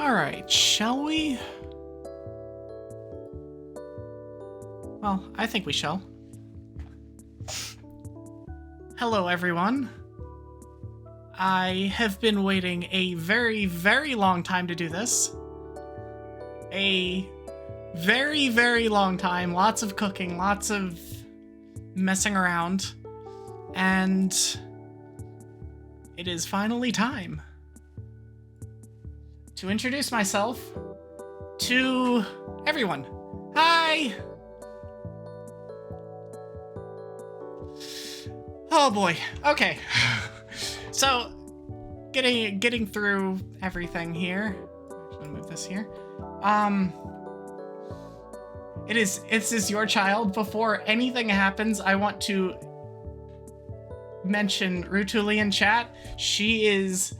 Alright, shall we? Well, I think we shall. Hello, everyone. I have been waiting a very, very long time to do this. A very, very long time. Lots of cooking, lots of messing around. And it is finally time to introduce myself to everyone. Hi! Oh boy. Okay. So, getting through everything here. Actually, move this here. It is your child. Before anything happens, I want to mention Rutuli in chat. She is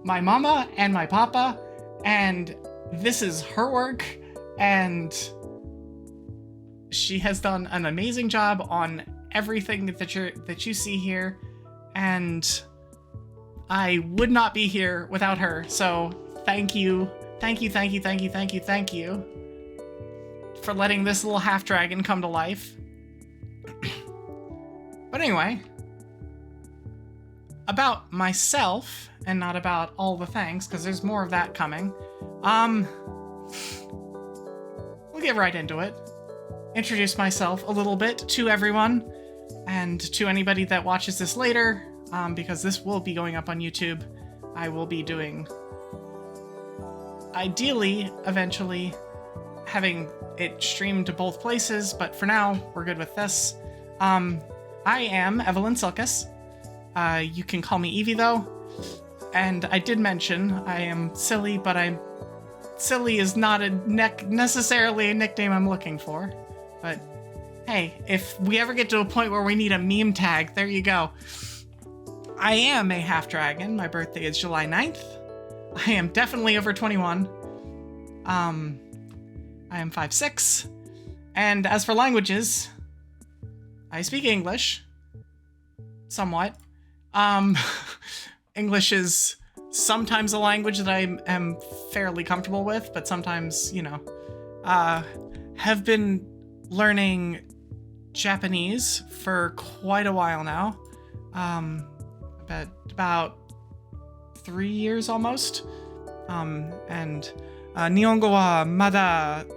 my mama and my papa, and this is her work, and she has done an amazing job on everything that you see here, and I would not be here without her. So thank you for letting this little half dragon come to life. But anyway, about myself, and not about all the things, because there's more of that coming. We'll get right into it. Introduce myself a little bit to everyone, and to anybody that watches this later, because this will be going up on YouTube. I will be doing, ideally, eventually, having it streamed to both places, but for now, we're good with this. I am Evelyn Sylkas. You can call me Evie, though. And I did mention I am silly, but silly is not necessarily a nickname I'm looking for. But hey, if we ever get to a point where we need a meme tag, there you go. I am a half dragon. My birthday is July 9th. I am definitely over 21. I am 5'6". And as for languages, I speak English. Somewhat. English is sometimes a language that I am fairly comfortable with, but sometimes, you know, have been learning Japanese for quite a while now. About 3 years almost. And Nihongo wa mada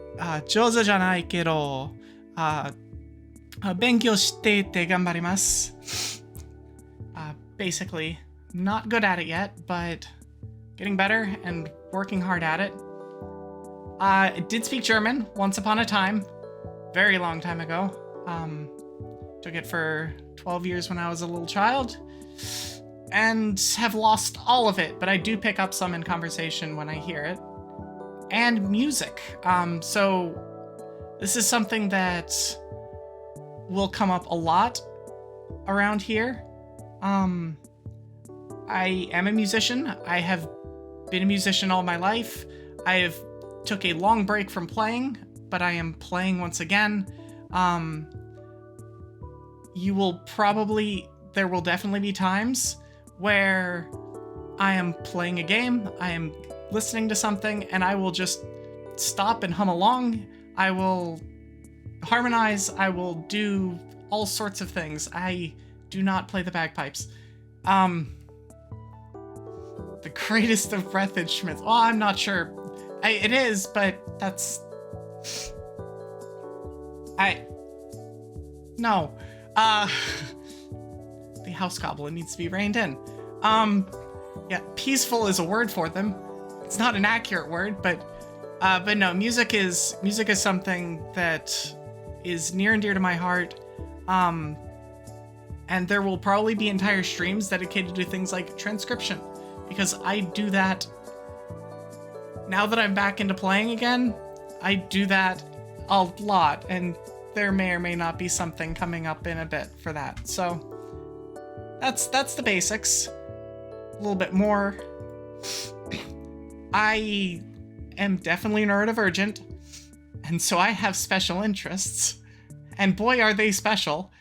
jouzu janai kedo benkyou shite ganbarimasu. Basically, not good at it yet, but getting better and working hard at it. I did speak German once upon a time, very long time ago. Took it for 12 years when I was a little child, and have lost all of it, but I do pick up some in conversation when I hear it. And music. So this is something that will come up a lot around here. I am a musician. I have been a musician all my life. I have took a long break from playing, but I am playing once again. There will definitely be times where I am playing a game, I am listening to something, and I will just stop and hum along. I will harmonize. I will do all sorts of things. I do not play the bagpipes. The greatest of breath instruments. Well, I'm not sure. It is, but that's... No. The house goblin needs to be reined in. Yeah, peaceful is a word for them. It's not an accurate word, but no, music is something that is near and dear to my heart. And there will probably be entire streams dedicated to things like transcription, because I do that. Now that I'm back into playing again, I do that a lot, and there may or may not be something coming up in a bit for that. So that's the basics. A little bit more. I am definitely neurodivergent, and so I have special interests, and boy are they special.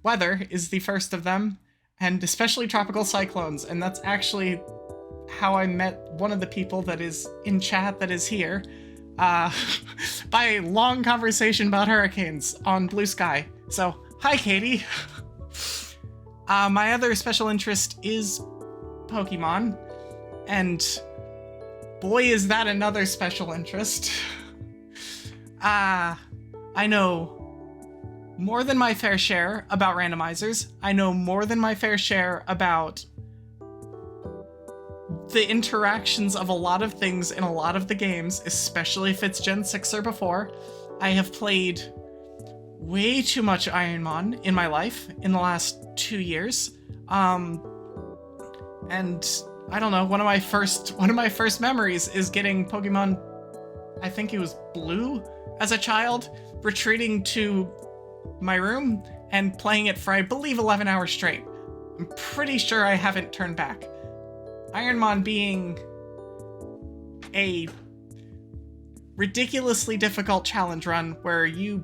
Weather is the first of them, and especially tropical cyclones, and that's actually how I met one of the people that is in chat that is here by a long conversation about hurricanes on Blue Sky. So, hi, Katie. My other special interest is Pokemon, and boy, is that another special interest. I know more than my fair share about randomizers. I know more than my fair share about the interactions of a lot of things in a lot of the games, especially if it's Gen 6 or before. I have played way too much Ironmon in my life in the last 2 years. And I don't know, one of my first memories is getting Pokemon, I think it was Blue as a child, retreating to my room and playing it for, I believe, 11 hours straight. I'm pretty sure I haven't turned back. Ironmon being a ridiculously difficult challenge run where you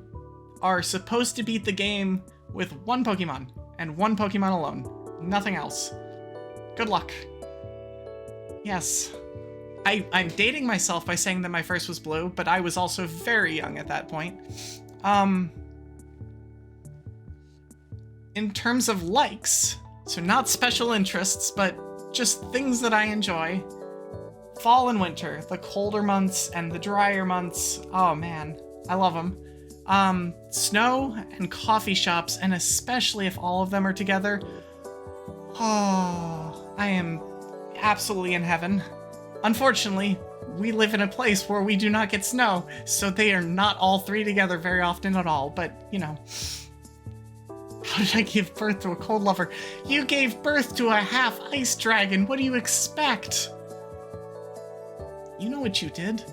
are supposed to beat the game with one Pokemon, and one Pokemon alone. Nothing else. Good luck. Yes. I'm dating myself by saying that my first was Blue, but I was also very young at that point. In terms of likes, so not special interests, but just things that I enjoy. Fall and winter, the colder months and the drier months. Oh man, I love them. Snow and coffee shops, and especially if all of them are together. Oh, I am absolutely in heaven. Unfortunately, we live in a place where we do not get snow, so they are not all three together very often at all, but, you know. How did I give birth to a cold lover? You gave birth to a half-ice dragon. What do you expect? You know what you did.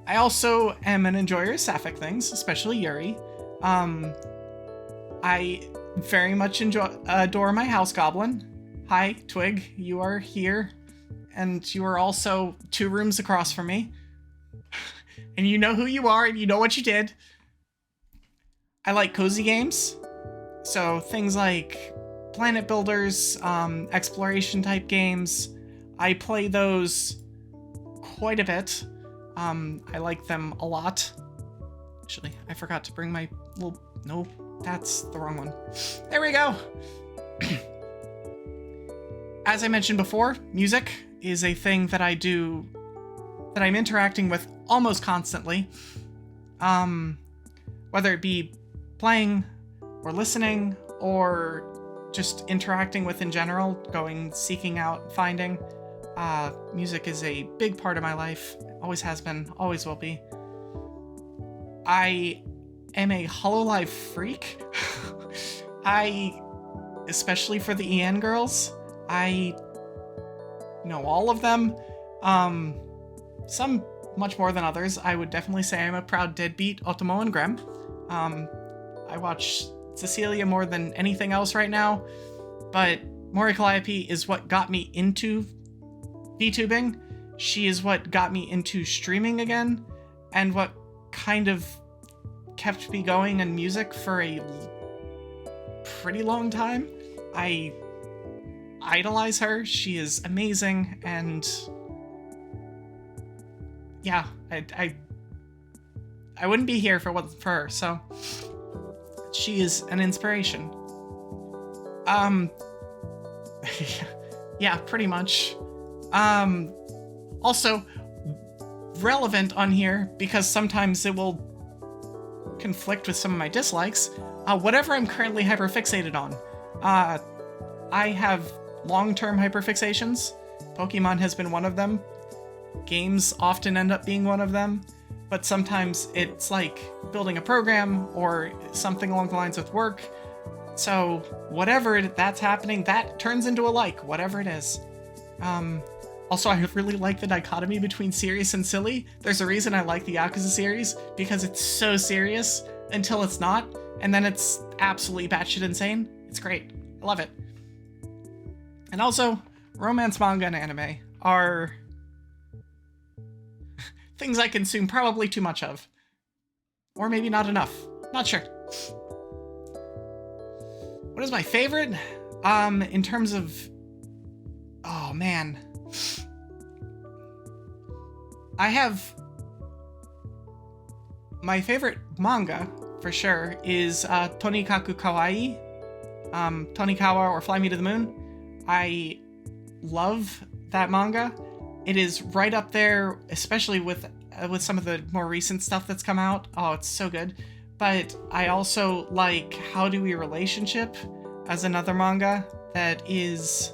I also am an enjoyer of sapphic things, especially Yuri. I very much adore my house goblin. Hi, Twig. You are here, and you are also 2 rooms across from me. And you know who you are, and you know what you did. I like cozy games, so things like planet builders, exploration type games. I play those quite a bit. I like them a lot. Actually, I forgot to bring my little... No, that's the wrong one. There we go! As I mentioned before, music is a thing that I do, that I'm interacting with almost constantly. Whether it be playing, or listening, or just interacting with in general, seeking out, finding. Music is a big part of my life. Always has been, always will be. I am a Hololive freak. Especially for the EN girls, I know all of them. Some much more than others. I would definitely say I'm a proud deadbeat Otomo and Grem. I watch Cecilia more than anything else right now, but Mori Calliope is what got me into VTubing. She is what got me into streaming again, and what kind of kept me going in music for a pretty long time. I idolize her. She is amazing, and yeah, I wouldn't be here if it wasn't for her, so she is an inspiration. Yeah, pretty much. Also, relevant on here, because sometimes it will conflict with some of my dislikes, whatever I'm currently hyperfixated on. I have long-term hyperfixations. Pokemon has been one of them. Games often end up being one of them. But sometimes it's like building a program or something along the lines with work. So whatever that's happening, that turns into a like, whatever it is. Also, I really like the dichotomy between serious and silly. There's a reason I like the Yakuza series, because it's so serious until it's not, and then it's absolutely batshit insane. It's great. I love it. And also, romance manga and anime are things I consume probably too much of. Or maybe not enough. Not sure. What is my favorite? In terms of, oh man, I have my favorite manga for sure is Tonikaku Kawaii, Tonikawa or Fly Me to the Moon. I love that manga. It is right up there, especially with some of the more recent stuff that's come out. Oh, it's so good. But I also like How Do We Relationship as another manga that is...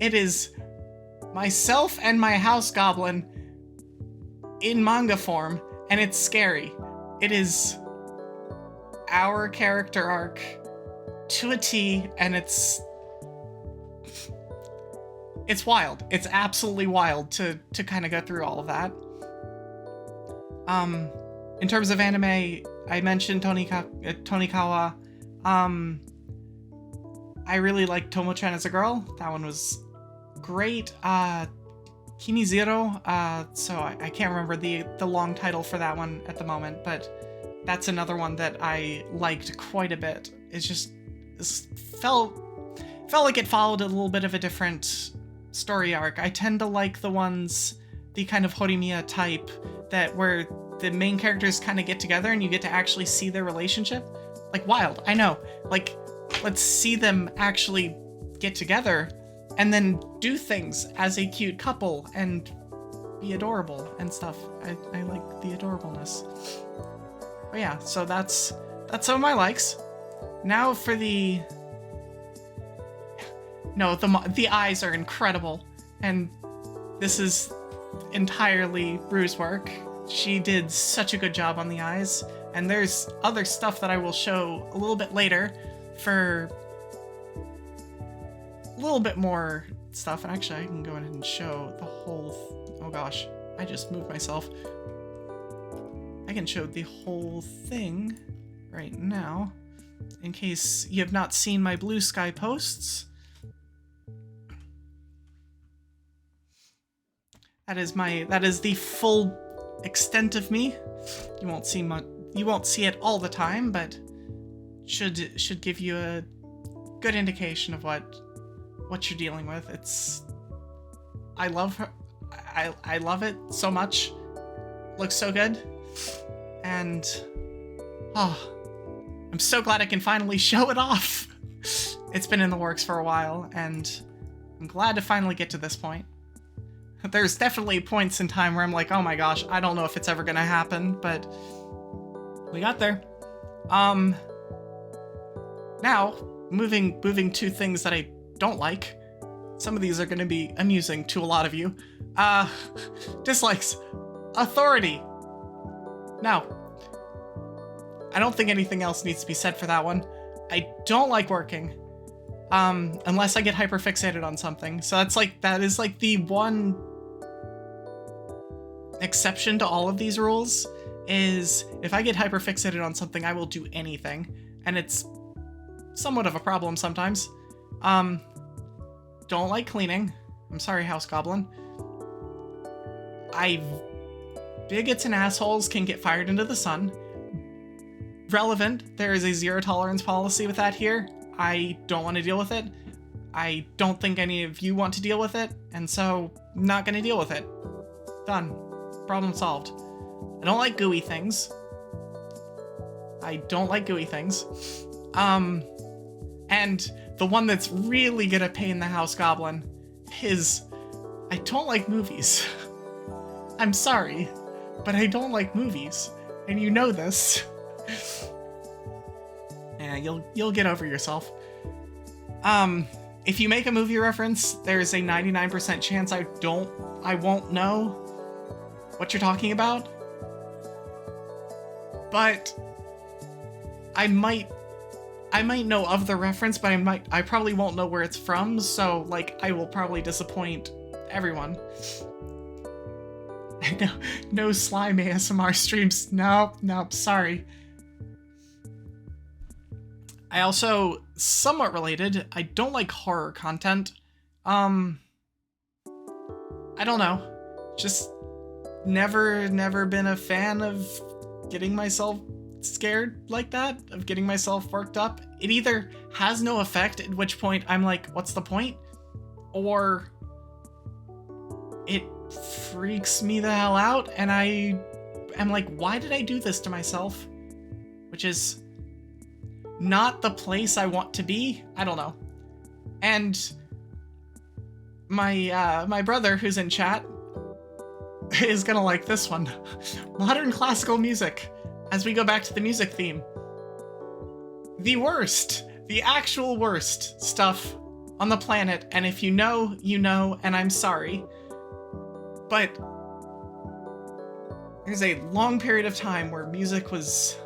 It is myself and my house goblin in manga form, and it's scary. It is our character arc to a T, and it's wild. It's absolutely wild to kind of go through all of that. In terms of anime, I mentioned Tonikawa. I really like Tomo-chan as a girl. That one was great. Kimi Zero. So I can't remember the long title for that one at the moment, but that's another one that I liked quite a bit. It felt like it followed a little bit of a different story arc. I tend to like the kind of Horimiya type where the main characters kind of get together and you get to actually see their relationship. Like, wild, I know. Like, let's see them actually get together and then do things as a cute couple and be adorable and stuff. I like the adorableness. But yeah, so that's some of my likes. Now for the eyes are incredible, and this is entirely Rue's work. She did such a good job on the eyes, and there's other stuff that I will show a little bit later for a little bit more stuff. And actually, I can go ahead and show the whole... oh gosh, I just moved myself. I can show the whole thing right now, in case you have not seen my Blue Sky posts. That is the full extent of me. You won't see it all the time, but should give you a good indication of what you're dealing with. I love her. I love it so much. Looks so good. And I'm so glad I can finally show it off. It's been in the works for a while, and I'm glad to finally get to this point. There's definitely points in time where I'm like, oh my gosh, I don't know if it's ever gonna happen, but we got there. Now, moving to things that I don't like. Some of these are gonna be amusing to a lot of you. Dislikes. Authority. Now, I don't think anything else needs to be said for that one. I don't like working. Unless I get hyperfixated on something. So that is like the one exception to all of these rules, is if I get hyperfixated on something, I will do anything. And it's somewhat of a problem sometimes. Don't like cleaning. I'm sorry, House Goblin. Bigots and assholes can get fired into the sun. Relevant, there is a zero tolerance policy with that here. I don't want to deal with it. I don't think any of you want to deal with it, and so not gonna deal with it. Done. Problem solved. I don't like gooey things. And the one that's really gonna pain the House Goblin is I don't like movies. I'm sorry, but I don't like movies, and you know this. Yeah, you'll get over yourself. If you make a movie reference, there's a 99% chance I won't know what you're talking about. But I might know of the reference, but I probably won't know where it's from, so like I will probably disappoint everyone. No slime ASMR streams. Nope, sorry. I also, somewhat related, I don't like horror content. I don't know. Just never been a fan of getting myself scared like that of getting myself worked up. It either has no effect, at which point I'm like, what's the point? Or it freaks me the hell out and I am like, why did I do this to myself? Which is not the place I want to be. I don't know. And my brother who's in chat is gonna like this one. Modern classical music. As we go back to the music theme. The worst, the actual worst stuff on the planet. And if you know, you know, and I'm sorry. But there's a long period of time where music was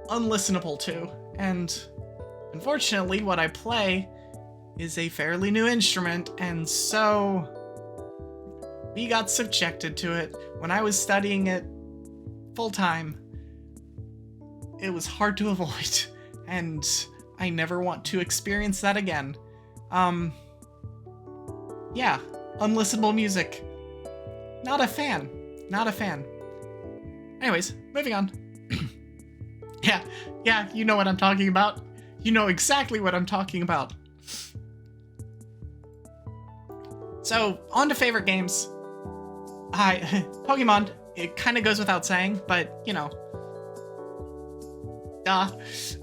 unlistenable to. And unfortunately, what I play is a fairly new instrument, and so we got subjected to it. When I was studying it full-time, it was hard to avoid, and I never want to experience that again. Yeah, unlistenable music. Not a fan. Not a fan. Anyways, moving on. Yeah, you know what I'm talking about. You know exactly what I'm talking about. So, on to favorite games. Pokemon, it kind of goes without saying, but, you know. Duh.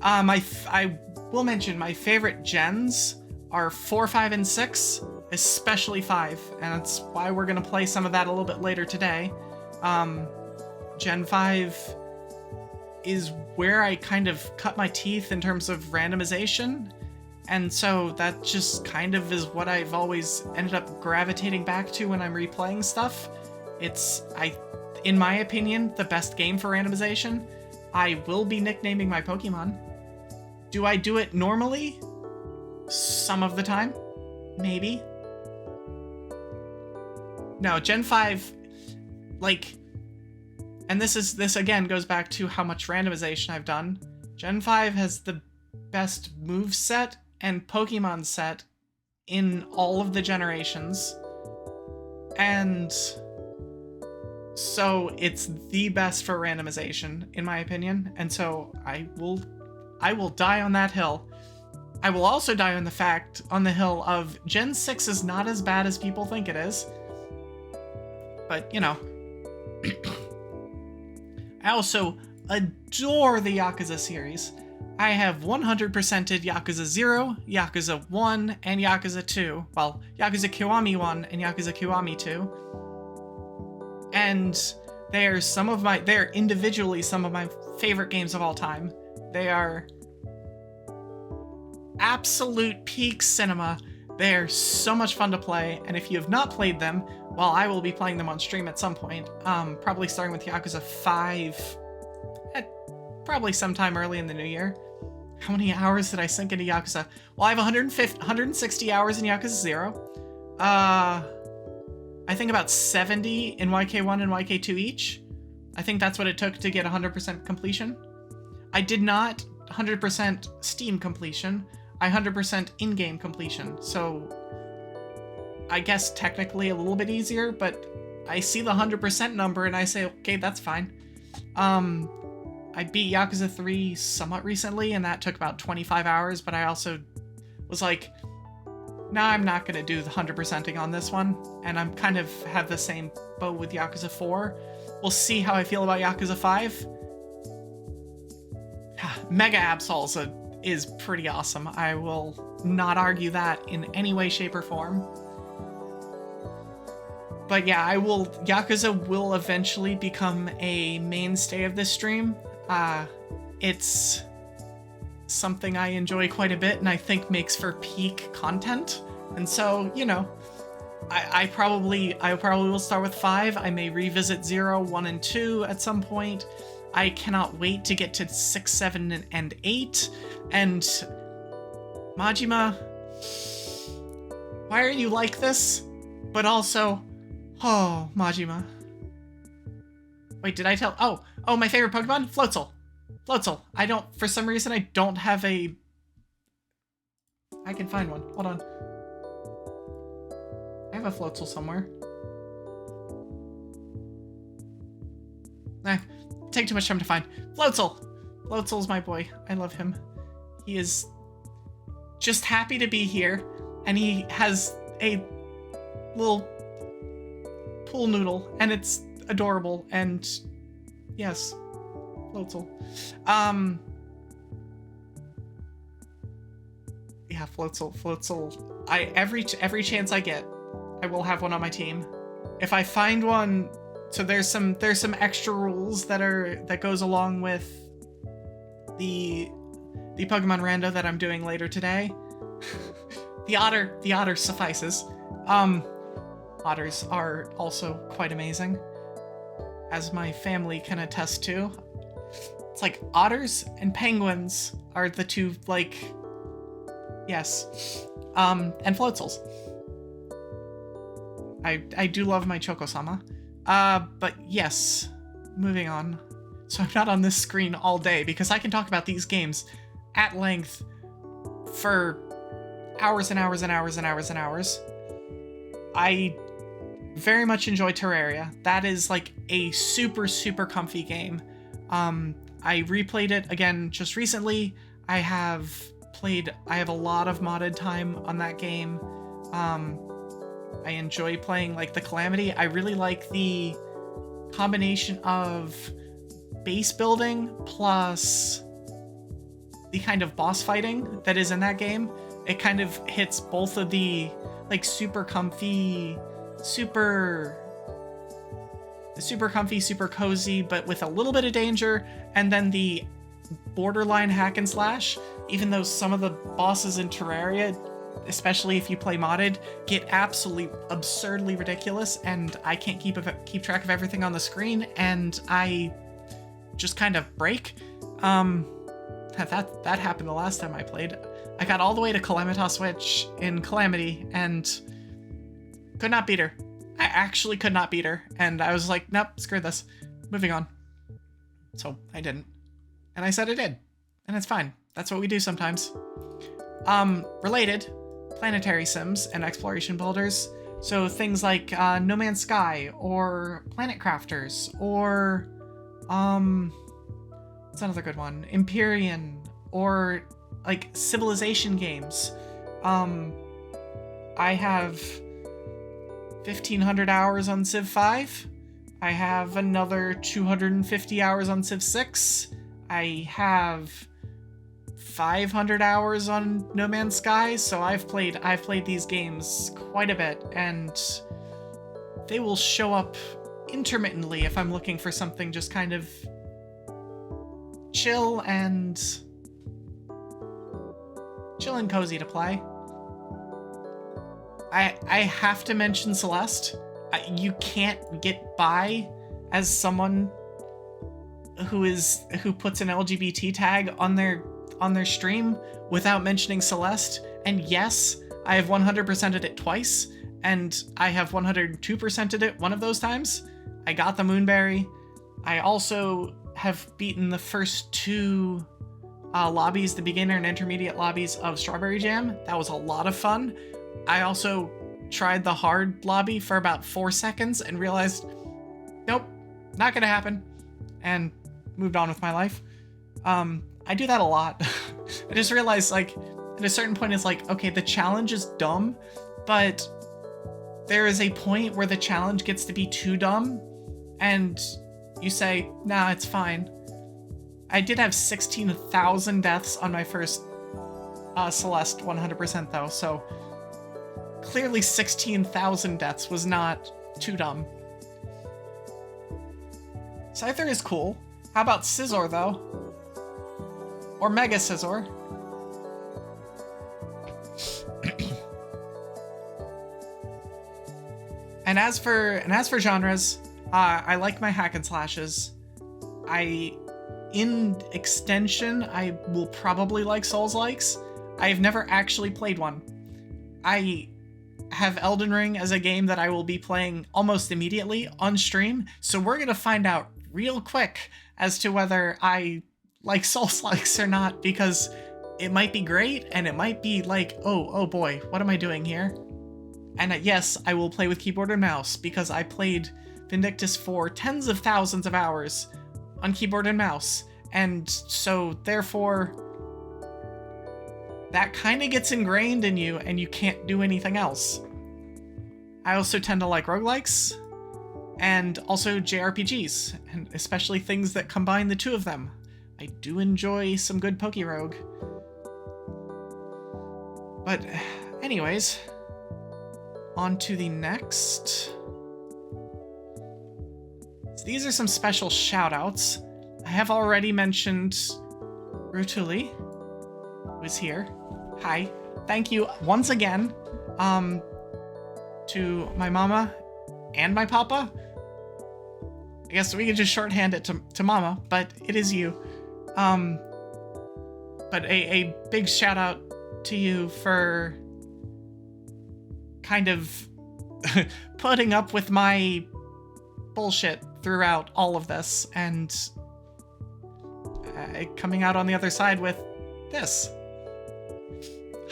I will mention my favorite gens are 4, 5, and 6, especially 5, and that's why we're going to play some of that a little bit later today. Gen 5 is where I kind of cut my teeth in terms of randomization, and so that just kind of is what I've always ended up gravitating back to when I'm replaying stuff. It's, in my opinion, the best game for randomization. I will be nicknaming my Pokemon. Do I do it normally? Some of the time. Maybe. No, Gen 5, like, and this again goes back to how much randomization I've done. Gen 5 has the best move set and Pokemon set in all of the generations. And so it's the best for randomization, in my opinion. And so I will die on that hill. I will also die on the hill of Gen 6 is not as bad as people think it is. But, you know. I also adore the Yakuza series. I have 100%ed Yakuza 0, Yakuza 1, and Yakuza 2. Well, Yakuza Kiwami 1 and Yakuza Kiwami 2. And they're individually some of my favorite games of all time. They are absolute peak cinema. They are so much fun to play, and if you have not played them, well, I will be playing them on stream at some point. Probably starting with Yakuza 5 probably sometime early in the new year. How many hours did I sink into Yakuza? Well, I have 160 hours in Yakuza 0. I think about 70 in YK1 and YK2 each. I think that's what it took to get 100% completion. I did not 100% Steam completion. I 100% in-game completion. So I guess technically a little bit easier, but I see the 100% number and I say, okay, that's fine. I beat Yakuza 3 somewhat recently, and that took about 25 hours, but I also was like, nah, I'm not going to do the 100%ing on this one, and I'm kind of have the same boat with Yakuza 4. We'll see how I feel about Yakuza 5. Mega Absols is pretty awesome. I will not argue that in any way, shape, or form. But yeah, Yakuza will eventually become a mainstay of this stream. It's something I enjoy quite a bit and I think makes for peak content. And so, you know, I probably will start with 5. I may revisit 0, 1, and 2 at some point. I cannot wait to get to 6, 7, and 8. And Majima, why are you like this? But also, oh, Majima. Wait, did I tell? Oh, my favorite Pokemon? Floatzel. For some reason, I don't have a... I can find one. Hold on. I have a Floatzel somewhere. Take too much time to find. Floatzel! Floatzel's my boy. I love him. He is just happy to be here, and he has a little pool noodle, and it's adorable, and yes, Floatzel. Yeah, Floatzel. Every chance I get, I will have one on my team. If I find one, so there's some extra rules that goes along with the Pokemon Rando that I'm doing later today. the otter suffices. Otters are also quite amazing, as my family can attest to. It's like otters and penguins are the two, like, yes. And Floatzels. I do love my Choko-sama. But yes, moving on. So I'm not on this screen all day because I can talk about these games at length for hours and hours and hours and hours and hours. I very much enjoy Terraria. That is like a super, super comfy game. I replayed it again just recently. I have a lot of modded time on that game. I enjoy playing like the Calamity. I really like the combination of base building plus the kind of boss fighting that is in that game. It kind of hits both of the like super comfy, super cozy, but with a little bit of danger, and then the borderline hack and slash, even though some of the bosses in Terraria, especially if you play modded, get absolutely absurdly ridiculous, and I can't keep track of everything on the screen, and I just kind of break. That happened the last time I played. I got all the way to Calamitas Witch in Calamity and could not beat her. I actually could not beat her, and I was like, nope, screw this. Moving on. So I didn't. And I said I did. And it's fine. That's what we do sometimes. Related, planetary sims and exploration builders. So things like No Man's Sky or Planet Crafters or what's another good one? Empyrean or like Civilization games. I have 1,500 hours on Civ 5. I have another 250 hours on Civ 6. I have 500 hours on No Man's Sky, so I've played these games quite a bit, and they will show up intermittently if I'm looking for something just kind of chill and cozy to play. I have to mention Celeste. You can't get by as someone who puts an LGBT tag on their stream without mentioning Celeste. And yes, I have 100%ed it twice, and I have 102%ed it one of those times. I got the Moonberry. I also have beaten the first two lobbies, the beginner and intermediate lobbies of Strawberry Jam. That was a lot of fun. I also tried the hard lobby for about 4 seconds and realized, nope, not gonna happen, and moved on with my life. I do that a lot. I just realized, like, at a certain point, it's like, okay, the challenge is dumb, but there is a point where the challenge gets to be too dumb, and you say, nah, it's fine. I did have 16,000 deaths on my first Celeste 100% though, so clearly 16,000 deaths was not too dumb. Scyther is cool. How about Scizor though? Or Mega Scizor? And as for genres, I like my hack and slashes. In extension, I will probably like Souls-likes. I've never actually played one. I have Elden Ring as a game that I will be playing almost immediately on stream, so we're gonna find out real quick as to whether I like Souls-likes or not, because it might be great, and it might be like, oh boy, what am I doing here? And yes, I will play with keyboard and mouse, because I played Vindictus for tens of thousands of hours on keyboard and mouse, And so therefore that kind of gets ingrained in you and you can't do anything else. I also tend to like roguelikes and also JRPGs, and especially things that combine the two of them. I do enjoy some good Pokerogue. But anyways, on to the next. So these are some special shout-outs. I have already mentioned Rutuli, who is here. Hi. Thank you once again to my mama and my papa. I guess we could just shorthand it to mama, but it is you. But a big shout out to you for kind of putting up with my bullshit throughout all of this and coming out on the other side with this.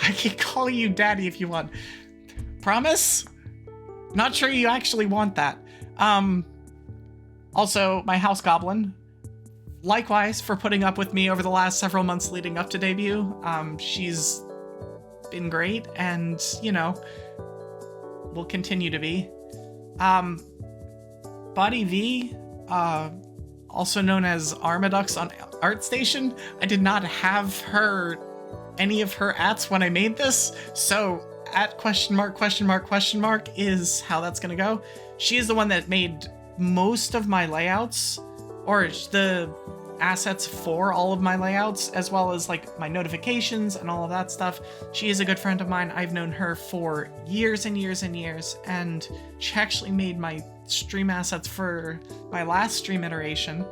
I can call you daddy if you want. Promise? Not sure you actually want that. Also, my house goblin, likewise for putting up with me over the last several months leading up to debut. She's been great and, you know, will continue to be. Body V, also known as Armadux on ArtStation, I did not have any of her ats when I made this, so at question mark is how that's gonna go. She is the one that made most of my layouts, or the assets for all of my layouts, as well as like my notifications and all of that stuff. She is a good friend of mine. I've known her for years and years and years, and she actually made my stream assets for my last stream iteration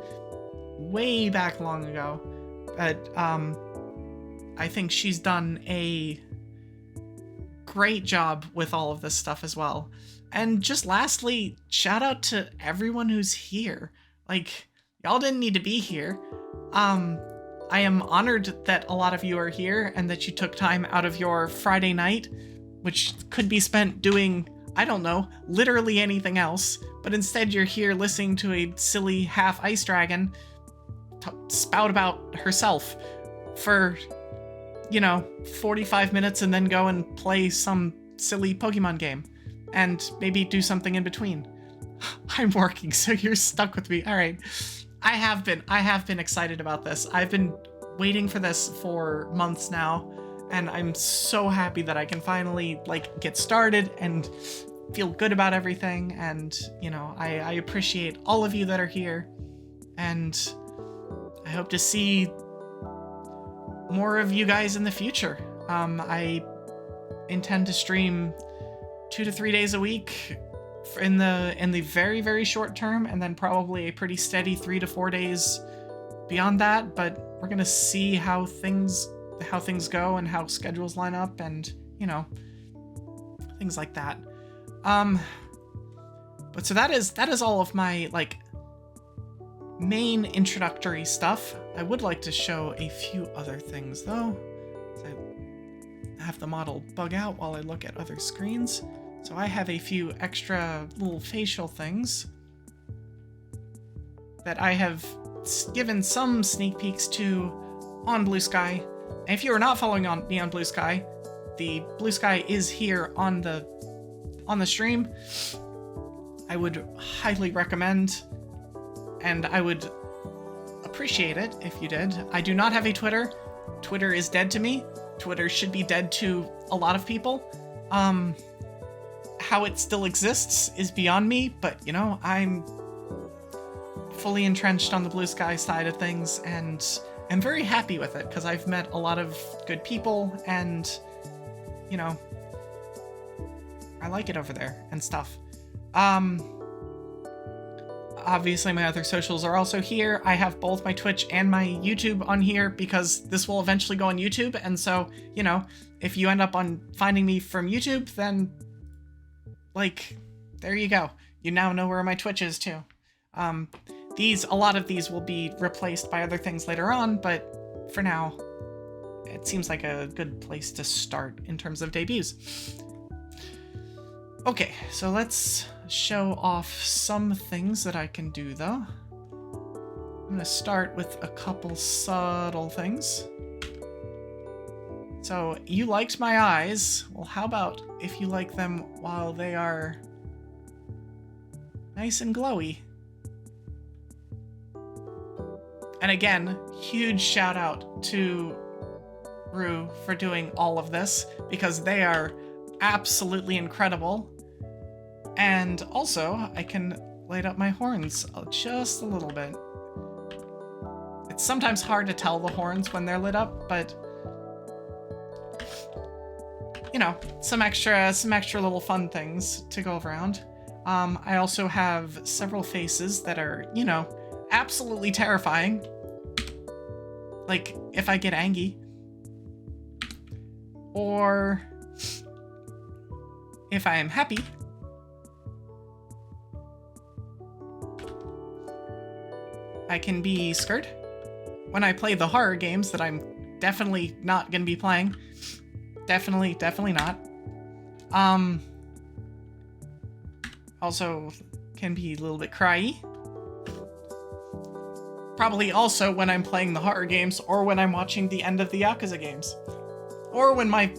way back long ago. But I think she's done a great job with all of this stuff as well. And just lastly, shout out to everyone who's here. Like, y'all didn't need to be here. I am honored that a lot of you are here and that you took time out of your Friday night, which could be spent doing, I don't know, literally anything else, but instead you're here listening to a silly half ice dragon spout about herself for, you know, 45 minutes and then go and play some silly Pokemon game and maybe do something in between. I'm working, so you're stuck with me. All right. I have been excited about this. I've been waiting for this for months now, and I'm so happy that I can finally like get started and feel good about everything. And, you know, I appreciate all of you that are here, and I hope to see more of you guys in the future. I intend to stream 2 to 3 days a week in the very, very short term, and then probably a pretty steady 3 to 4 days beyond that. But we're gonna see how things go and how schedules line up, and, you know, things like that. But so that is all of my like main introductory stuff. I would like to show a few other things though. I have the model bug out while I look at other screens. So I have a few extra little facial things that I have given some sneak peeks to on Blue Sky. And if you are not following me on Blue Sky, the Blue Sky is here on the stream. I would highly recommend, and I would appreciate it if you did. I do not have a Twitter. Twitter is dead to me. Twitter should be dead to a lot of people. How it still exists is beyond me, but, you know, I'm fully entrenched on the Blue Sky side of things, and I'm very happy with it because I've met a lot of good people, and, you know, I like it over there and stuff. Obviously my other socials are also here. I have both my Twitch and my YouTube on here because this will eventually go on YouTube, and so, you know, if you end up on finding me from YouTube, then, like, there you go. You now know where my Twitch is too. A lot of these will be replaced by other things later on, but for now, it seems like a good place to start in terms of debuts. Okay, so let's show off some things that I can do though. I'm gonna start with a couple subtle things. So, you liked my eyes. Well, how about if you like them while they are nice and glowy? And again, huge shout out to Rue for doing all of this, because they are absolutely incredible. And also, I can light up my horns just a little bit. It's sometimes hard to tell the horns when they're lit up, but you know, some extra little fun things to go around. I also have several faces that are, you know, absolutely terrifying. Like, if I get angry. Or if I am happy. I can be scared. When I play the horror games that I'm definitely not gonna be playing. Definitely not. Also can be a little bit cryy. Probably also when I'm playing the horror games, or when I'm watching the end of the Yakuza games. Or when my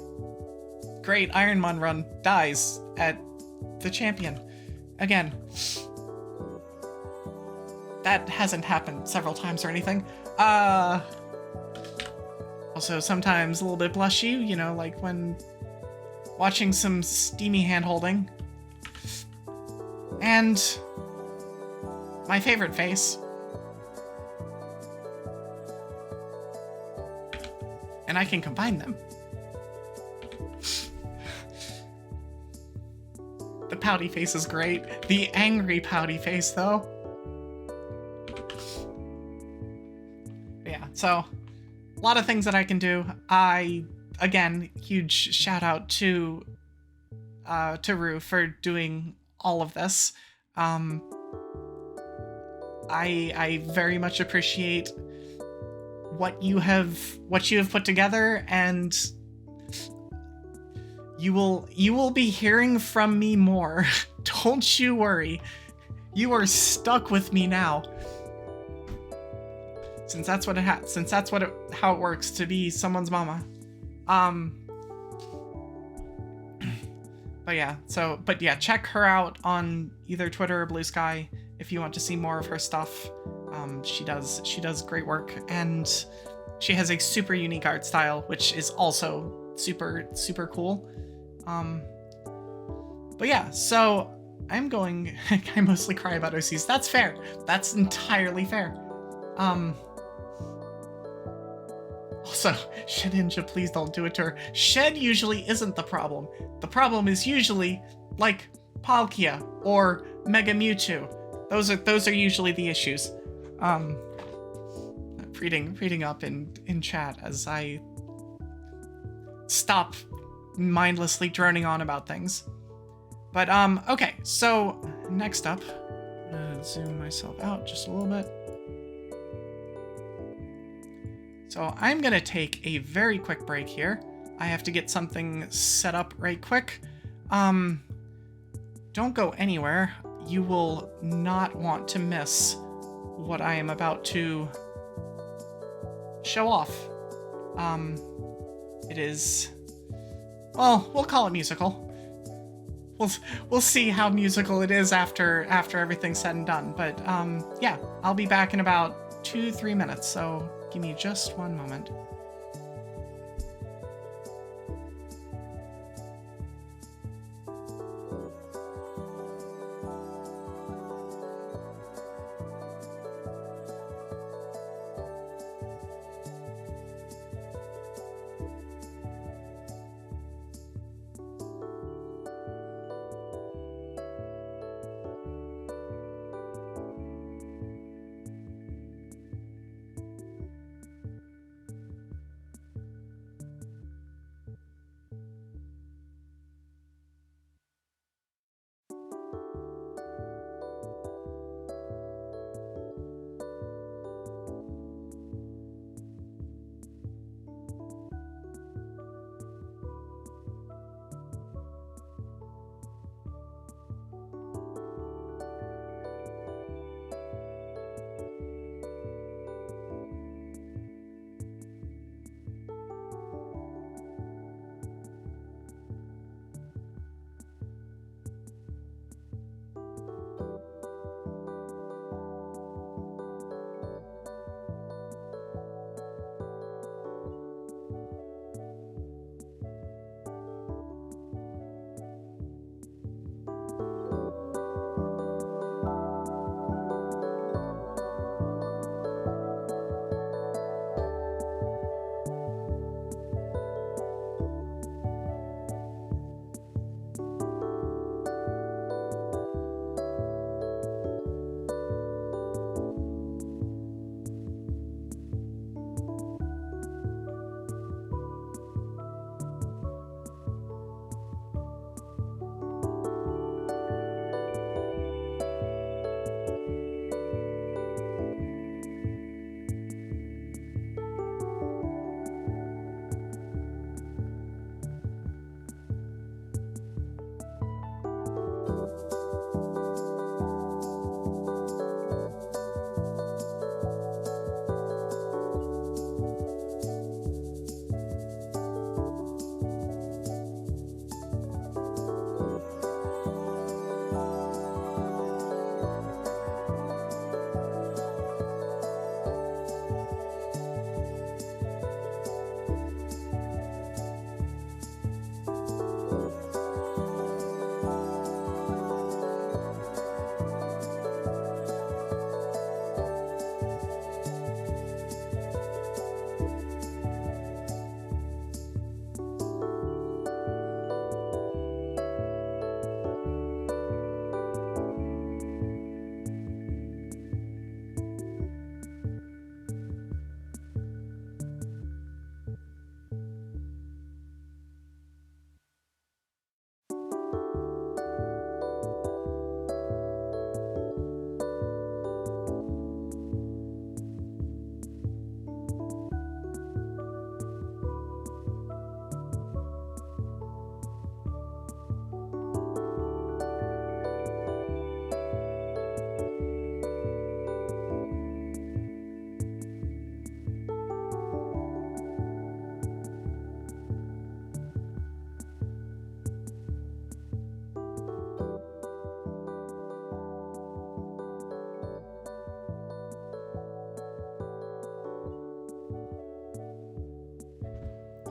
great Ironman run dies at the champion. Again, that hasn't happened several times or anything. Also sometimes a little bit blushy, you know, like when watching some steamy hand-holding. And my favorite face. And I can combine them. The pouty face is great. The angry pouty face, though. Yeah, so a lot of things that I can do. Again, huge shout out to Rue for doing all of this. I very much appreciate what you have put together, and you will be hearing from me more. Don't you worry. You are stuck with me now. Since that's what how it works to be someone's mama. But yeah, check her out on either Twitter or Blue Sky if you want to see more of her stuff. She does great work, and she has a super unique art style, which is also super cool. But yeah, so I mostly cry about OCs. That's fair. That's entirely fair. Also, Shed Ninja, please don't do it to her. Shed usually isn't the problem. The problem is usually, like, Palkia or Mega Mewtwo. Those are usually the issues. Reading up in chat as I stop mindlessly droning on about things. But, okay, so next up, I'm gonna zoom myself out just a little bit. So I'm gonna take a very quick break here. I have to get something set up right quick. Don't go anywhere. You will not want to miss what I am about to show off. It is, well, we'll call it musical. We'll see how musical it is after everything's said and done. But yeah, I'll be back in about 2-3 minutes, so give me just one moment.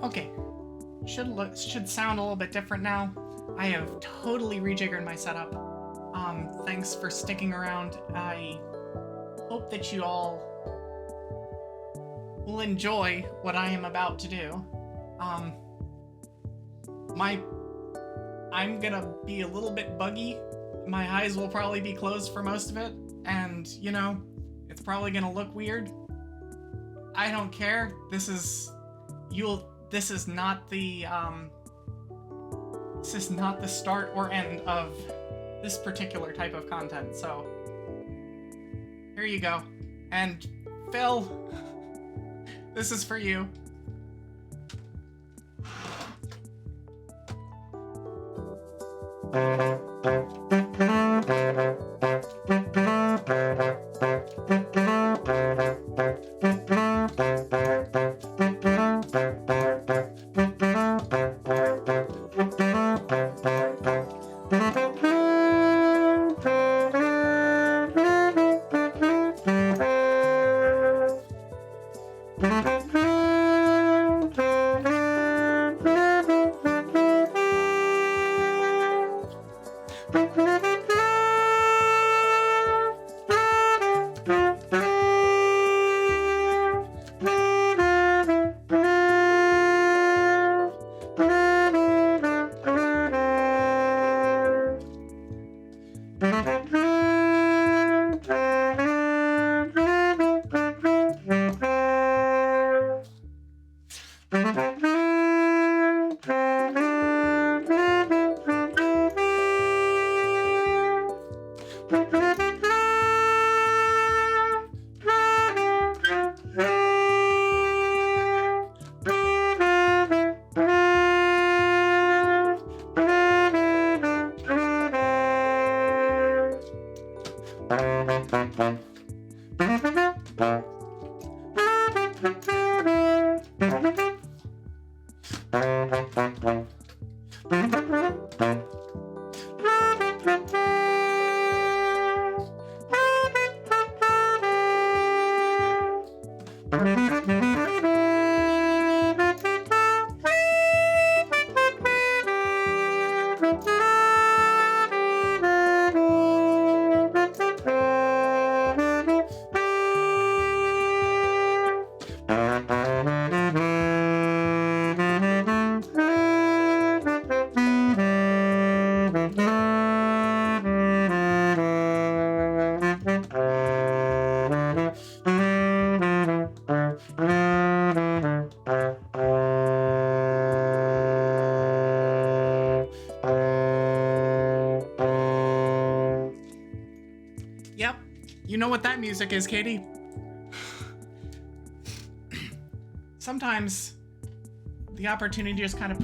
Okay, should sound a little bit different now. I have totally rejiggered my setup. Thanks for sticking around. I hope that you all will enjoy what I am about to do. I'm gonna be a little bit buggy. My eyes will probably be closed for most of it, and you know, it's probably gonna look weird. I don't care. This is not the start or end of this particular type of content, so here you go. And Phil, this is for you. Yep, you know what that music is, Katie. Sometimes the opportunity just kind of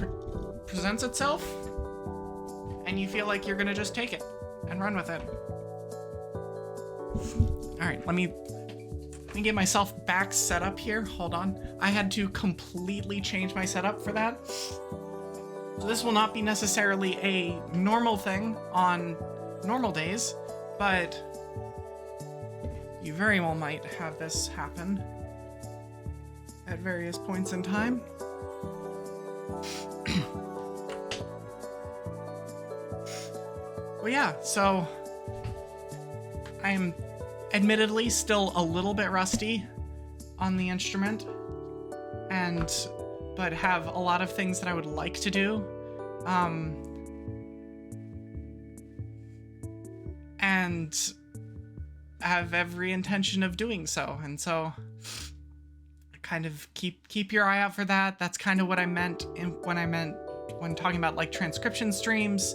presents itself, and you feel like you're gonna just take it and run with it. All right, let me get myself back set up here. Hold on. I had to completely change my setup for that. So this will not be necessarily a normal thing on normal days, but you very well might have this happen at various points in time. Well, yeah, so I'm admittedly still a little bit rusty on the instrument, but have a lot of things that I would like to do. And have every intention of doing so. And so kind of keep your eye out for that. That's kind of what I meant when talking about like transcription streams.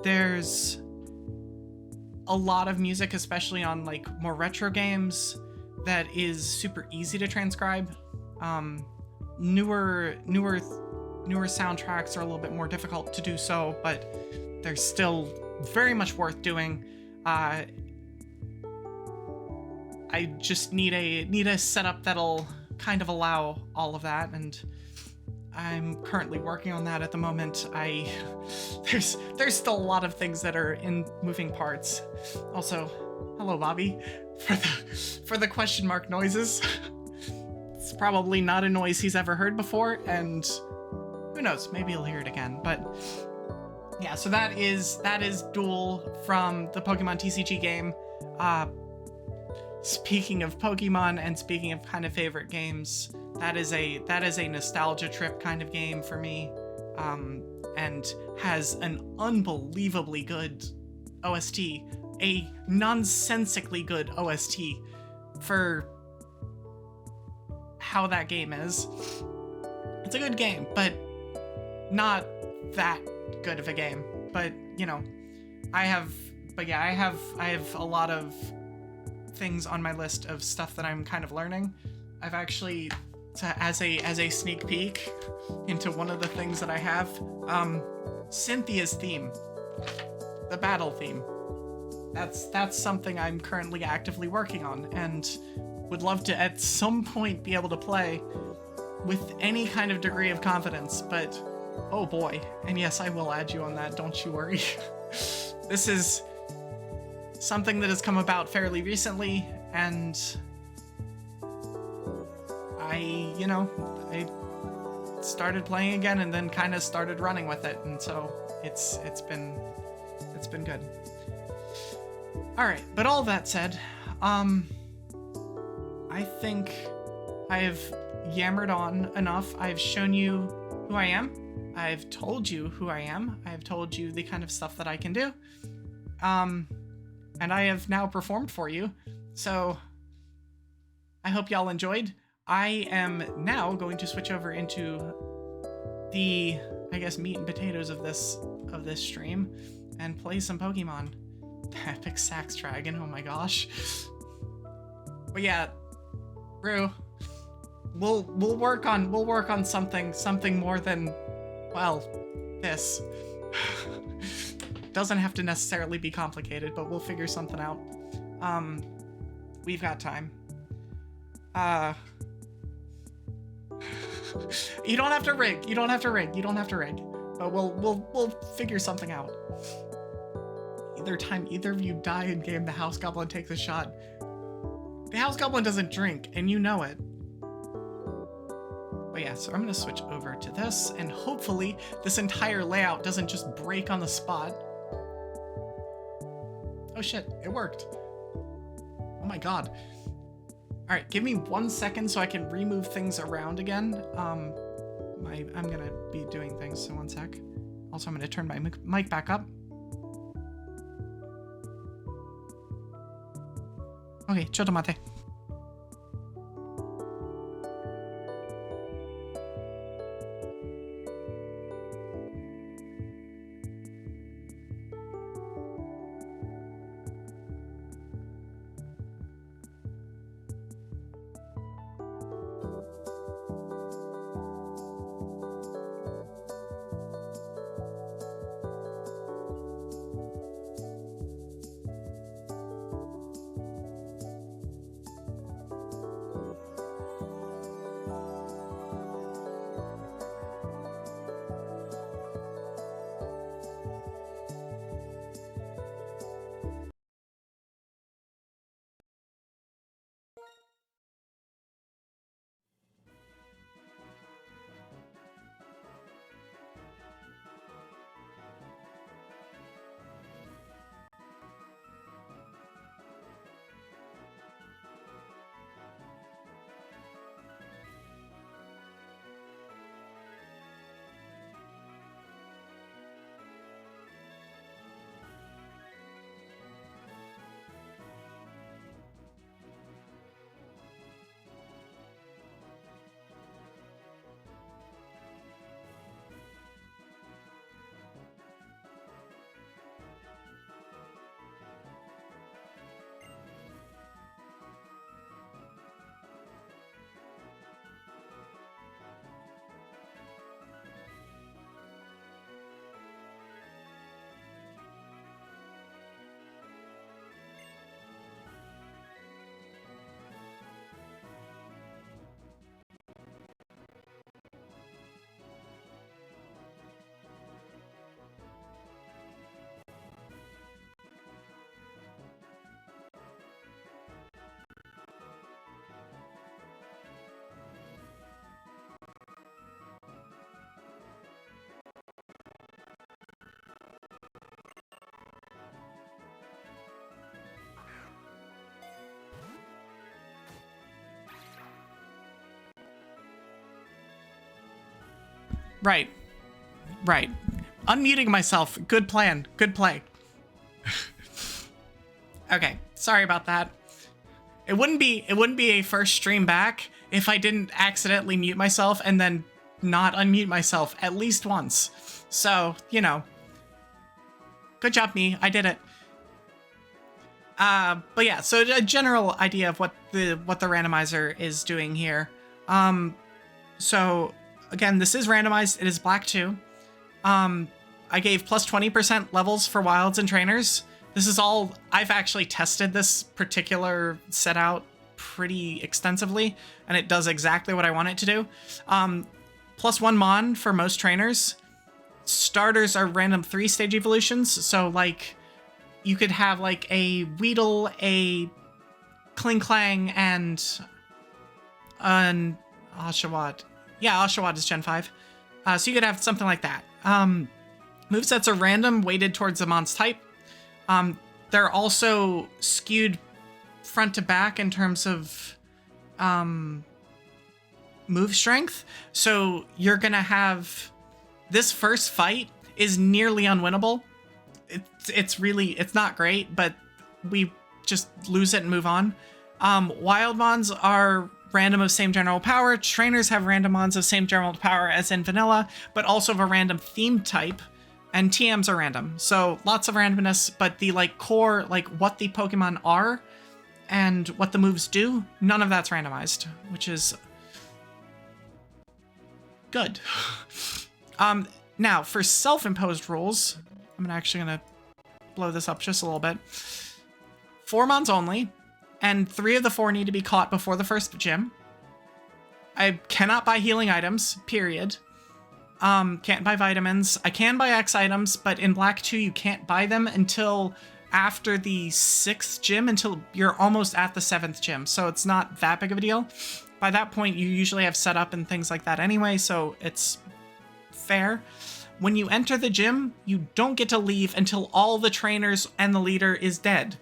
There's a lot of music, especially on like more retro games, that is super easy to transcribe. Newer soundtracks are a little bit more difficult to do so, but they're still very much worth doing. I just need a setup that'll kind of allow all of that, and I'm currently working on that at the moment. There's still a lot of things that are in moving parts. Also, hello Bobby, for the question mark noises. It's probably not a noise he's ever heard before, and who knows, maybe he'll hear it again. But yeah, so that is Duel from the Pokemon TCG game. Speaking of Pokemon and speaking of kind of favorite games, that is a nostalgia trip kind of game for me, and has an unbelievably good OST, a nonsensically good OST for how that game is. It's a good game, but not that good of a game. But you know, I have a lot of things on my list of stuff that I'm kind of learning. I've actually, as a sneak peek into one of the things that I have, Cynthia's theme, the battle theme. That's something I'm currently actively working on, and would love to at some point be able to play with any kind of degree of confidence, but oh boy. And yes, I will add you on that, don't you worry. This is something that has come about fairly recently, and I started playing again and then kind of started running with it, and so it's been good. All right, but all that said, I think I've yammered on enough. I've shown you who I am. I've told you who I am. I've told you the kind of stuff that I can do. And I have now performed for you. So I hope y'all enjoyed. I am now going to switch over into the, I guess, meat and potatoes of this stream and play some Pokemon. Epic Sax Dragon, oh my gosh. But yeah, Rue, we'll work on something more than, well, this. Doesn't have to necessarily be complicated, but we'll figure something out. We've got time. You don't have to rig. But we'll figure something out. Either of you die in game, the House Goblin takes a shot. The House Goblin doesn't drink, and you know it. But yeah, so I'm gonna switch over to this, and hopefully this entire layout doesn't just break on the spot. Oh shit, it worked. Oh my god. Alright, give me 1 second so I can remove things around again. I'm gonna be doing things, so 1 sec. Also, I'm gonna turn my mic back up. Okay, chotomate. Right. Right. Unmuting myself. Good plan. Good play. Okay. Sorry about that. It wouldn't be a first stream back if I didn't accidentally mute myself and then not unmute myself at least once. So, you know. Good job, me. I did it. But yeah, so a general idea of what the randomizer is doing here. So again, this is randomized. It is black 2. I gave plus 20% levels for wilds and trainers. This is all, I've actually tested this particular set out pretty extensively, and it does exactly what I want it to do. Plus 1 mon for most trainers. Starters are random 3-stage evolutions, so like you could have like a Weedle, a Kling-Klang, and an Oshawott. Yeah, Oshawott is Gen 5. So you could have something like that. Movesets are random, weighted towards the mon's type. They're also skewed front to back in terms of move strength. So you're gonna have this first fight is nearly unwinnable. It's not great, but we just lose it and move on. Wild mons are random of same general power. Trainers have random mons of same general power as in vanilla, but also of a random theme type. And TMs are random. So lots of randomness, but the like core, like what the Pokemon are and what the moves do, none of that's randomized, which is good. Now for self-imposed rules, I'm actually gonna blow this up just a little bit. 4 mons only, and 3 of the 4 need to be caught before the first gym. I cannot buy healing items, period. Can't buy vitamins. I can buy X items, but in Black 2, you can't buy them until after the 6th gym, until you're almost at the 7th gym. So it's not that big of a deal. By that point, you usually have setup and things like that anyway, so it's fair. When you enter the gym, you don't get to leave until all the trainers and the leader is dead.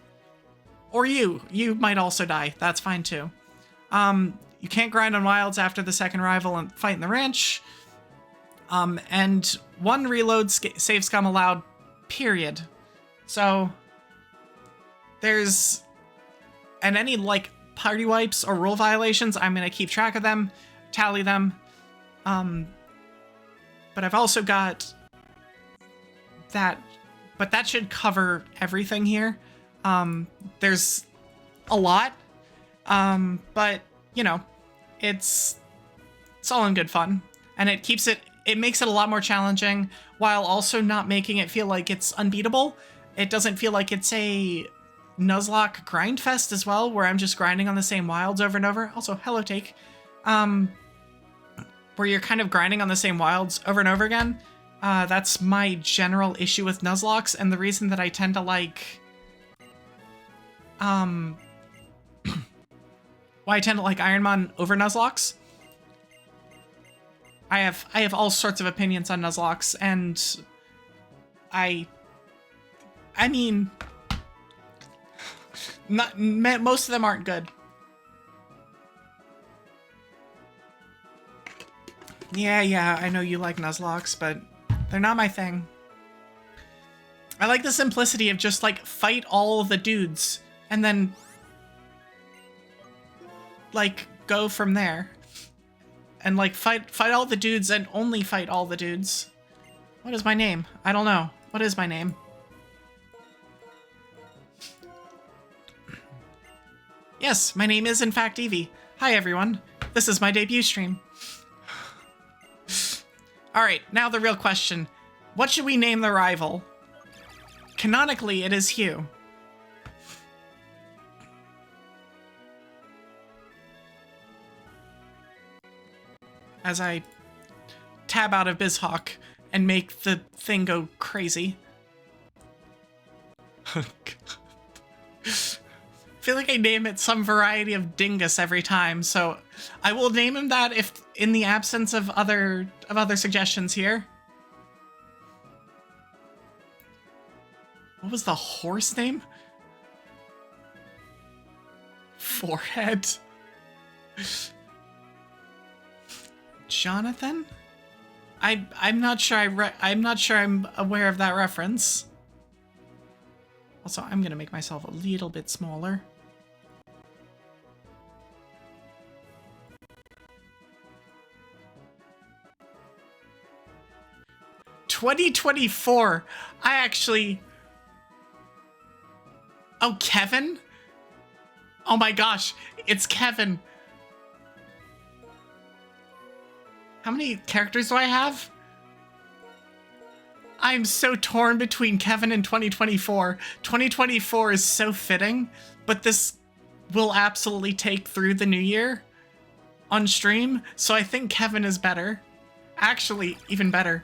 Or you might also die. That's fine too. You can't grind on wilds after the second rival and fight in the ranch. And 1 reload save scum allowed, period. So there's, and any like party wipes or rule violations, I'm going to keep track of them, tally them. But I've also got that, but that should cover everything here. There's a lot, but you know, it's all in good fun, and it makes it a lot more challenging while also not making it feel like it's unbeatable. It doesn't feel like it's a Nuzlocke grind fest as well, where I'm just grinding on the same wilds over and over. Also, hello, Take. Where you're kind of grinding on the same wilds over and over again. That's my general issue with Nuzlocks, and the reason that I tend to like... why I tend to like Ironmon over Nuzlocke. I have all sorts of opinions on Nuzlocke, and I mean, most of them aren't good. Yeah, I know you like Nuzlocke, but they're not my thing. I like the simplicity of just like fight all the dudes and then like go from there. And like fight all the dudes and only fight all the dudes. What is my name? I don't know. What is my name? Yes, my name is in fact Evie. Hi everyone. This is my debut stream. Alright, now the real question. What should we name the rival? Canonically, it is Hugh. As I tab out of BizHawk and make the thing go crazy. I feel like I name it some variety of dingus every time, so I will name him that if in the absence of other suggestions here. What was the horse name? Forehead. Jonathan? I'm not sure I'm not sure I'm aware of that reference. Also, I'm gonna make myself a little bit smaller. "2024. I actually... Oh, Kevin? Oh my gosh, it's Kevin. How many characters do I have? I'm so torn between Kevin and 2024. 2024 is so fitting, but this will absolutely take through the new year on stream, so I think Kevin is better. Actually, even better.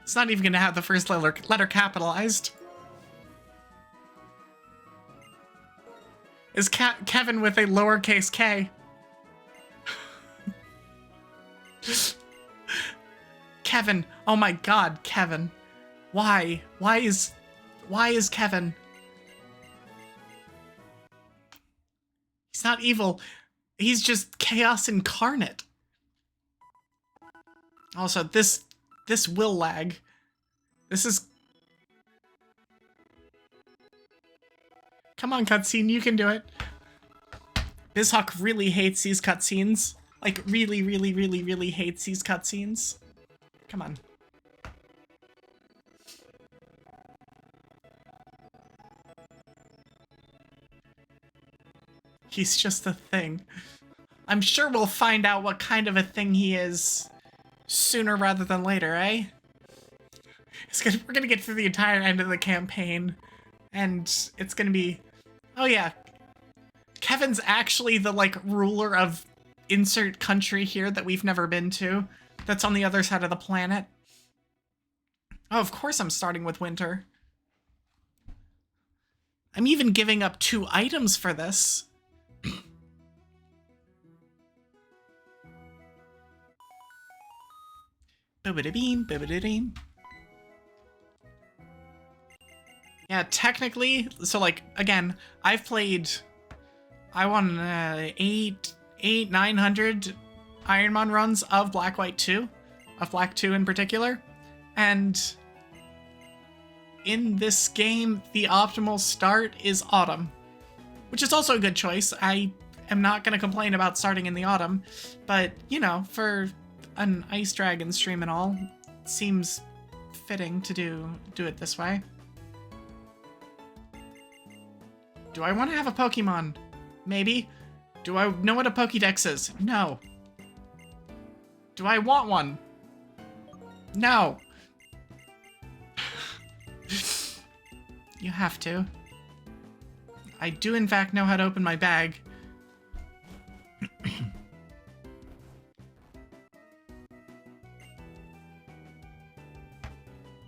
It's not even gonna have the first letter capitalized. Is Kevin with a lowercase k. Kevin. Oh my god, Kevin. Why? Why is Kevin? He's not evil. He's just chaos incarnate. Also, this will lag. This is... Come on, cutscene, you can do it. BizHawk really hates these cutscenes. Like, really, really, really, really hates these cutscenes. Come on. He's just a thing. I'm sure we'll find out what kind of a thing he is sooner rather than later, eh? We're gonna get through the entire end of the campaign, and it's gonna be... Oh yeah, Kevin's actually the, like, ruler of insert country here that we've never been to. That's on the other side of the planet. Oh, of course I'm starting with winter. I'm even giving up 2 items for this. Boobity-beam, boobity-beam. Yeah, technically, so like, again, I've played, I won 900 Ironmon runs of Black White 2, of Black 2 in particular, and in this game, the optimal start is autumn, which is also a good choice. I am not going to complain about starting in the autumn, but, you know, for an Ice Dragon stream and all, it seems fitting to do it this way. Do I want to have a Pokemon? Maybe. Do I know what a Pokédex is? No. Do I want one? No. You have to. I do in fact know how to open my bag.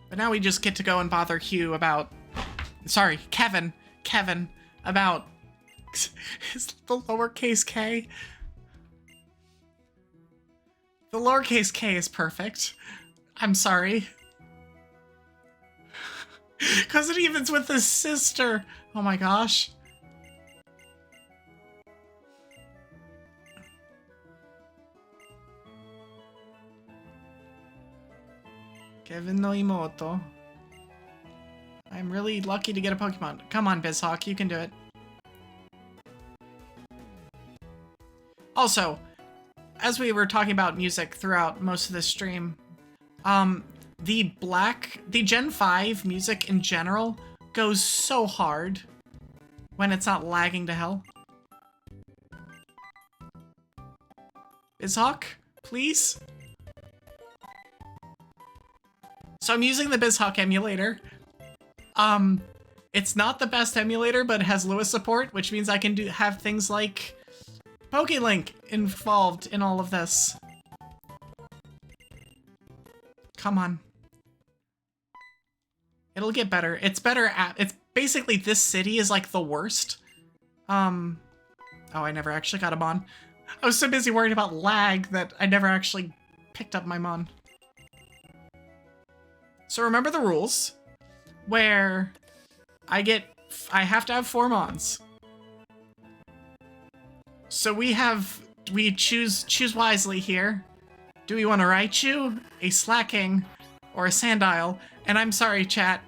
But now we just get to go and bother Hugh about... Sorry, Kevin, about... Is the lowercase k? The lowercase k is perfect. I'm sorry. Because it evens with his sister. Oh my gosh. Kevin no Imoto. I'm really lucky to get a Pokemon. Come on, BizHawk, you can do it. Also, as we were talking about music throughout most of this stream, the Gen 5 music in general goes so hard when it's not lagging to hell. BizHawk, please? So I'm using the BizHawk emulator. It's not the best emulator, but it has Lewis support, which means I can have things like PokeLink involved in all of this. Come on. It'll get better. It's better at... It's basically, this city is like the worst. Oh, I never actually got a Mon. I was so busy worried about lag that I never actually picked up my Mon. So remember the rules, where I have to have 4 Mons. So we have we choose wisely here. Do we want to Raichu, a Slacking, or a Sandile? And I'm sorry, chat.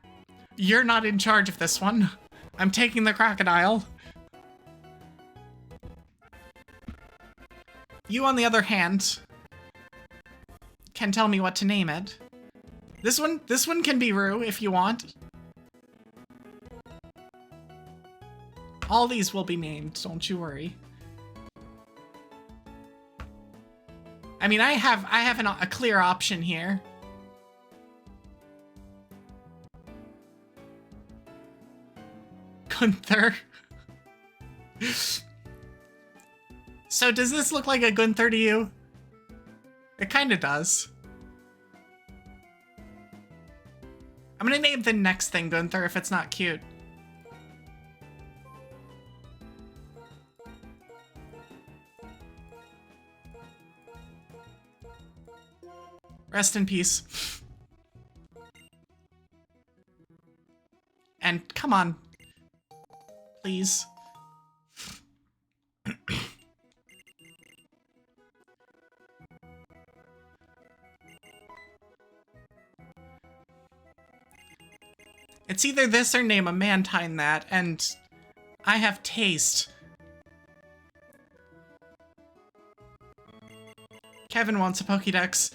You're not in charge of this one. I'm taking the Crocodile. You, on the other hand, can tell me what to name it. This one can be Rue if you want. All these will be named, don't you worry. I mean, I have a clear option here. Gunther. So does this look like a Gunther to you? It kind of does. I'm gonna name the next thing Gunther if it's not cute. Rest in peace. And come on. Please. It's either this or name a Mantine that, and I have taste. Kevin wants a Pokédex.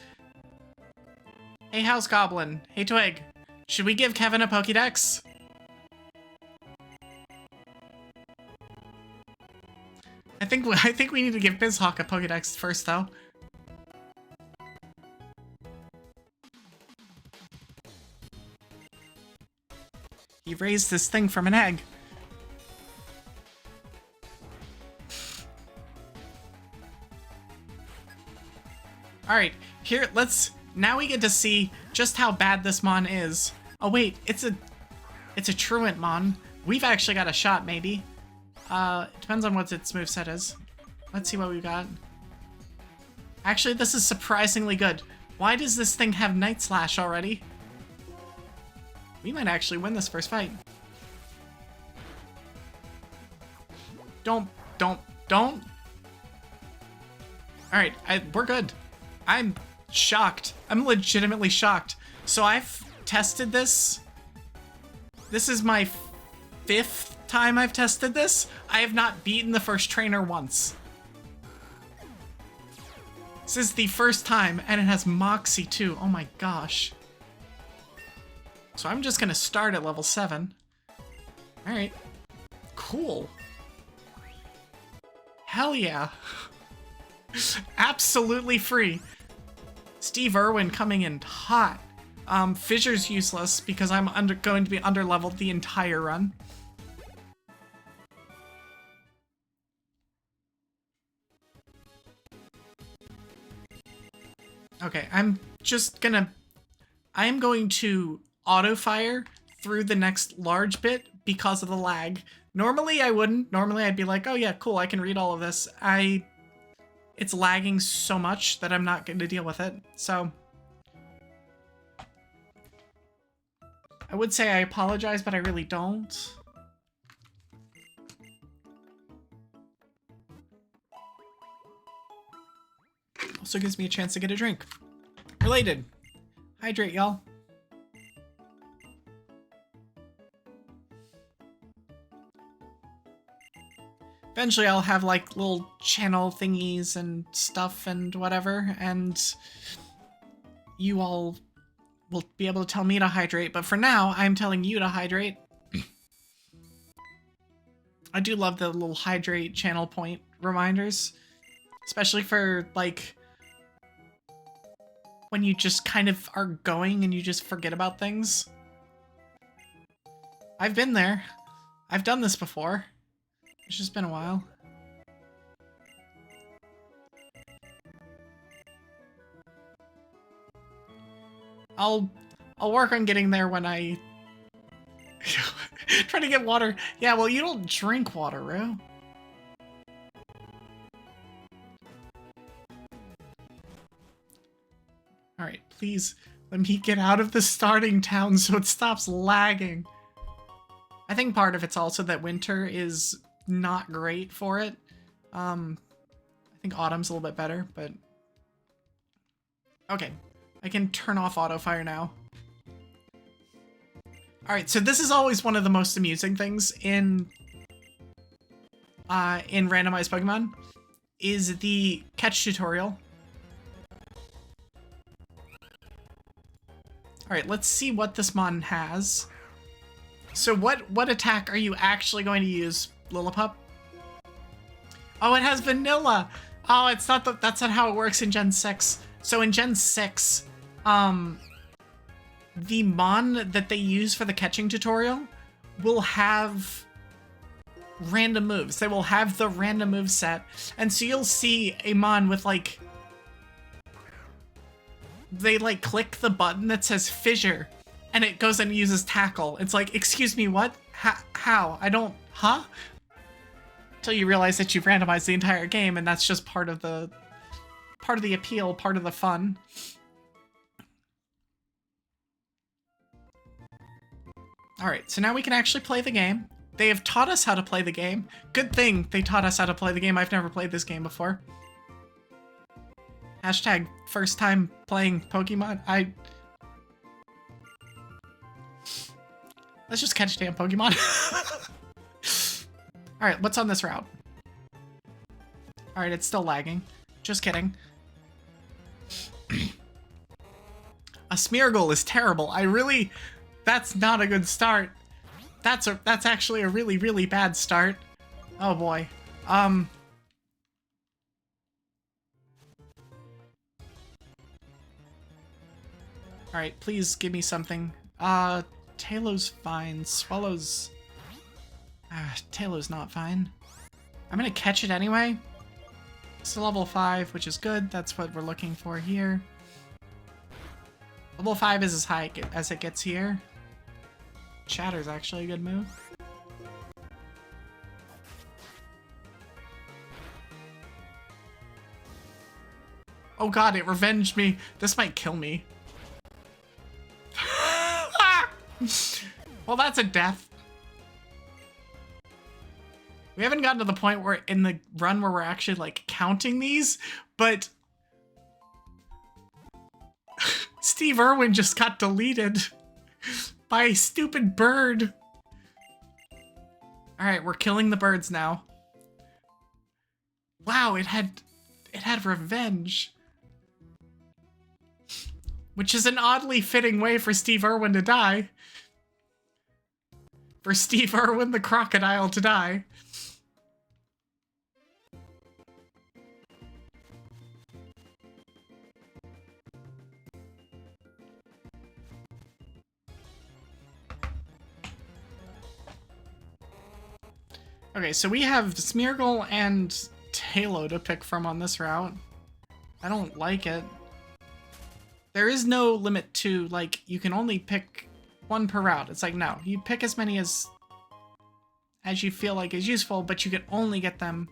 Hey, House Goblin. Hey, Twig. Should we give Kevin a Pokédex? I think we need to give BizHawk a Pokédex first, though. He raised this thing from an egg. Alright, here, now we get to see just how bad this Mon is. Oh wait, it's a Truant Mon. We've actually got a shot, maybe. It depends on what its moveset is. Let's see what we've got. Actually, this is surprisingly good. Why does this thing have Night Slash already? We might actually win this first fight. Don't. Alright, we're good. I'm shocked. I'm legitimately shocked. So I've tested this. This is my 5th time I've tested this. I have not beaten the first trainer once. This is the first time, and it has Moxie too. Oh my gosh. So I'm just gonna start at level 7. Alright. Cool. Hell yeah. Absolutely free. Steve Irwin coming in hot. Fissure's useless because I'm going to be underleveled the entire run. Okay, I am going to auto-fire through the next large bit because of the lag. Normally I wouldn't. Normally I'd be like, oh yeah, cool, I can read all of this. It's lagging so much that I'm not going to deal with it, so. I would say I apologize, but I really don't. Also gives me a chance to get a drink. Related. Hydrate, y'all. Eventually I'll have like little channel thingies and stuff and whatever, and you all will be able to tell me to hydrate, but for now, I'm telling you to hydrate. I do love the little hydrate channel point reminders, especially for like when you just kind of are going and you just forget about things. I've been there. I've done this before. It's just been a while. I'll work on getting there when I try to get water. Yeah, well, you don't drink water, Ro. Alright, please let me get out of the starting town so it stops lagging. I think part of it's also that winter is not great for it. I think think autumn's a little bit better, but... Okay, I can turn off auto fire now. Alright, so this is always one of the most amusing things in randomized Pokemon, is the catch tutorial. Alright, let's see what this mon has. So what attack are you actually going to use, Lillipup? Oh, it has vanilla! Oh, it's not that's not how it works in Gen 6. So in Gen 6, the mon that they use for the catching tutorial will have random moves. They will have the random move set. And so you'll see a mon with like... They like click the button that says fissure and it goes and uses tackle. It's like, excuse me, what? How? I don't... Huh? Until you realize that you've randomized the entire game, and that's just part of the appeal, part of the fun. Alright, so now we can actually play the game. They have taught us how to play the game. Good thing they taught us how to play the game. I've never played this game before. Hashtag first time playing Pokemon. Let's just catch damn Pokemon. Alright, what's on this route? Alright, it's still lagging. Just kidding. A Smeargle is terrible. That's not a good start. That's actually a really, really bad start. Oh boy. Alright, please give me something. Tailow's fine. Swallow's... Tailow's not fine. I'm gonna catch it anyway. It's a level 5, which is good. That's what we're looking for here. Level 5 is as high as it gets here. Chatter's actually a good move. Oh god, it revenged me. This might kill me. Well, that's a death. We haven't gotten to the point where in the run where we're actually like counting these, but Steve Irwin just got deleted by a stupid bird. All right, we're killing the birds now. Wow, it had revenge. Which is an oddly fitting way for Steve Irwin to die. For Steve Irwin the crocodile to die. Okay, so we have Smeargle and Taillow to pick from on this route. I don't like it. There is no limit to, like, you can only pick one per route. It's like, no, you pick as many as you feel like is useful, but you can only get them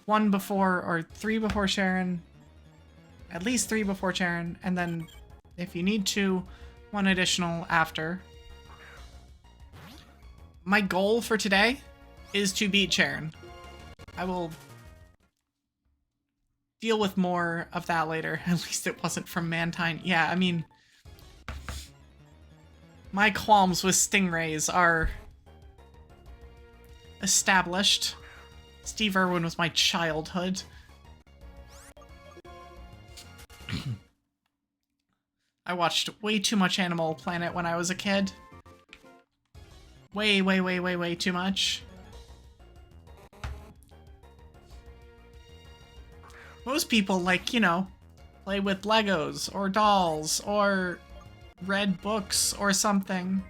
1 before or 3 before Sharon, at least 3 before Sharon, and then if you need to, 1 additional after. My goal for today is to beat Sharon. I will deal with more of that later. At least it wasn't from Mantine. Yeah, I mean, my qualms with stingrays are established. Steve Irwin was my childhood. I watched way too much Animal Planet when I was a kid. Way, way, way, way, way too much. Most people, like, you know, play with Legos or dolls or read books or something.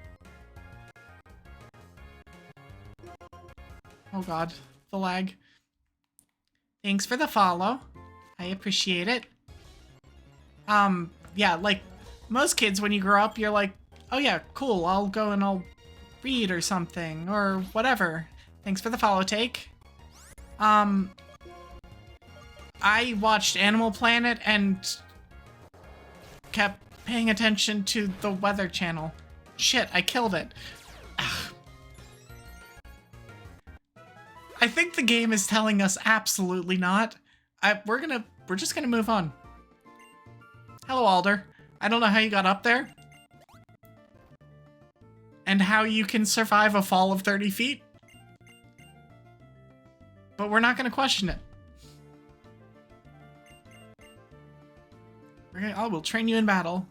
Oh god, the lag. Thanks for the follow. I appreciate it. Yeah, like, most kids when you grow up, you're like, oh yeah, cool, I'll go and I'll read or something, or whatever. Thanks for the follow, Take. I watched Animal Planet and kept paying attention to the Weather Channel. Shit, I killed it. Ugh. I think the game is telling us absolutely not. we're just gonna move on. Hello, Alder. I don't know how you got up there. And how you can survive a fall of 30 feet. But we're not gonna question it. We'll train you in battle.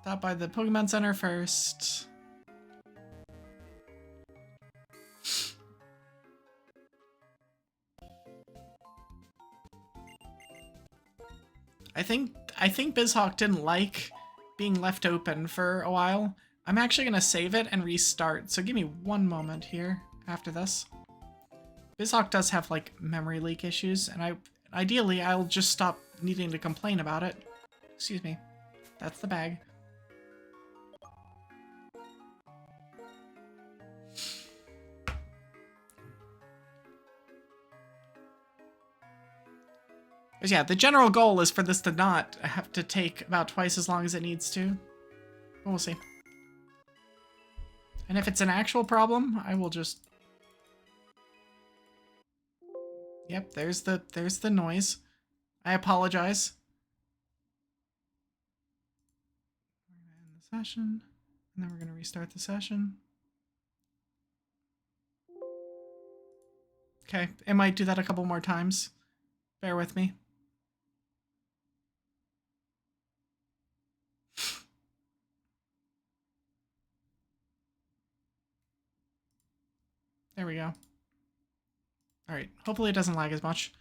Stop by the Pokemon Center first. I think BizHawk didn't like being left open for a while. I'm actually gonna save it and restart, so give me one moment here after this. BizHawk does have like memory leak issues, and ideally I'll just stop needing to complain about it. Excuse me. That's the bag. But yeah, the general goal is for this to not have to take about twice as long as it needs to. But we'll see. And if it's an actual problem, I will just... Yep, there's the noise. I apologize. We're gonna end the session, and then we're gonna restart the session. Okay, it might do that a couple more times. Bear with me. There we go. Alright, hopefully it doesn't lag as much.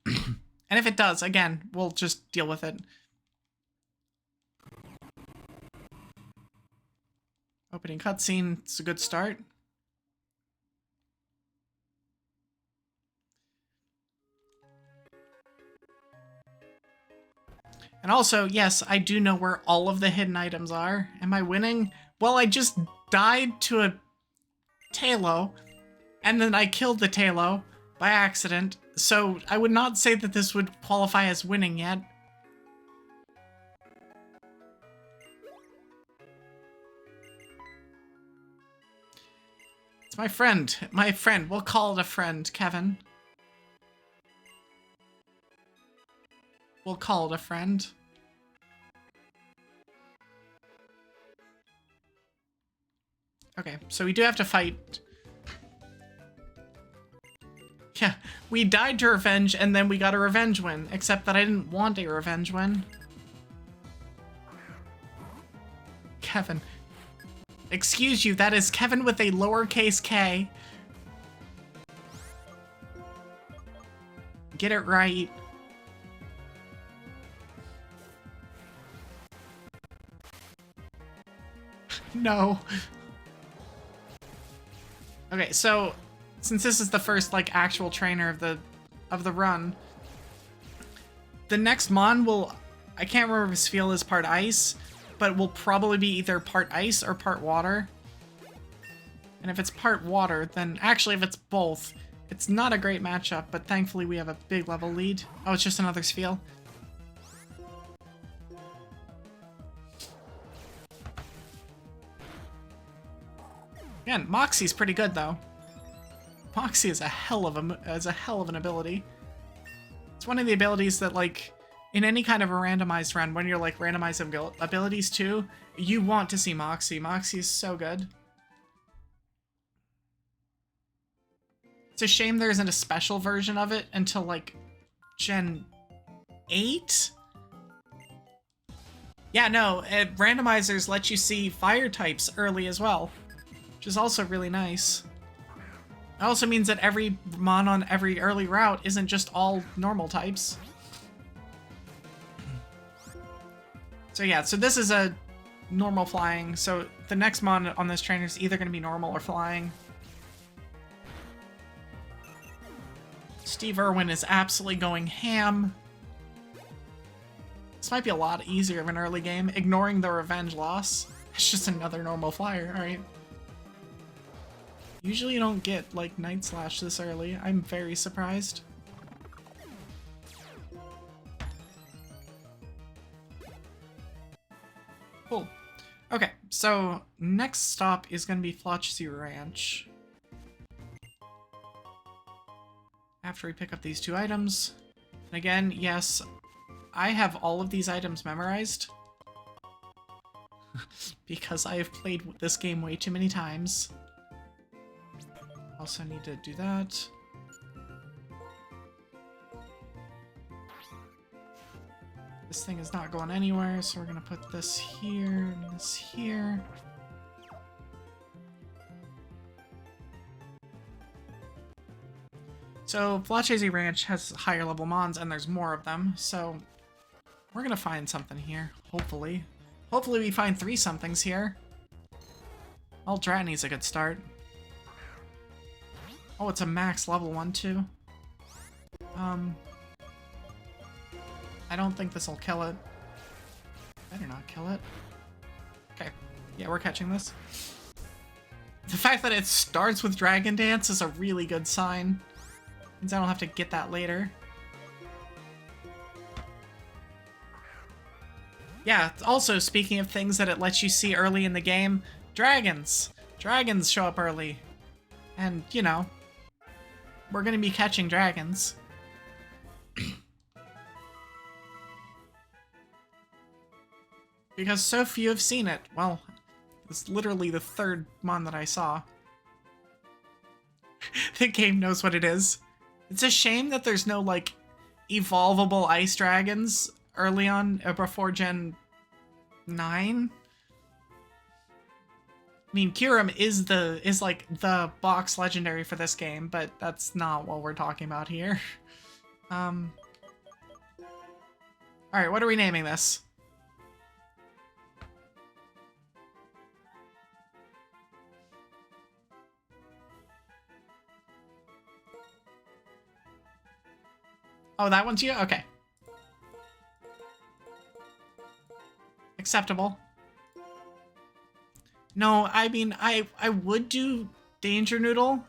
And if it does, again, we'll just deal with it. Opening cutscene, it's a good start. And also, yes, I do know where all of the hidden items are. Am I winning? Well, I just died to a Tailo, and then I killed the Tailo by accident, so I would not say that this would qualify as winning yet. It's my friend. My friend. We'll call it a friend, Kevin. We'll call it a friend. Okay, so we do have to fight. Yeah, we died to revenge, and then we got a revenge win. Except that I didn't want a revenge win. Kevin. Excuse you, that is Kevin with a lowercase k. Get it right. No. Okay, so since this is the first like actual trainer of the run, the next mon will, I can't remember if his feel is part ice, but will probably be either part ice or part water. And if it's part water, then actually if it's both, it's not a great matchup, but thankfully we have a big level lead. Oh, it's just another Spheal. Again, Moxie's pretty good though. Moxie is a hell of an ability. It's one of the abilities that, like, in any kind of a randomized run, when you're like randomizing abilities too, you want to see Moxie. Moxie is so good. It's a shame there isn't a special version of it until like Gen 8? Yeah, no, randomizers let you see fire types early as well, which is also really nice. It also means that every mon on every early route isn't just all normal types. So yeah, so this is a normal flying, so the next mon on this trainer is either going to be normal or flying. Steve Irwin is absolutely going ham. This might be a lot easier of an early game, ignoring the revenge loss. It's just another normal flyer, alright. Usually you don't get, like, Night Slash this early. I'm very surprised. Cool. Okay, so next stop is going to be Flotchsy Ranch. After we pick up these 2 items. And again, yes, I have all of these items memorized. Because I have played this game way too many times. Also need to do that. This thing is not going anywhere, so we're gonna put this here and this here. So Flotchsy Ranch has higher level mons and there's more of them, so we're gonna find something here, hopefully. Hopefully we find 3 somethings here. Well, Dratney's a good start. Oh, it's a max level one too. I don't think this will kill it. Better not kill it. Okay, yeah, we're catching this. The fact that it starts with Dragon Dance is a really good sign. Means I don't have to get that later. Yeah, also speaking of things that it lets you see early in the game, dragons! Dragons show up early. And, you know, we're gonna be catching dragons. Because so few have seen it. Well, it's literally the 3rd mon that I saw. The game knows what it is. It's a shame that there's no, like, evolvable ice dragons early on, before Gen 9. I mean, Kyurem is like the box legendary for this game, but that's not what we're talking about here. Alright, what are we naming this? Oh, that one's you? Okay. Acceptable. No, I mean, I would do Danger Noodle,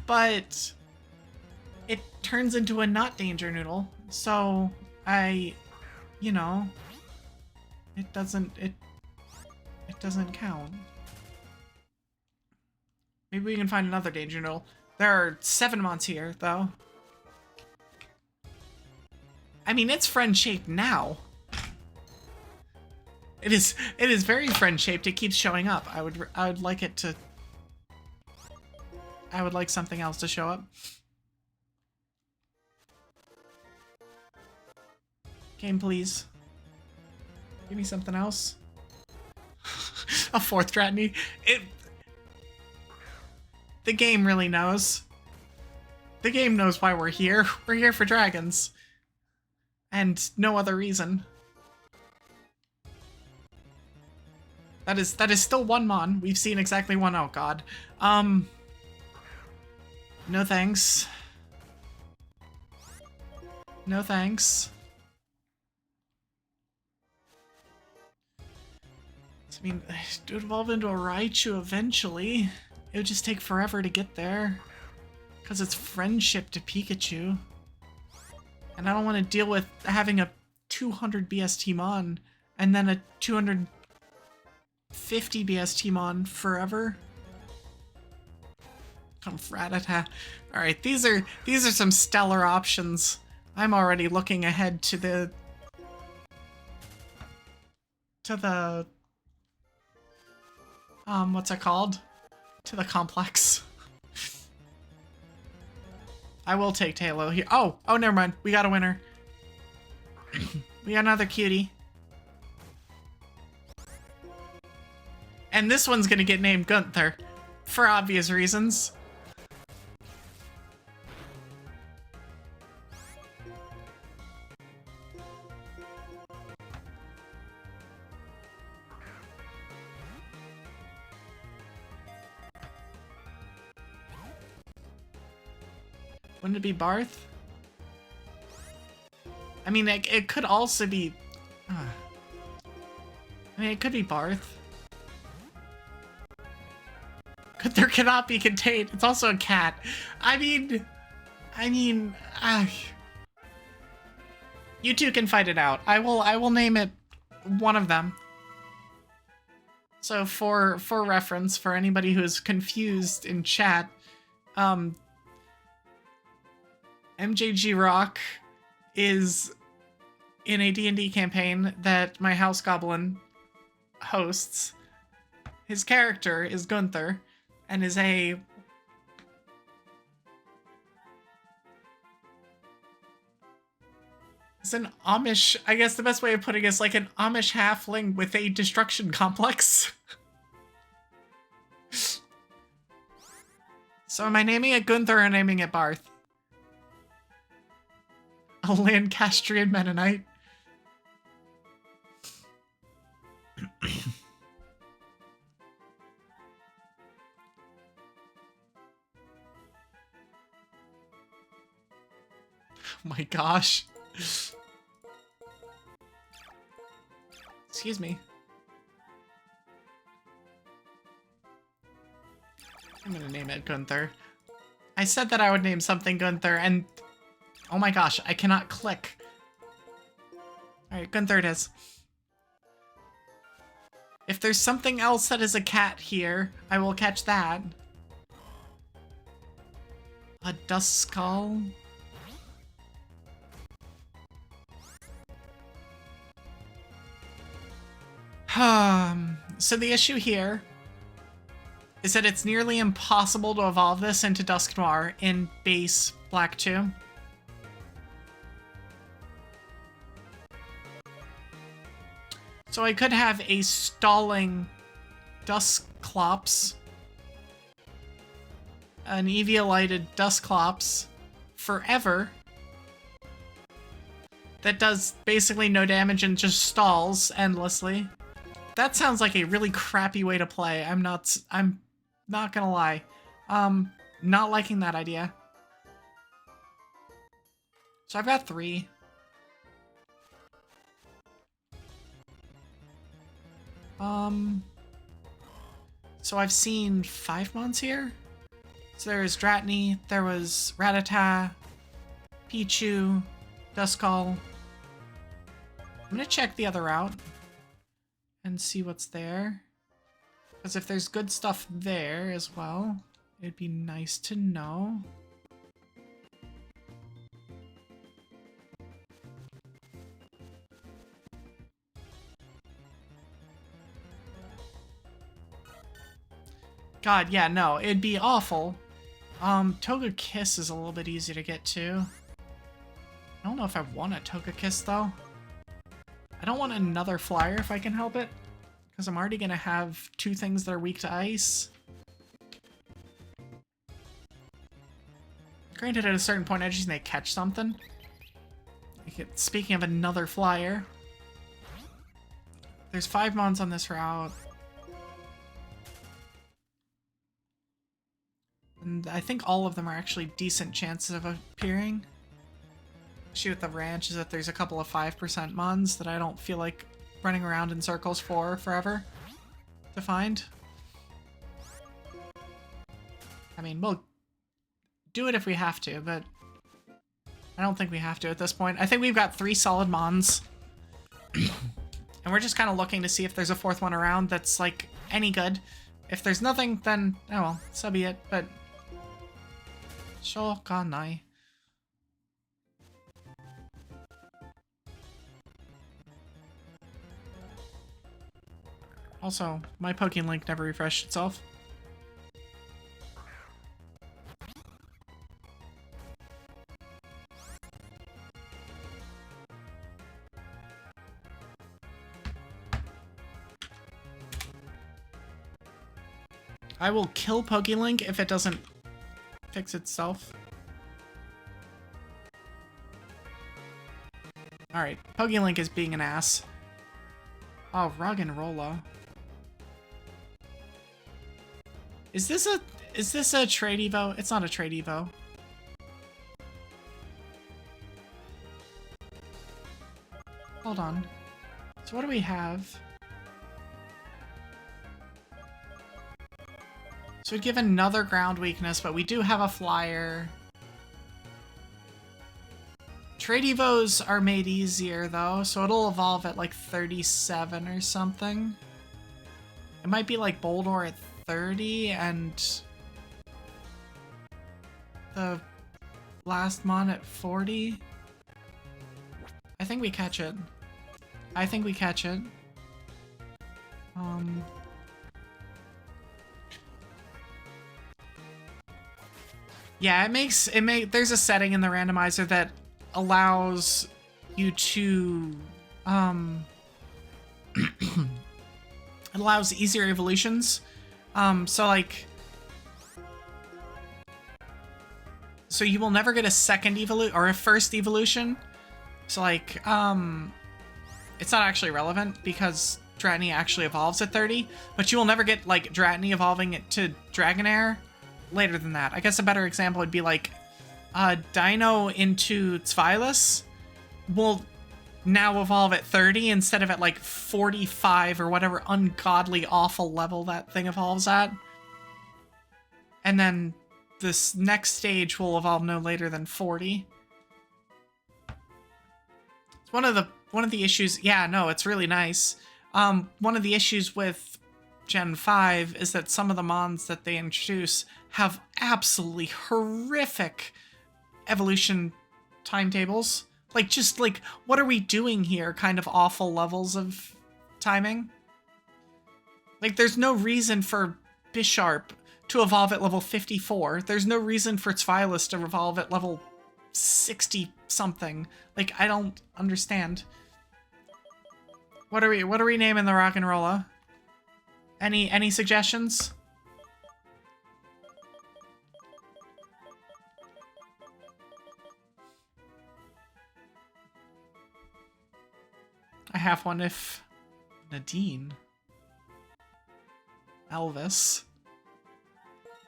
but it turns into a not Danger Noodle, so you know, it doesn't count. Maybe we can find another Danger Noodle. There are 7 mons here, though. I mean, it's friend-shaped now. It is very friend-shaped. It keeps showing up. I would like it to... I would like something else to show up. Game, please. Give me something else. A 4th Dratney. The game really knows. The game knows why we're here. We're here for dragons. And no other reason. That is still 1 mon. We've seen exactly 1. Oh god. No thanks. No thanks. I mean, it would evolve into a Raichu eventually. It would just take forever to get there. Because it's friendship to Pikachu. And I don't want to deal with having a 200 BST mon and then a 250 BST mon forever. Come Fratata. Alright, these are some stellar options. I'm already looking ahead to the what's it called? To the complex. I will take Tailo here. Oh, never mind. We got a winner. We got another cutie. And this one's gonna get named Gunther. For obvious reasons. Wouldn't it be Barth? I mean, it could also be... I mean, it could be Barth. There cannot be contained. It's also a cat. I mean, you two can fight it out. I will name it one of them. So for reference, for anybody who is confused in chat, MJG Rock is in a D&D campaign that my house goblin hosts. His character is Gunther and is an Amish, I guess the best way of putting it is like an Amish halfling with a destruction complex. So am I naming it Gunther or naming it Barth? A Lancastrian Mennonite. Oh my gosh. Excuse me. I'm gonna name it Gunther. I said that I would name something Gunther, and oh my gosh, I cannot click. Alright, Gunther it is. If there's something else that is a cat here, I will catch that. A Duskull? So the issue here is that it's nearly impossible to evolve this into Dusk Noir in base Black 2. So I could have a stalling Dusclops, an Eevee-lighted Dusclops forever that does basically no damage and just stalls endlessly. That sounds like a really crappy way to play. I'm not gonna lie. Not liking that idea. So I've got 3. So I've seen 5 months here. So there was Dratini, there was Rattata, Pichu, Duskull. I'm gonna check the other route and see what's there. Because if there's good stuff there as well, it'd be nice to know. God, yeah, no, it'd be awful. Togekiss is a little bit easier to get to. I don't know if I want a Togekiss, though. I don't want another flyer if I can help it, because I'm already going to have 2 things that are weak to ice. Granted, at a certain point, I just need to catch something. Speaking of another flyer, there's 5 mons on this route. And I think all of them are actually decent chances of appearing. Issue with the ranch is that there's a couple of 5% mons that I don't feel like running around in circles for forever to find. I mean, we'll do it if we have to, but I don't think we have to at this point. I think we've got 3 solid mons. And we're just kind of looking to see if there's a 4th one around that's, like, any good. If there's nothing, then, oh well, so be it, but... Shokanai. Also, my Pokemon Link never refreshed itself. I will kill Pokélink if it doesn't fix itself. Alright, Pokélink is being an ass. Oh, Roggenrola. Is this a trade evo? It's not a trade evo. Hold on. So what do we have? So we'd give another ground weakness, but we do have a flyer. Trade evos are made easier though, so it'll evolve at like 37 or something. It might be like Boldore at 30 and the last mon at 40. I think we catch it. I think we catch it. Yeah, there's a setting in the randomizer that allows you to, it allows easier evolutions. So you will never get a second evolution or a first evolution. So it's not actually relevant because Dratini actually evolves at 30, but you will never get like Dratini evolving it to Dragonair later than that. I guess a better example would be like Dino into Tzvilis will now evolve at 30 instead of at like 45 or whatever ungodly awful level that thing evolves at. And then this next stage will evolve no later than 40. It's one of the issues. Yeah, no, it's really nice. One of the issues with Gen 5 is that some of the mons that they introduce have absolutely horrific evolution timetables. Like, just like, what are we doing here? Kind of awful levels of timing. Like, there's no reason for Bisharp to evolve at level 54. There's no reason for Tzvilis to evolve at level 60 something. Like, I don't understand. What are we naming the rock and rolla? Any suggestions? I have one if Nadine. Elvis.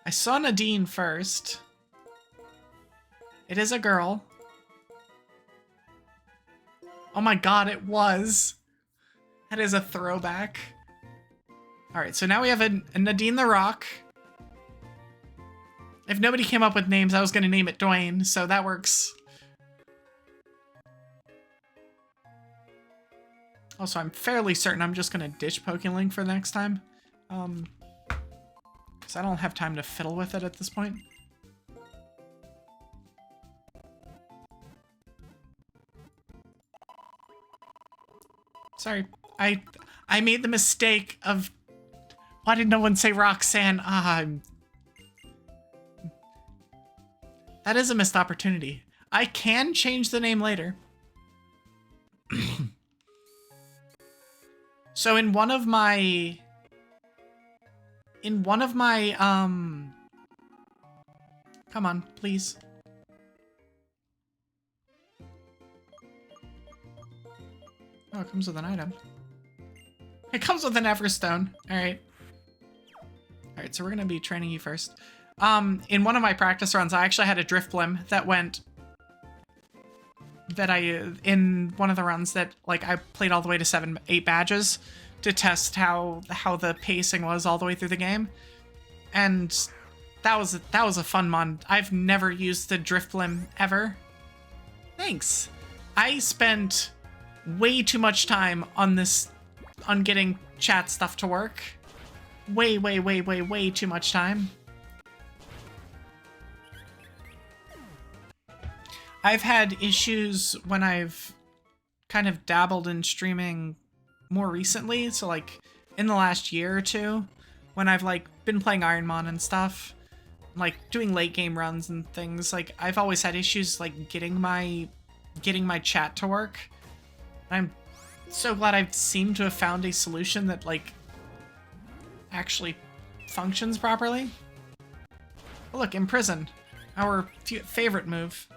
I saw Nadine first. It is a girl. Oh my god, it was. That is a throwback. Alright, so now we have a Nadine the Rock. If nobody came up with names, I was going to name it Dwayne, so that works. Also, I'm fairly certain I'm just going to ditch Pokélink for the next time. Because I don't have time to fiddle with it at this point. Sorry, I made the mistake of... Why did no one say Roxanne? That is a missed opportunity. I can change the name later. So in one of my... come on, please. Oh, it comes with an item. It comes with an Everstone. Alright. Alright, so we're gonna be training you first. In one of my practice runs, I actually had a Driftblim that went... in one of the runs that, like, I played all the way to 8 badges to test how the pacing was all the way through the game. And that was a fun mon. I've never used the Driftblim ever. Thanks. I spent way too much time on getting chat stuff to work. Way too much time. I've had issues when I've kind of dabbled in streaming more recently, so like in the last year or two, when I've like been playing Ironmon and stuff, like doing late game runs and things, like I've always had issues like getting my chat to work. I'm so glad I've seemed to have found a solution that like actually functions properly. Oh, look, Imprison, our favorite move.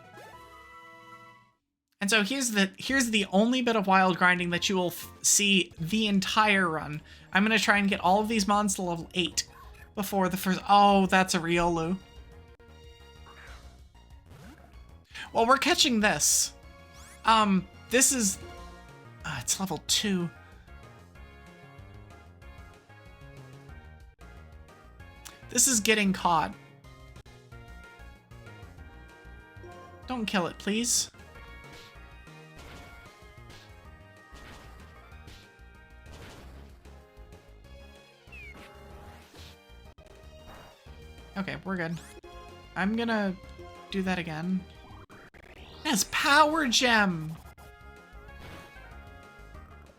And so here's the only bit of wild grinding that you will see the entire run. I'm gonna try and get all of these mons to level 8 before the first. Oh, that's a Riolu. Well, we're catching this. This is. It's level 2. This is getting caught. Don't kill it, please. Okay, we're good. I'm gonna do that again. Yes, Power Gem!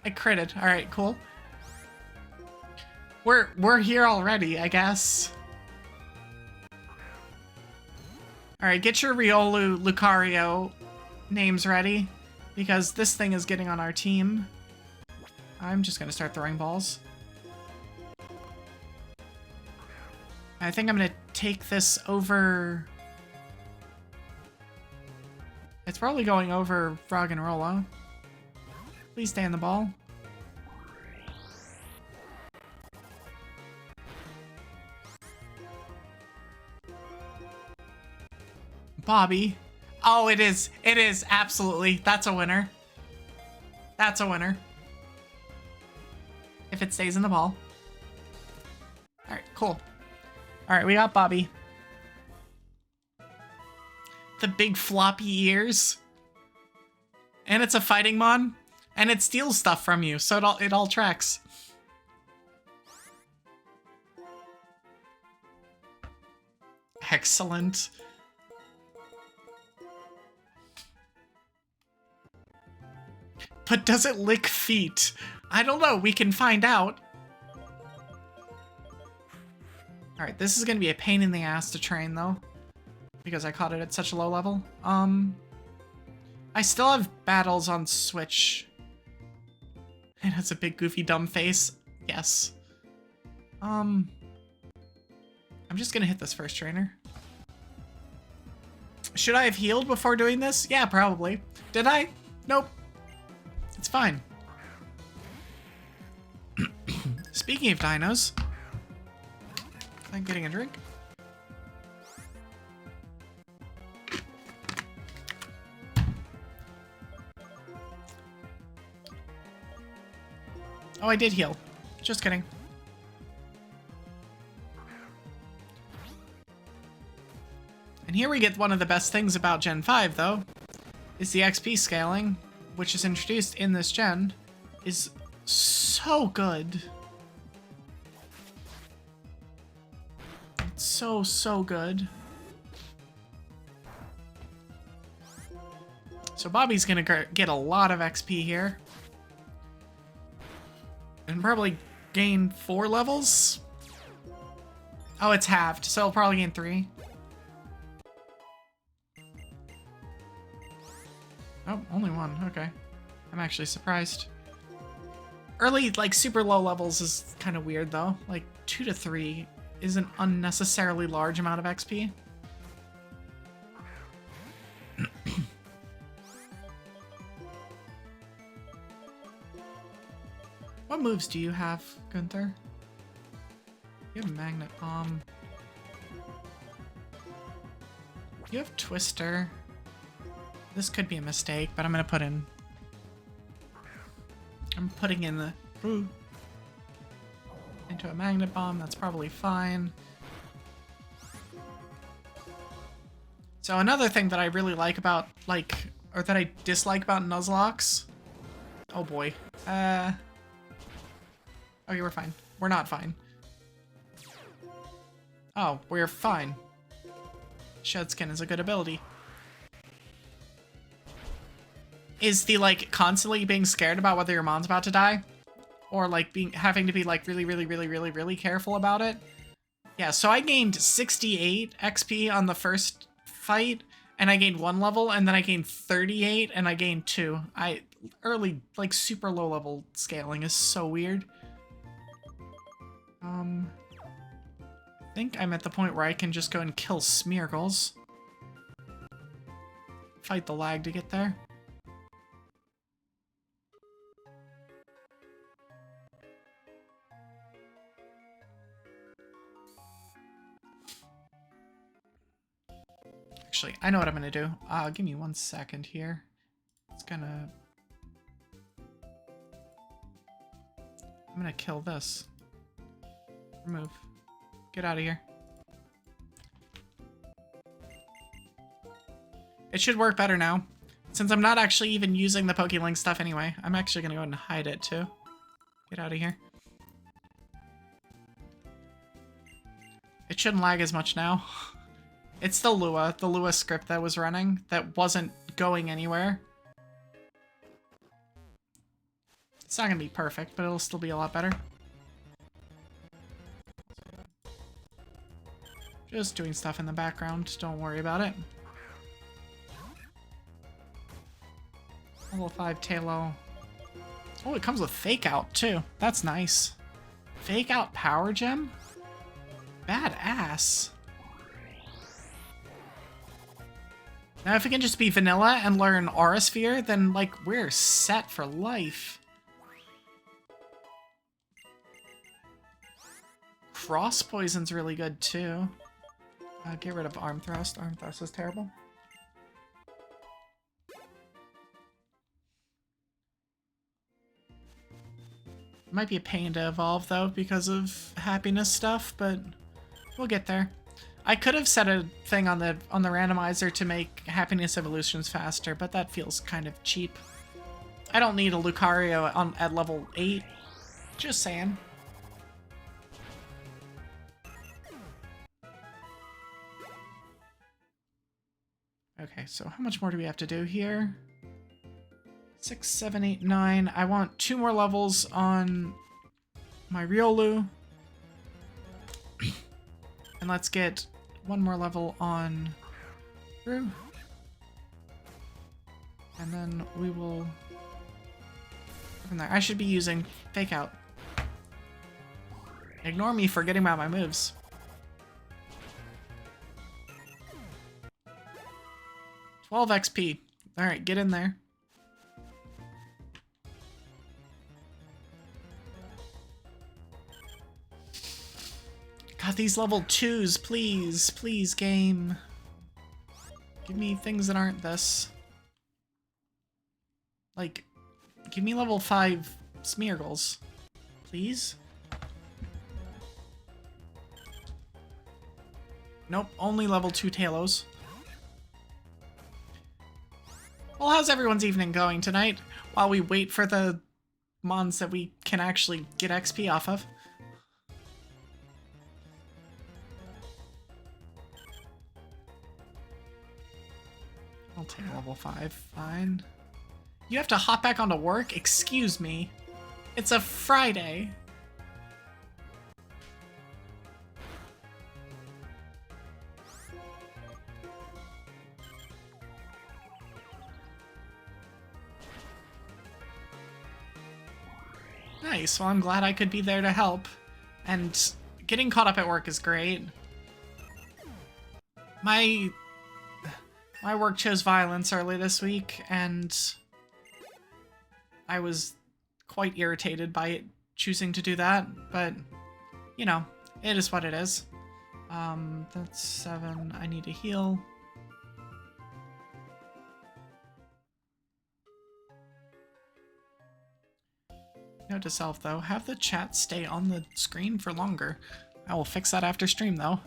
I critted. Alright, cool. We're here already, I guess. Alright, get your Riolu Lucario names ready, because this thing is getting on our team. I'm just gonna start throwing balls. I think I'm gonna take this over... It's probably going over Froggenrola. Please stay on the ball. Bobby. Oh, it is. It is. Absolutely. That's a winner. That's a winner. If it stays in the ball. Alright, cool. Alright, we got Bobby. The big floppy ears. And it's a fighting mon. And it steals stuff from you, so it all tracks. Excellent. But does it lick feet? I don't know. We can find out. Alright, this is going to be a pain in the ass to train, though. Because I caught it at such a low level. I still have battles on Switch. It has a big, goofy, dumb face. Yes. I'm just going to hit this first trainer. Should I have healed before doing this? Yeah, probably. Did I? Nope. It's fine. Speaking of dinos, I'm getting a drink. Oh, I did heal. Just kidding. And here we get one of the best things about Gen 5, though, is the XP scaling, which is introduced in this gen, is so good. It's so good. So Bobby's gonna get a lot of XP here. And probably gain 4 levels? Oh, it's halved, so I'll probably gain 3. Oh, only 1, okay. I'm actually surprised. Early, like, super low levels is kind of weird, though. Like, 2 to 3 is an unnecessarily large amount of XP. What moves do you have, Gunther? You have Magnet Bomb. You have Twister. This could be a mistake, but I'm gonna put in... I'm putting in the... Ooh, into a Magnet Bomb, that's probably fine. So another thing that I really like about, like, or that I dislike about Nuzlocke... Oh boy. Okay, we're fine. We're not fine. Oh, we're fine. Shed Skin is a good ability. Is the, like, constantly being scared about whether your mom's about to die? Or, like, having to be, like, really careful about it? Yeah, so I gained 68 XP on the first fight, and I gained 1 level, and then I gained 38, and I gained 2. Early, like, super low level scaling is so weird. I think I'm at the point where I can just go and kill Smeargles. Fight the lag to get there. Actually, I know what I'm gonna do. Give me 1 second here. It's gonna... I'm gonna kill this. Remove. Get out of here. It should work better now. Since I'm not actually even using the PokeLink stuff anyway, I'm actually gonna go ahead and hide it too. Get out of here. It shouldn't lag as much now. It's the Lua script that was running that wasn't going anywhere. It's not gonna be perfect, but it'll still be a lot better. Just doing stuff in the background, don't worry about it. Level 5 Talo. Oh, it comes with Fake Out too. That's nice. Fake Out Power Gem? Badass. Now if it can just be vanilla and learn Aura Sphere, then like we're set for life. Cross Poison's really good too. Get rid of Arm Thrust. Arm Thrust is terrible. It might be a pain to evolve though because of happiness stuff, but we'll get there. I could have set a thing on the randomizer to make happiness evolutions faster, but that feels kind of cheap. I don't need a Lucario at level 8. Just saying. Okay, so how much more do we have to do here? 6, 7, 8, 9. I want 2 more levels on my Riolu. And let's get 1 more level on Rue. And then we will go from there. I should be using Fake Out. Ignore me for getting out my moves. 12 XP. Alright, get in there. God, these level 2s, please. Please, game. Give me things that aren't this. Like, give me level 5 Smeargles. Please? Nope, only level 2 Talos. Well, how's everyone's evening going tonight? While we wait for the mons that we can actually get XP off of. I'll take level 5, fine. You have to hop back onto work? Excuse me. It's a Friday. Nice, well I'm glad I could be there to help. And getting caught up at work is great. My work chose violence early this week, and I was quite irritated by it choosing to do that, but, you know, it is what it is. That's 7. I need to heal. Note to self, though, have the chat stay on the screen for longer. I will fix that after stream, though.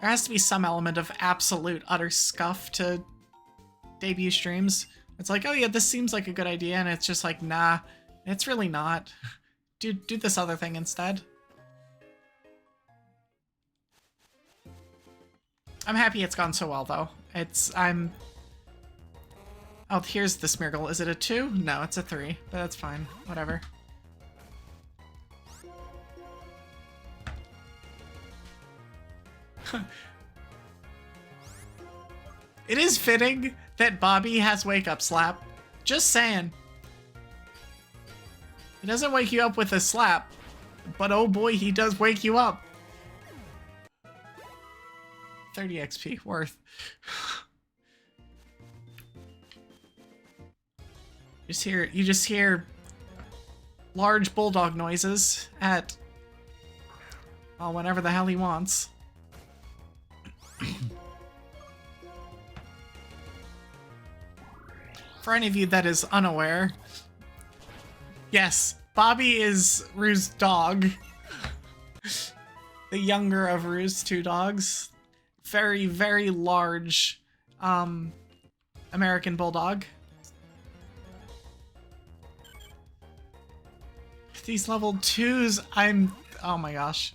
There has to be some element of absolute utter scuff to debut streams. It's like, oh yeah, this seems like a good idea, and it's just like, nah, it's really not. Do this other thing instead. I'm happy it's gone so well, though. Oh, here's the Smeargle. Is it a 2? No, it's a 3, but that's fine. Whatever. It is fitting that Bobby has Wake Up Slap. Just saying. He doesn't wake you up with a slap, but oh boy, he does wake you up. 30 XP worth. You just hear large bulldog noises at, well, whenever the hell he wants. For any of you that is unaware, yes, Bobby is Rue's dog. The younger of Rue's 2 dogs. Very, very large American Bulldog. These level 2s, oh my gosh.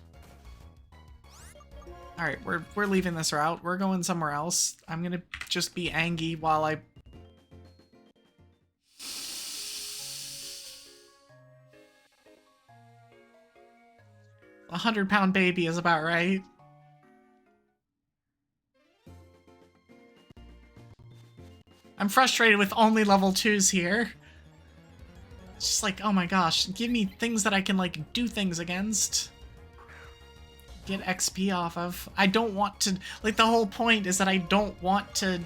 Alright, we're leaving this route. We're going somewhere else. I'm gonna just be Angie while I... A 100-pound baby is about right. I'm frustrated with only level 2s here. It's just like, oh my gosh, give me things that I can, like, do things against. Get XP off of. I don't want to... Like, the whole point is that I don't want to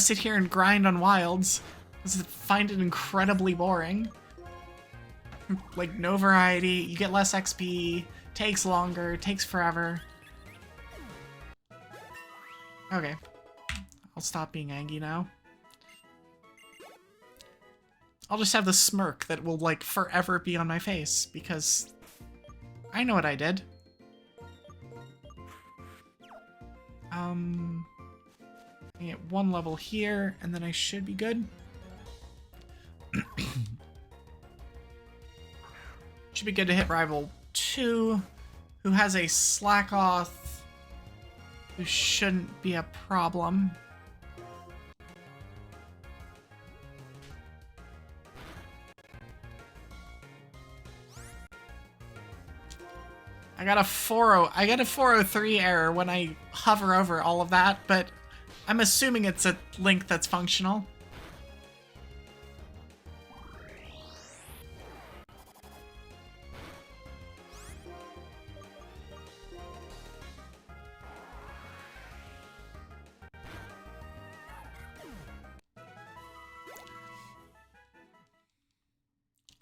sit here and grind on wilds. I find it incredibly boring. Like, no variety, you get less XP, takes longer, takes forever. Okay. I'll stop being Angie now. I'll just have the smirk that will, like, forever be on my face, because I know what I did. I get 1 level here, and then I should be good. Should be good to hit Rival 2, who has a Slackoth, who shouldn't be a problem. I got a 403 error when I hover over all of that, but I'm assuming it's a link that's functional.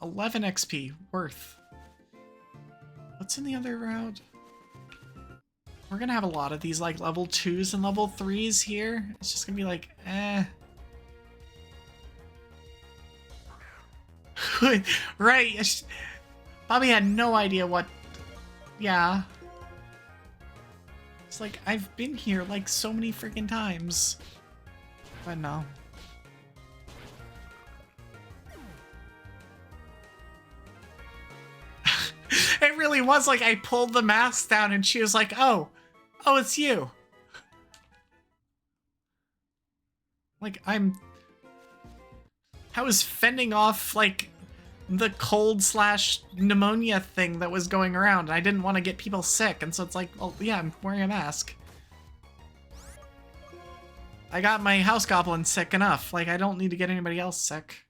$11 XP worth. What's in the other route? We're gonna have a lot of these, like, level 2s and level 3s here. It's just gonna be like, eh. Right. Bobby had no idea what... Yeah. It's like, I've been here, like, so many freaking times. But no. It really was like I pulled the mask down and she was like, oh, it's you. Like, I was fending off, like, the cold/pneumonia thing that was going around. And I didn't want to get people sick, and so it's like, well, yeah, I'm wearing a mask. I got my house goblin sick enough. Like, I don't need to get anybody else sick.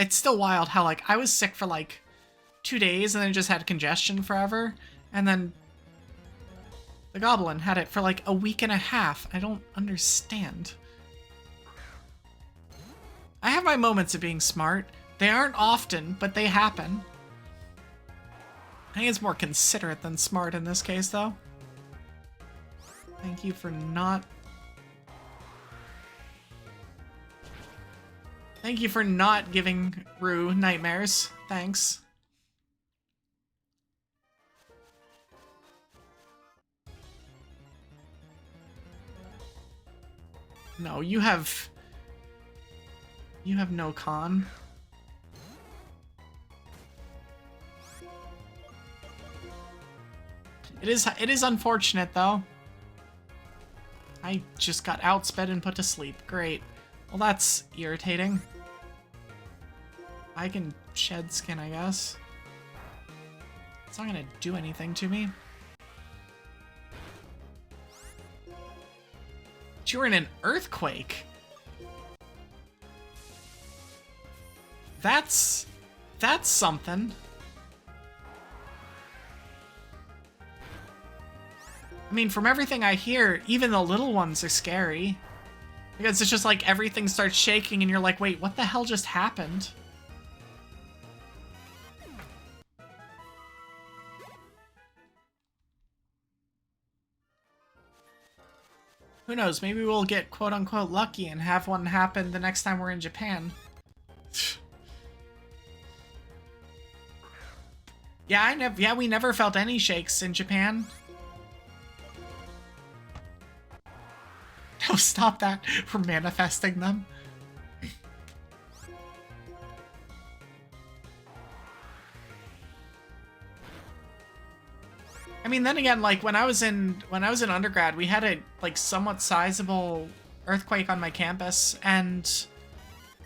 It's still wild how, like, I was sick for, like, 2 days and then just had congestion forever. And then the goblin had it for, like, a week and a half. I don't understand. I have my moments of being smart. They aren't often, but they happen. I think it's more considerate than smart in this case, though. Thank you for not... Thank you for not giving Rue nightmares. Thanks. No, you have no con. It is unfortunate, though. I just got outsped and put to sleep. Great. Well, that's irritating. I can shed skin, I guess. It's not gonna do anything to me. But you were in an earthquake. That's something. I mean, from everything I hear, even the little ones are scary. Because it's just like everything starts shaking and you're like, wait, what the hell just happened? Who knows, maybe we'll get quote-unquote lucky and have one happen the next time we're in Japan. Yeah, we never felt any shakes in Japan. No, stop that. We're manifesting them. mean, then again, like when I was in undergrad, we had a like somewhat sizable earthquake on my campus, and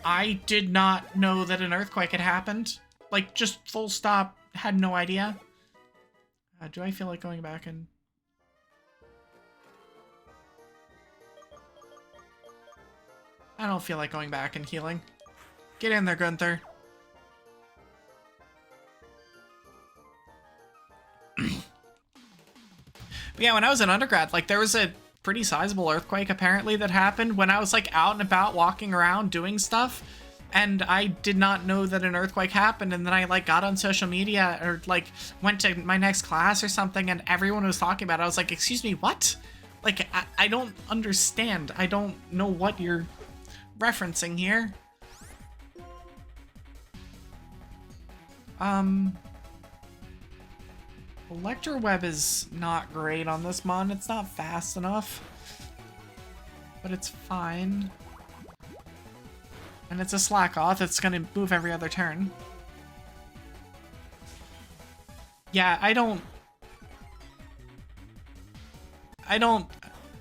I did not know that an earthquake had happened. Like, just full stop, had no idea. Do I feel like going back and... I don't feel like going back and healing. Get in there, Gunther. But yeah, when I was in undergrad, like, there was a pretty sizable earthquake, apparently, that happened when I was, like, out and about, walking around, doing stuff. And I did not know that an earthquake happened, and then I, like, got on social media, or, like, went to my next class or something, and everyone was talking about it. I was like, excuse me, what? Like, I don't understand. I don't know what you're referencing here. Electroweb is not great on this mon. It's not fast enough. But it's fine. And it's a Slakoth. It's gonna move every other turn. Yeah, I don't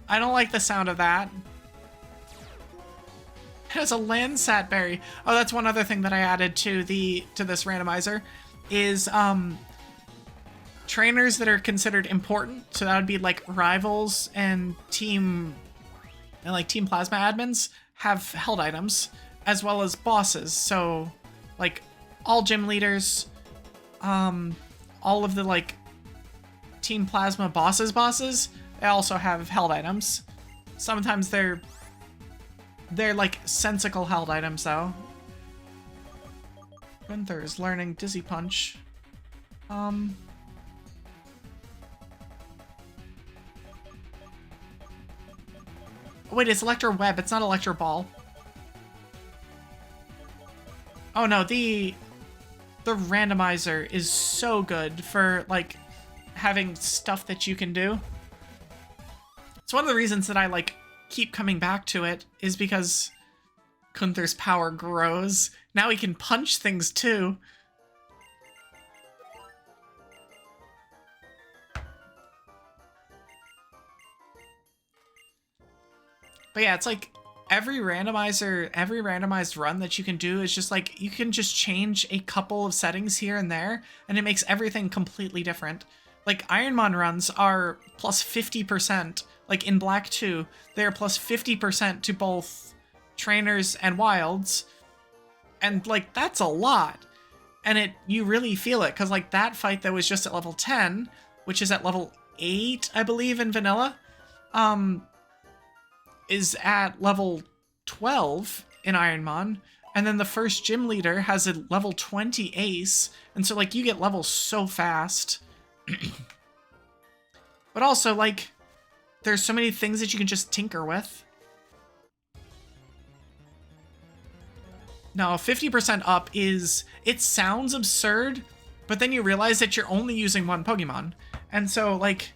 like the sound of that. It has a Landsat berry. Oh, that's one other thing that I added to this randomizer is trainers that are considered important. So that would be like rivals and team plasma admins have held items, as well as bosses. So like all gym leaders, all of the like team plasma bosses, they also have held items. Sometimes they're like sensical held items though. Gunther's learning Dizzy Punch. Oh, wait, it's Electro Web, it's not Electro Ball. Oh no, the randomizer is so good for like having stuff that you can do. It's one of the reasons that I like keep coming back to it, is because Gunther's power grows. Now he can punch things too. But yeah, it's like every randomized run that you can do is just like, you can just change a couple of settings here and there, and it makes everything completely different. Like Ironmon runs are plus 50%, like in Black 2, they're plus 50% to both trainers and wilds. And like, that's a lot. And you really feel it, because like that fight that was just at level 10, which is at level 8, I believe, in vanilla, is at level 12 in Ironmon, and then the first gym leader has a level 20 ace, and so like you get levels so fast. But also like there's so many things that you can just tinker with. Now 50% up it sounds absurd, but then you realize that you're only using one Pokemon, and so like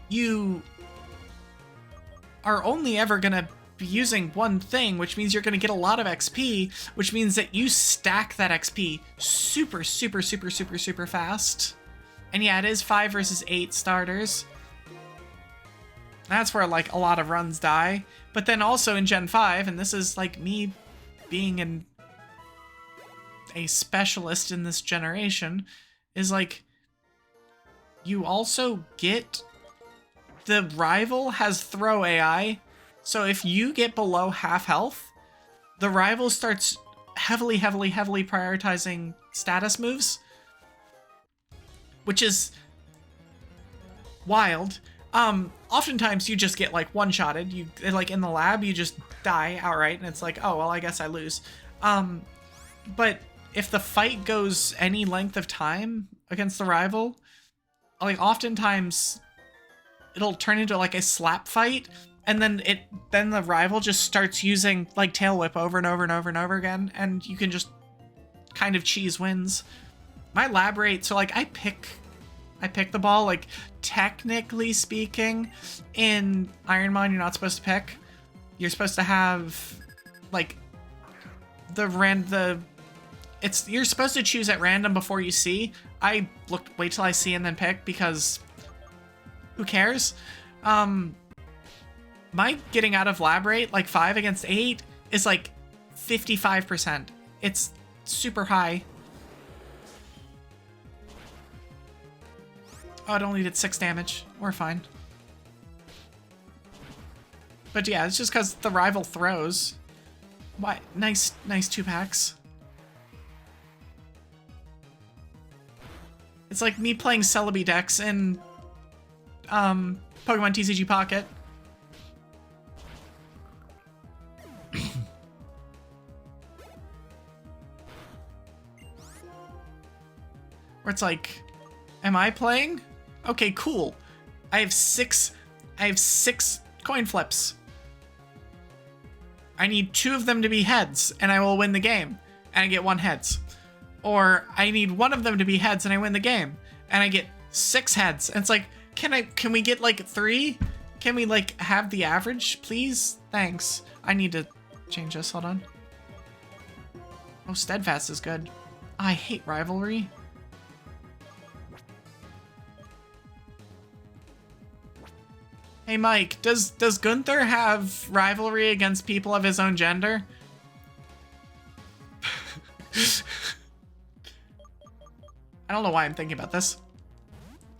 you are only ever gonna be using one thing, which means you're gonna get a lot of XP, which means that you stack that XP super, super, super, super, super fast. And yeah, it is 5 versus 8 starters. That's where like a lot of runs die. But then also in Gen 5, and this is like me being a specialist in this generation, is like you also get... The rival has throw AI, so if you get below half health, the rival starts heavily prioritizing status moves, which is wild. Oftentimes you just get like one-shotted. You like in the lab, you just die outright, and it's like, oh well, I guess I lose. But if the fight goes any length of time against the rival, like oftentimes it'll turn into like a slap fight, and then the rival just starts using like Tail Whip over and over and over and over again, and you can just kind of cheese wins. My lab rate, so like I pick the ball, like technically speaking, in Ironmon you're not supposed to pick. You're supposed to have like the you're supposed to choose at random before you see. I wait till I see and then pick because who cares? My getting out of lab rate, like 5 against 8, is like 55%. It's super high. Oh, it only did 6 damage. We're fine. But yeah, it's just because the rival throws. Why? Nice 2-packs. It's like me playing Celebi decks in Pokemon TCG Pocket. Where it's like, am I playing? Okay, cool. I have six coin flips. I need 2 of them to be heads, and I will win the game, and I get 1 heads. Or I need 1 of them to be heads, and I win the game, and I get 6 heads. And it's like, can we get like 3? Can we like have the average, please? Thanks. I need to change this. Hold on. Oh, Steadfast is good. I hate Rivalry. Hey Mike, does Gunther have rivalry against people of his own gender? I don't know why I'm thinking about this.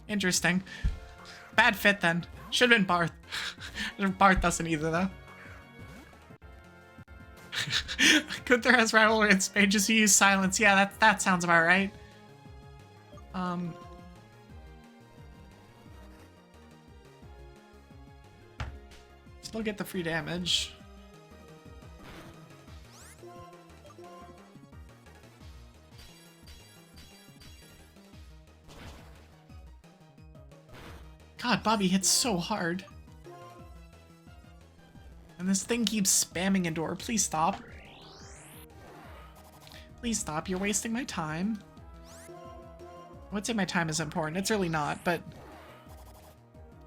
Interesting. Bad fit then. Should have been Barth. Barth doesn't either though. Gunther has rivalry against mages who use silence. Yeah, that sounds about right. Still get the free damage. God, Bobby hits so hard. And this thing keeps spamming Endure. Please stop. Please stop. You're wasting my time. I would say my time is important. It's really not, but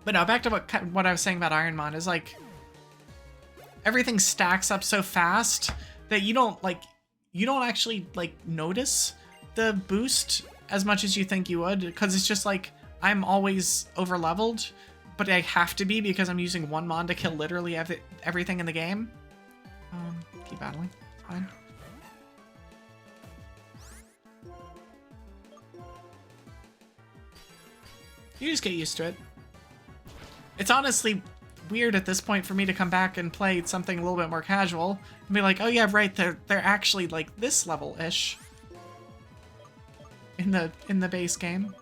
no, back to what I was saying about Ironmon is like everything stacks up so fast that you don't actually like notice the boost as much as you think you would, because it's just like I'm always over leveled, but I have to be because I'm using 1 mon to kill literally everything in the game. Keep battling. It's fine. You just get used to it. It's honestly weird at this point for me to come back and play something a little bit more casual and be like, oh yeah, right, they're actually like this level-ish in the base game.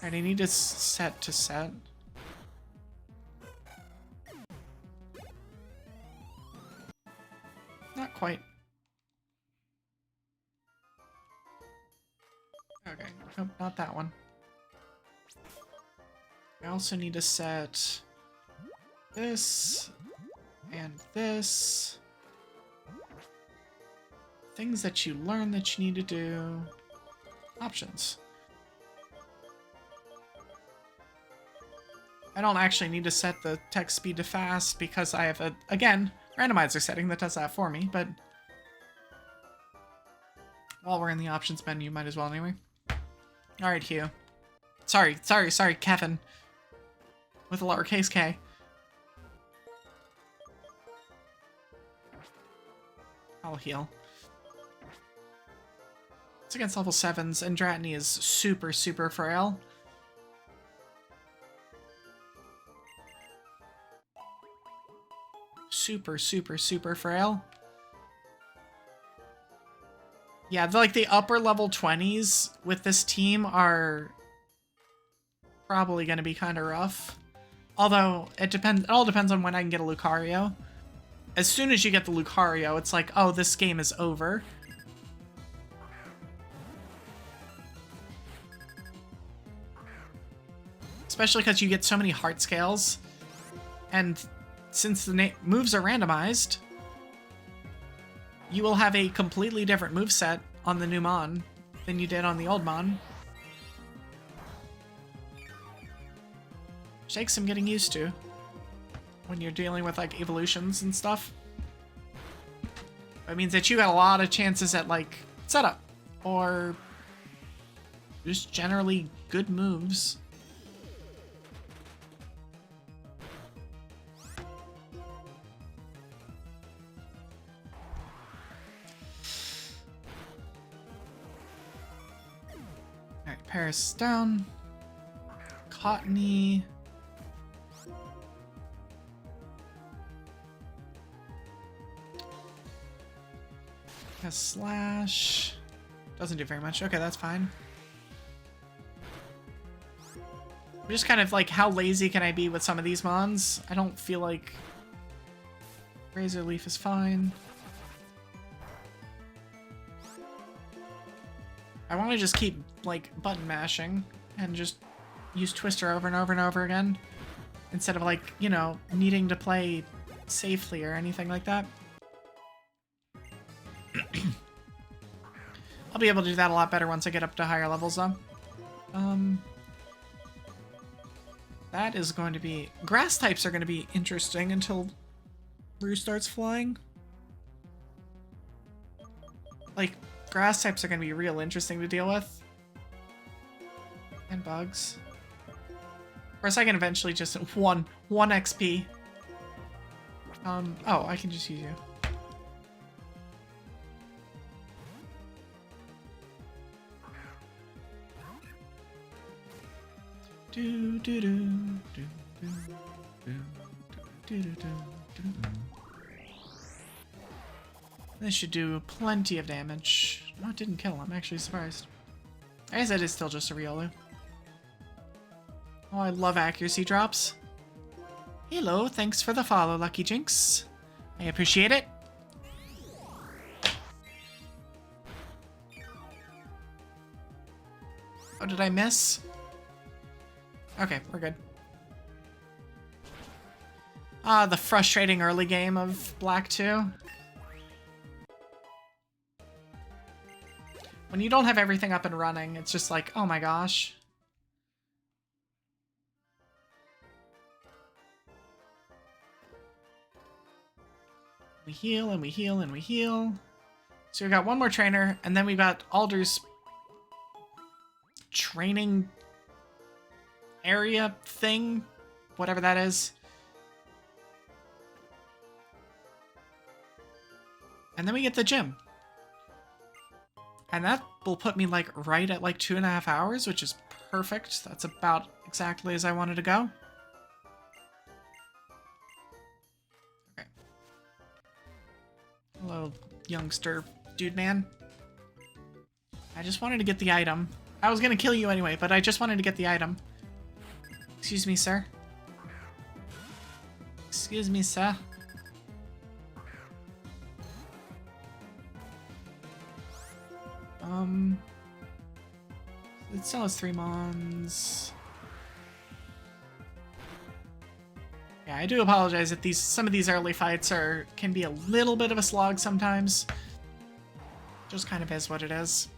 Alright, I need to set to set. Not quite. Okay, nope, not that one. I also need to set this and this. Things that you learn that you need to do. Options. I don't actually need to set the text speed to fast because I have a, again, randomizer setting that does that for me, but while we're in the options menu, might as well anyway. Alright, Hugh. Sorry, Kevin. With a lowercase k. I'll heal. It's against level 7s, and Dratini is super, super frail. Super, super, super frail. Yeah, like the upper level 20s with this team are probably going to be kind of rough. Although, it all depends on when I can get a Lucario. As soon as you get the Lucario, it's like, oh, this game is over. Especially because you get so many heart scales. And since the moves are randomized, you will have a completely different moveset on the new Mon than you did on the old Mon. Takes some getting used to when you're dealing with like evolutions and stuff. It means that you got a lot of chances at, like, setup. Or just generally good moves. Alright, Paris down. Cottony. A slash. Doesn't do very much. Okay, that's fine. I'm just kind of like, how lazy can I be with some of these mons? I don't feel like Razor Leaf is fine. I want to just keep, like, button mashing and just use Twister over and over and over again instead of, like, you know, needing to play safely or anything like that. I'll be able to do that a lot better once I get up to higher levels, though. That is going to be... Grass types are going to be interesting until Rue starts flying. Like, grass types are going to be real interesting to deal with. And bugs. Of course, I can eventually just... One XP. Oh, I can just use you. Do do do do do do do do do. This should do plenty of damage. No, it didn't kill. I'm actually surprised. I guess that is still just a Riolu. Oh, I love accuracy drops. Hello, thanks for the follow, Lucky Jinx. I appreciate it. Oh, did I miss? Okay, we're good. Ah, the frustrating early game of Black 2. When you don't have everything up and running, it's just like, oh my gosh. We heal and we heal and we heal. So we got one more trainer, and then we got Alder's training area thing, whatever that is. And then we get the gym. And that will put me like right at like 2.5 hours, which is perfect. That's about exactly as I wanted to go. Okay. Hello, youngster dude man. I just wanted to get the item. I was gonna kill you anyway, but I just wanted to get the item. Excuse me, sir. Excuse me, sir. It still has 3 mons. Yeah, I do apologize that some of these early fights can be a little bit of a slog sometimes. Just kind of is what it is.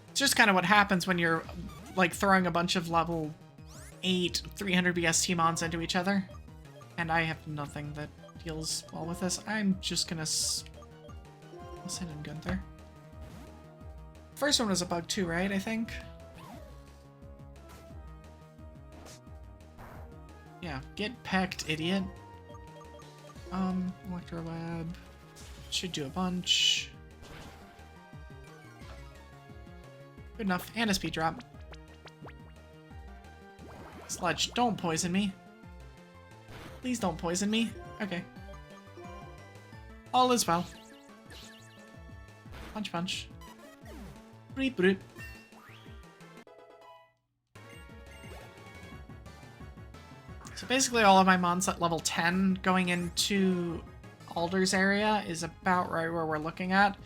It's just kind of what happens when you're like throwing a bunch of level 8 300 BST mons into each other. And I have nothing that deals well with this. I'm just gonna I'll send in Gunther. First one was a bug too, right? I think. Yeah, get pecked, idiot. Electrolab. Should do a bunch. Good enough. And a speed drop. Sludge, don't poison me. Please don't poison me. Okay. All is well. Punch, punch. Breep, breep. So basically all of my mons at level 10 going into Alder's area is about right where we're looking at.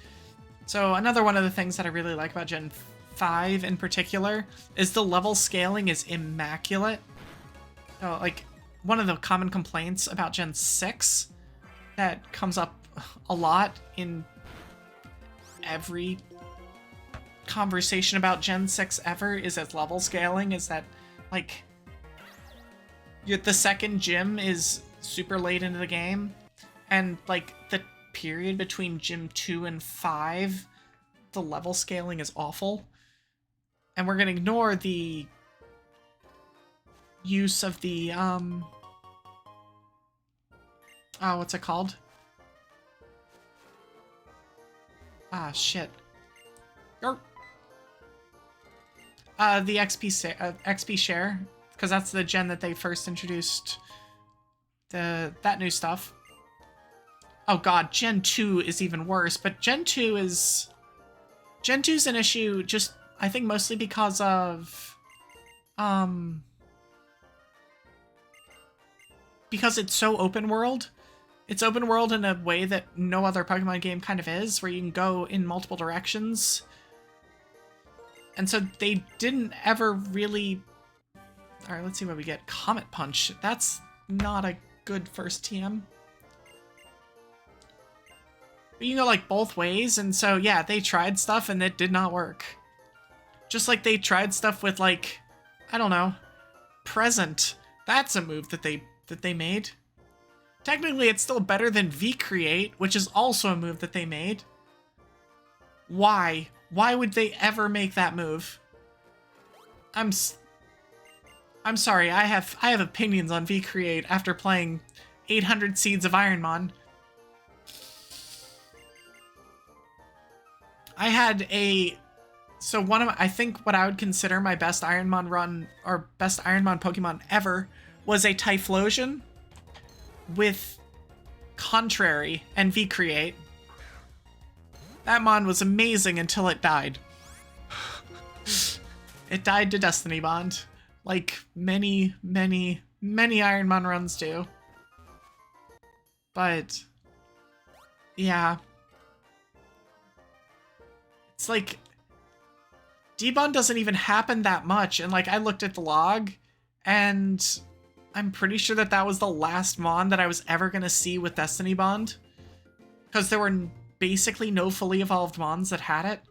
So another one of the things that I really like about Gen 5 in particular is the level scaling is immaculate. So like one of the common complaints about Gen 6 that comes up a lot in every conversation about Gen 6 ever is its level scaling, is that, like, the second gym is super late into the game, and, like, the period between Gym 2 and 5, the level scaling is awful. And we're gonna ignore the use of the, oh, what's it called? Ah, shit. The XP share, because that's the gen that they first introduced that new stuff. Oh god, Gen 2 is even worse, but Gen 2's an issue just, I think, mostly because of, because it's so open world. It's open world in a way that no other Pokemon game kind of is, where you can go in multiple directions. And so they didn't ever really... Alright, let's see what we get. Comet Punch. That's not a good first TM. But you can go, like, both ways, and so, yeah, they tried stuff and it did not work. Just like they tried stuff with, like, I don't know, Present. That's a move that they made. Technically, it's still better than V-Create, which is also a move that they made. Why? Why would they ever make that move? I'm sorry, I have opinions on V-Create after playing 800 Seeds of Ironmon. I had so one of, I think what I would consider my best Ironmon run, or best Ironmon Pokemon ever, was a Typhlosion with Contrary and V-Create. That mon was amazing until it died. It died to Destiny Bond, like many, many, many Ironmon runs do. But, yeah. It's like, debond doesn't even happen that much, and like, I looked at the log, and I'm pretty sure that that was the last mon that I was ever gonna see with Destiny Bond. Because there were basically no fully evolved mons that had it.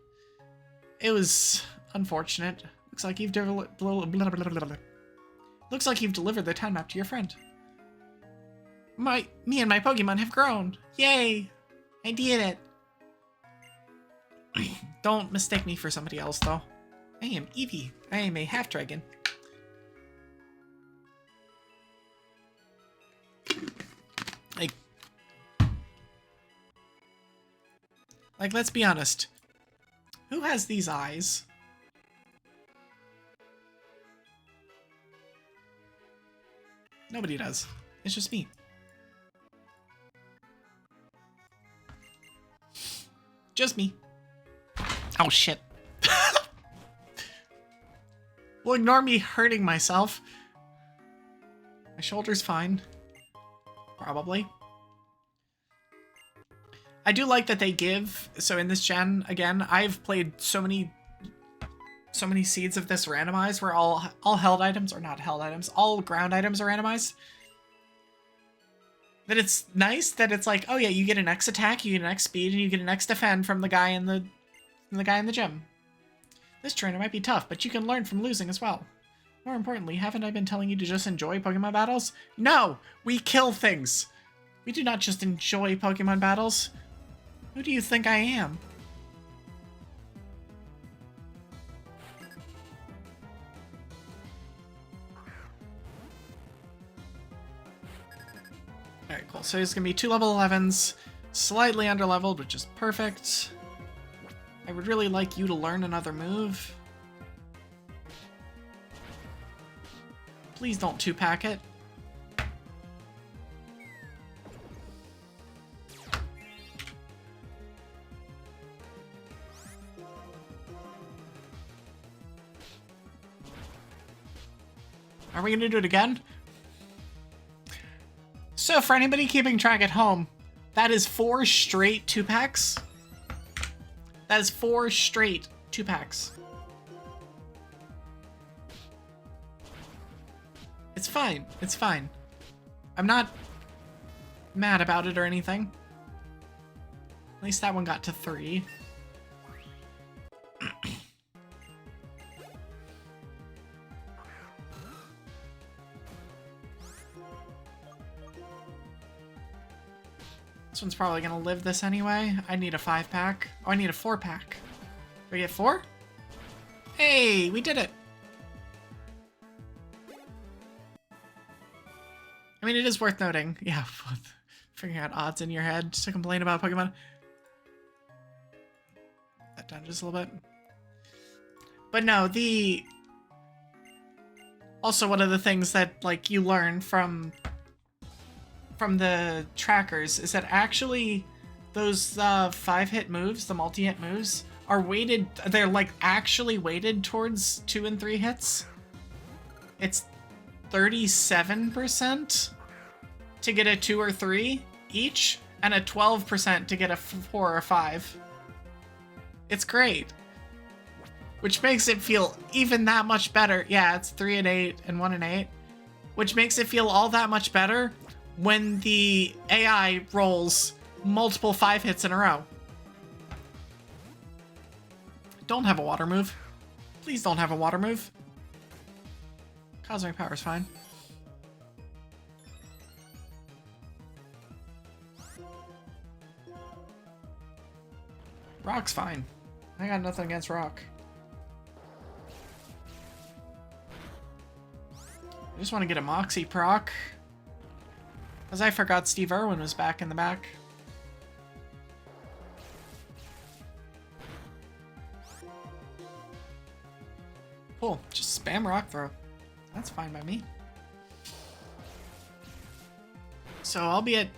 It was unfortunate. Looks like you've Looks like you've delivered the time map to your friend. Me and my Pokemon have grown. Yay! I did it. Don't mistake me for somebody else, though. I am Eevee. I am a half-dragon. Like, let's be honest. Who has these eyes? Nobody does. It's just me. Just me. Oh, shit. Well, ignore me hurting myself. My shoulder's fine. Probably. I do like that they give, so in this gen, again, I've played so many seeds of this randomized where all held items, or not held items, all ground items are randomized. That it's nice that it's like, oh yeah, you get an X attack, you get an X speed, and you get an X defend from the guy in the gym. This trainer might be tough, but you can learn from losing as well. More importantly, haven't I been telling you to just enjoy Pokemon battles? No! We kill things! We do not just enjoy Pokemon battles. Who do you think I am? Alright, cool. So he's gonna be 2 level 11s, slightly underleveled, which is perfect. I would really like you to learn another move. Please don't 2-pack it. Are we gonna do it again? So for anybody keeping track at home, that is 4 straight 2-packs. That is 4 straight 2-packs. It's fine. It's fine. I'm not mad about it or anything. At least that one got to 3. This one's probably gonna live this anyway. I need a 5-pack. Oh, I need a 4-pack. Do we get 4? Hey, we did it! I mean, it is worth noting. Yeah, figuring out odds in your head just to complain about Pokemon. That down just a little bit. But no, also one of the things that, like, you learn from the trackers is that actually those 5-hit moves, the multi-hit moves, are weighted, they're like actually weighted towards 2 and 3 hits. It's 37% to get a 2 or 3 each, and a 12% to get a 4 or 5. It's great. Which makes it feel even that much better. Yeah, it's 3 and 8 and 1 and 8. Which makes it feel all that much better when the AI rolls multiple 5 hits in a row. Don't have a water move. Please don't have a water move. Cosmic Power is fine. Rock's fine. I got nothing against Rock. I just want to get a Moxie proc. Because I forgot Steve Irwin was back in the back. Cool. Just spam Rock Throw. That's fine by me. So I'll be at...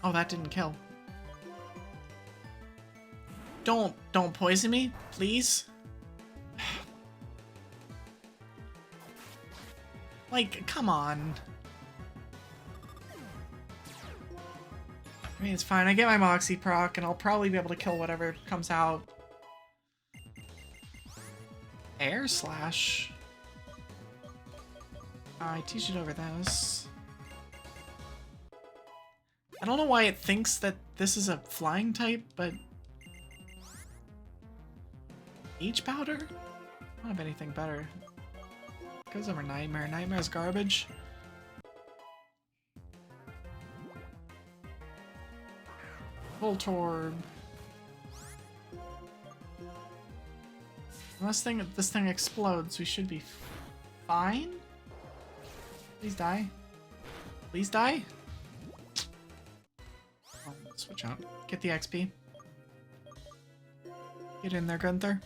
Oh, that didn't kill. Don't poison me, please. Like, come on. I mean, it's fine. I get my Moxie proc, and I'll probably be able to kill whatever comes out. Air Slash. I teach it over this. I don't know why it thinks that this is a flying type, but... H-Powder? I don't have anything better. Goes over Nightmare. Nightmare's garbage. Voltorb. Unless this thing explodes, we should be fine? Please die. Please die? Oh, switch out. Get the XP. Get in there, Gunther.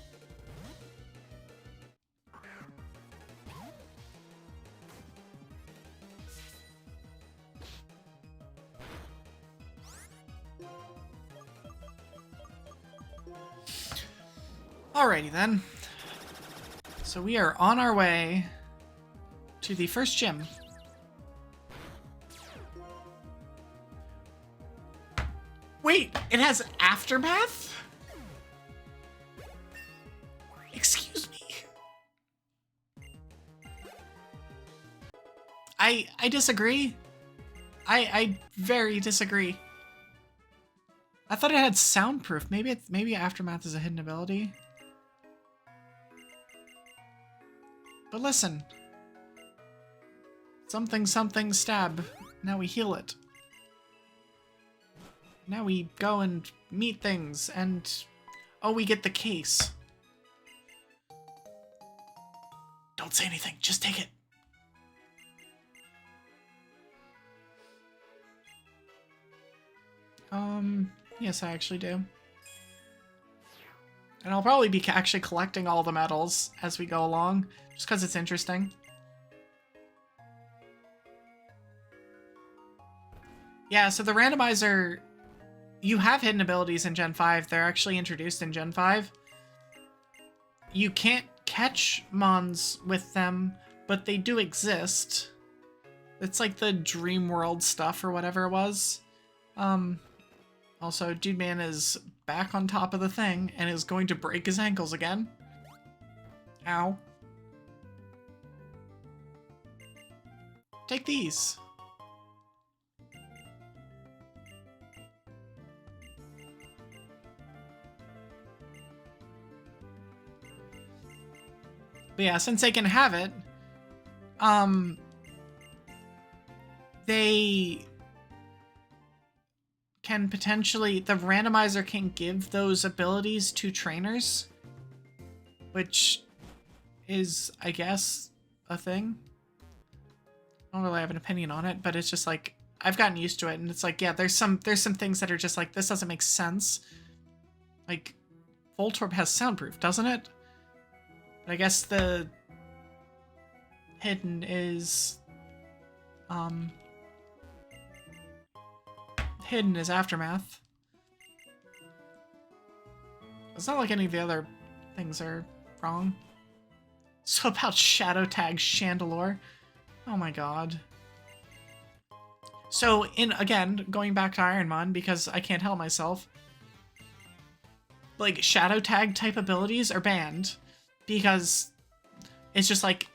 Alrighty then. So we are on our way to the first gym. Wait, it has Aftermath? Excuse me. I disagree. I very disagree. I thought it had soundproof. Maybe Aftermath is a hidden ability. But listen. Something something stab. Now we heal it. Now we go and meet things and... Oh, we get the case. Don't say anything. Just take it. Yes, I actually do. And I'll probably be actually collecting all the medals as we go along, just because it's interesting. Yeah, so the randomizer, you have hidden abilities in Gen 5. They're actually introduced in Gen 5. You can't catch Mons with them, but they do exist. It's like the Dream World stuff or whatever it was. Also, Dude Man is back on top of the thing and is going to break his ankles again. Ow. Take these. But yeah, since they can have it, they can potentially, the randomizer can give those abilities to trainers, which is, I guess, a thing. I don't really have an opinion on it, but it's just like, I've gotten used to it, and it's like, yeah, there's some things that are just like, this doesn't make sense. Like, Voltorb has soundproof, doesn't it? But I guess the hidden is, hidden is Aftermath. It's not like any of the other things are wrong. So about Shadow Tag Chandelure. Oh my god. So again, going back to Ironmon, because I can't help myself, like, Shadow Tag type abilities are banned, because it's just like,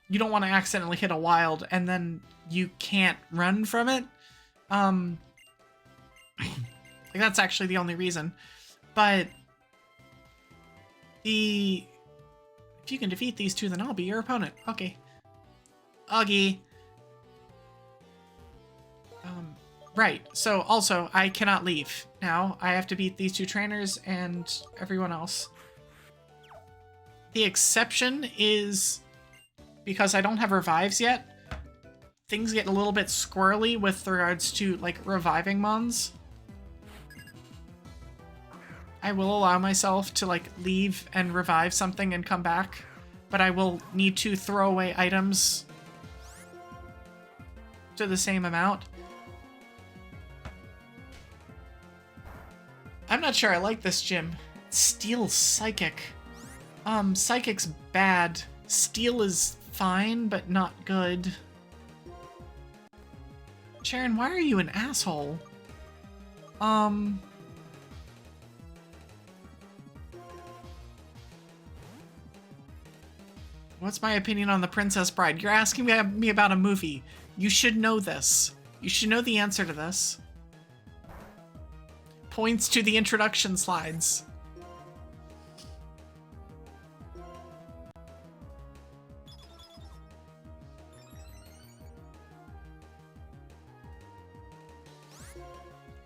you don't want to accidentally hit a wild and then you can't run from it. Like, that's actually the only reason. But if you can defeat these two, then I'll be your opponent. Okay. Augie. Right, so also, I cannot leave now. I have to beat these two trainers and everyone else. The exception is, because I don't have revives yet, things get a little bit squirrely with regards to, like, reviving mons. I will allow myself to, like, leave and revive something and come back, but I will need to throw away items to the same amount. I'm not sure I like this gym. Steel Psychic. Psychic's bad. Steel is fine, but not good. Sharon, why are you an asshole? What's my opinion on The Princess Bride? You're asking me about a movie. You should know this. You should know the answer to this. Points to the introduction slides.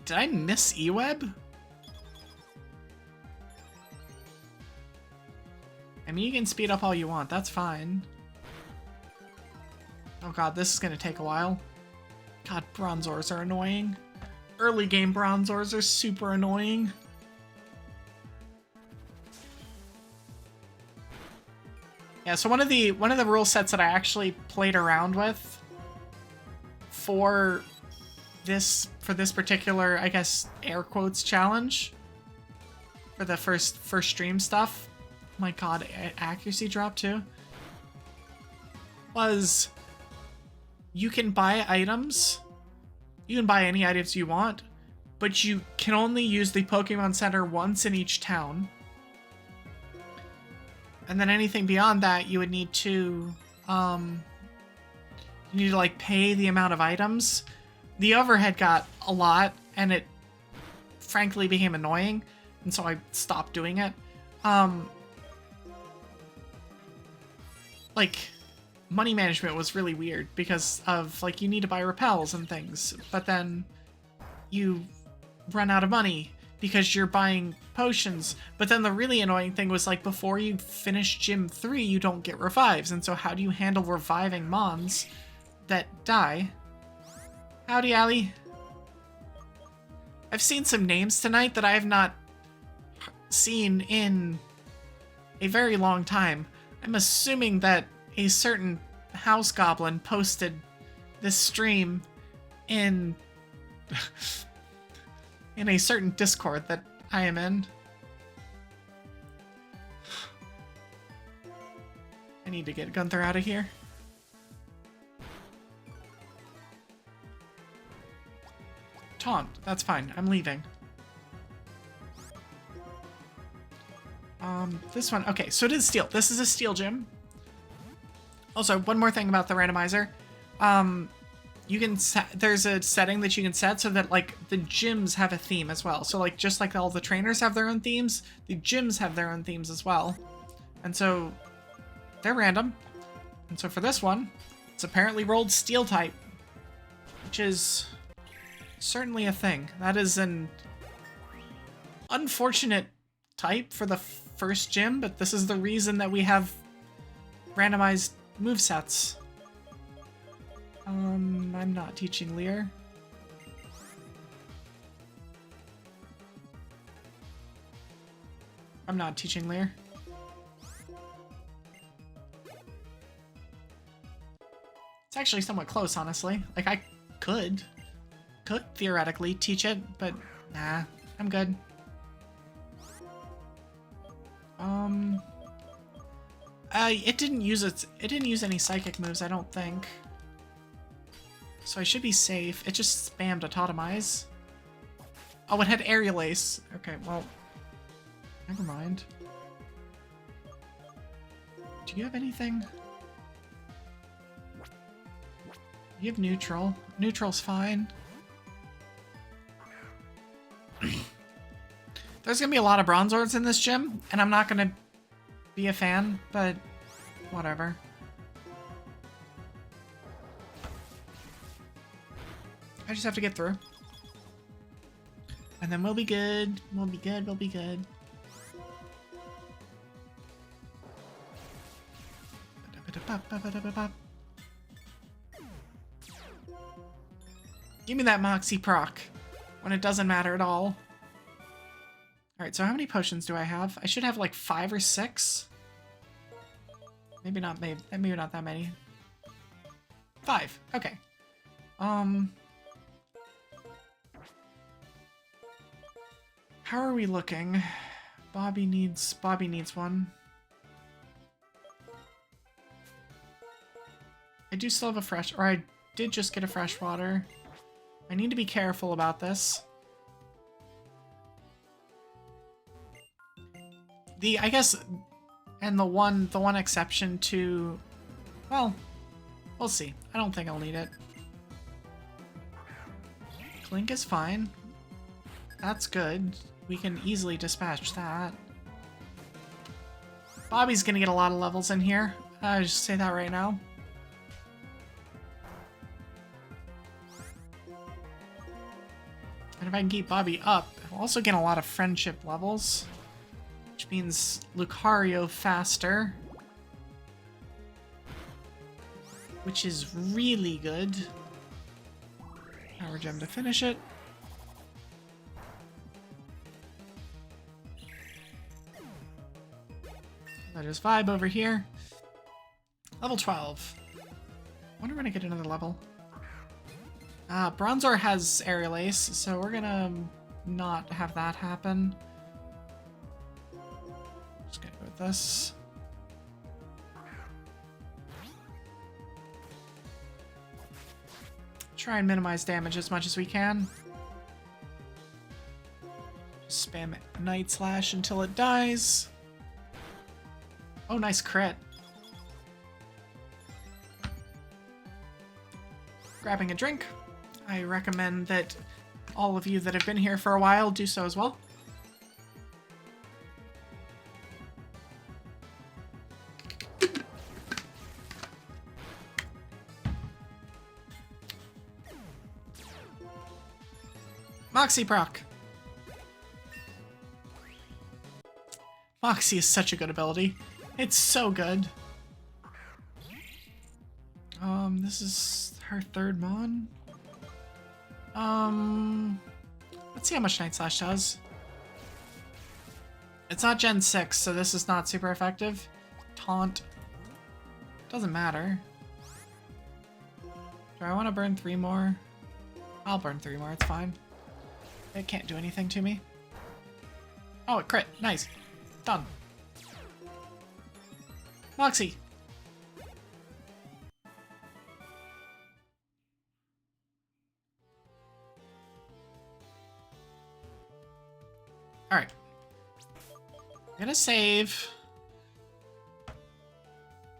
Did I miss eWeb? I mean, you can speed up all you want, that's fine. Oh god, this is gonna take a while. God, Bronzors are annoying. Early game Bronzors are super annoying. Yeah, so one of the rule sets that I actually played around with for this particular, I guess, air quotes challenge for the first stream stuff. My god, accuracy drop too. Was you can buy items. You can buy any items you want, but you can only use the Pokemon Center once in each town. And then anything beyond that, you would need to, like, pay the amount of items. The overhead got a lot, and it frankly became annoying, and so I stopped doing it. Like, money management was really weird because of, like, you need to buy repels and things, but then you run out of money because you're buying potions. But then the really annoying thing was, like, before you finish Gym 3, you don't get revives, and so how do you handle reviving mons that die? Howdy, Allie. I've seen some names tonight that I have not seen in a very long time. I'm assuming that a certain house goblin posted this stream in in a certain Discord that I am in. I need to get Gunther out of here. Taunt, that's fine. I'm leaving. This one, okay, so it is steel. This is a steel gym. Also, one more thing about the randomizer. You can there's a setting that you can set so that, like, the gyms have a theme as well. So, like, just like all the trainers have their own themes, the gyms have their own themes as well. And so they're random. And so for this one, it's apparently rolled steel type, which is certainly a thing. That is an unfortunate type for the first gym, but this is the reason that we have randomized movesets. I'm not teaching Leer. I'm not teaching Leer. It's actually somewhat close, honestly. Like, I could theoretically teach it, but nah, I'm good. It didn't use any psychic moves, I don't think. So I should be safe. It just spammed a Totemize. Oh, it had Aerial Ace. Okay, well, never mind. Do you have anything? You have Neutral. Neutral's fine. There's gonna be a lot of Bronzords in this gym, and I'm not gonna be a fan, but whatever. I just have to get through. And then we'll be good. We'll be good. We'll be good. Give me that Moxie proc when it doesn't matter at all. Alright, so how many potions do I have? I should have like 5 or 6. Maybe not that many. 5. Okay. How are we looking? Bobby needs one. I do still have I did just get a freshwater. I need to be careful about this. I guess, and the one exception to, well, we'll see. I don't think I'll need it. Clink is fine. That's good. We can easily dispatch that. Bobby's gonna get a lot of levels in here. I'll just say that right now. And if I can keep Bobby up, I'll also get a lot of friendship levels. Which means Lucario faster. Which is really good. Power Gem to finish it. Let us vibe over here. Level 12. Wonder when I get another level. Bronzor has Aerial Ace, so we're gonna not have that happen. Just gonna go with this. Try and minimize damage as much as we can. Just spam Night Slash until it dies. Oh, nice crit. Grabbing a drink. I recommend that all of you that have been here for a while do so as well. Moxie proc. Moxie is such a good ability. It's so good. This is her third Mon. Let's see how much Night Slash does. It's not Gen 6, so this is not super effective. Taunt. Doesn't matter. Do I want to burn 3 more? I'll burn 3 more, it's fine. It can't do anything to me. Oh, it crit. Nice. Done. Moxie. Alright. I'm gonna save.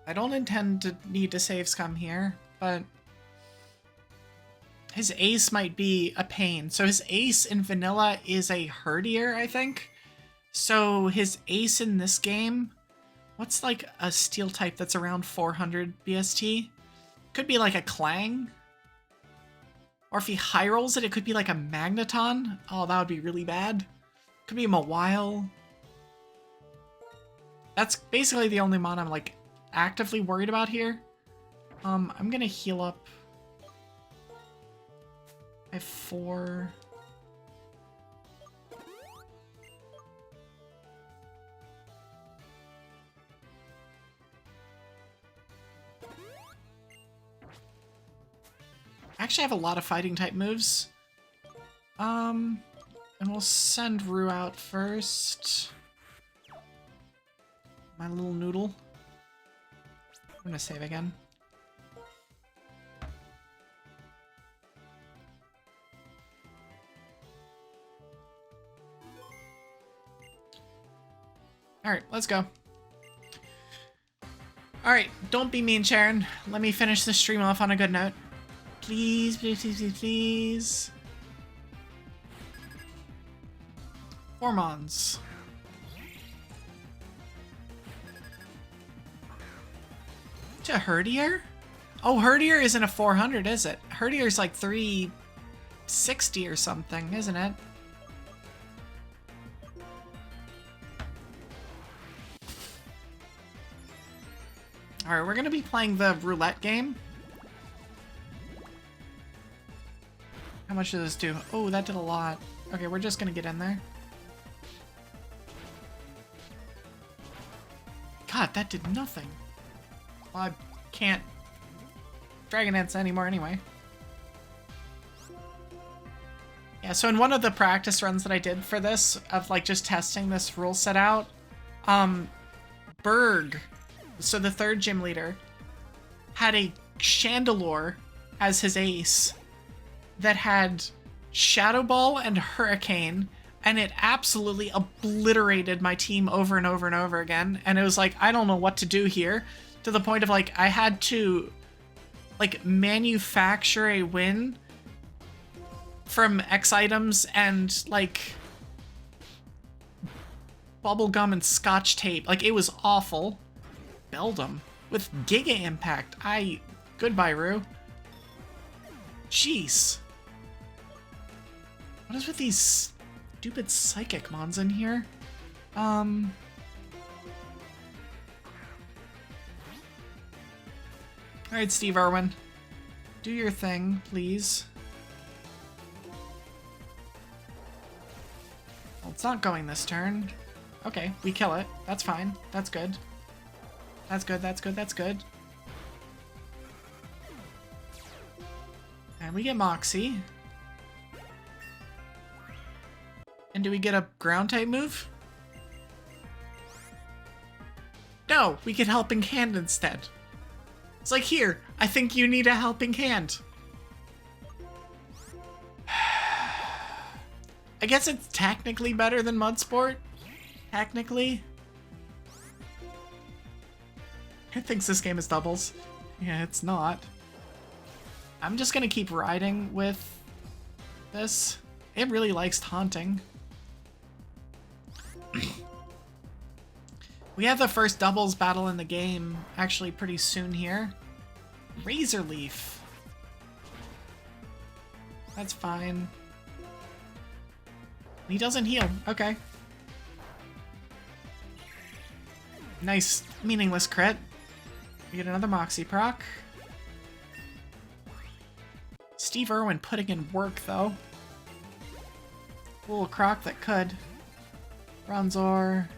I don't intend to need to save scum here, but his ace might be a pain. So his ace in vanilla is a herdier, I think. So his ace in this game, what's like a steel type that's around 400 BST? Could be like a Clang. Or if he high rolls it, it could be like a Magneton. Oh, that would be really bad. Could be a Mawile. That's basically the only mon I'm like actively worried about here. I'm gonna heal up. I have 4. Actually, I have a lot of fighting type moves. And we'll send Rue out first. My little noodle. I'm gonna save again. Alright, let's go. Alright, don't be mean, Sharon. Let me finish this stream off on a good note. Please, please, please, please, please. 4 mons. To Herdier? Oh, Herdier isn't a 400, is it? Herdier's like 360 or something, isn't it? Alright, we're gonna be playing the roulette game. How much does this do? Oh, that did a lot. Okay, we're just gonna get in there. God, that did nothing. Well, I can't Dragon Dance anymore anyway. Yeah, so in one of the practice runs that I did for this, of like just testing this rule set out, Berg, so the 3rd gym leader, had a Chandelure as his ace that had Shadow Ball and Hurricane, and it absolutely obliterated my team over and over and over again. And it was like, I don't know what to do here, to the point of like, I had to like manufacture a win from X items and like bubblegum and scotch tape. Like, it was awful. Beldum with Giga Impact. Goodbye, Rue. Jeez. What is with these stupid psychic mons in here? Alright, Steve Irwin. Do your thing, please. Well, it's not going this turn. Okay, we kill it. That's fine. That's good. That's good, that's good, that's good. And we get Moxie. And do we get a ground type move? No, we get Helping Hand instead. It's like, here, I think you need a helping hand. I guess it's technically better than Mudsport. Technically. It thinks this game is doubles. Yeah, it's not. I'm just gonna keep riding with this. It really likes taunting. We have the first doubles battle in the game actually pretty soon here. Razor Leaf. That's fine. He doesn't heal. Okay. Nice, meaningless crit. We get another Moxie proc. Steve Irwin putting in work, though. A little croc that could. Bronzor.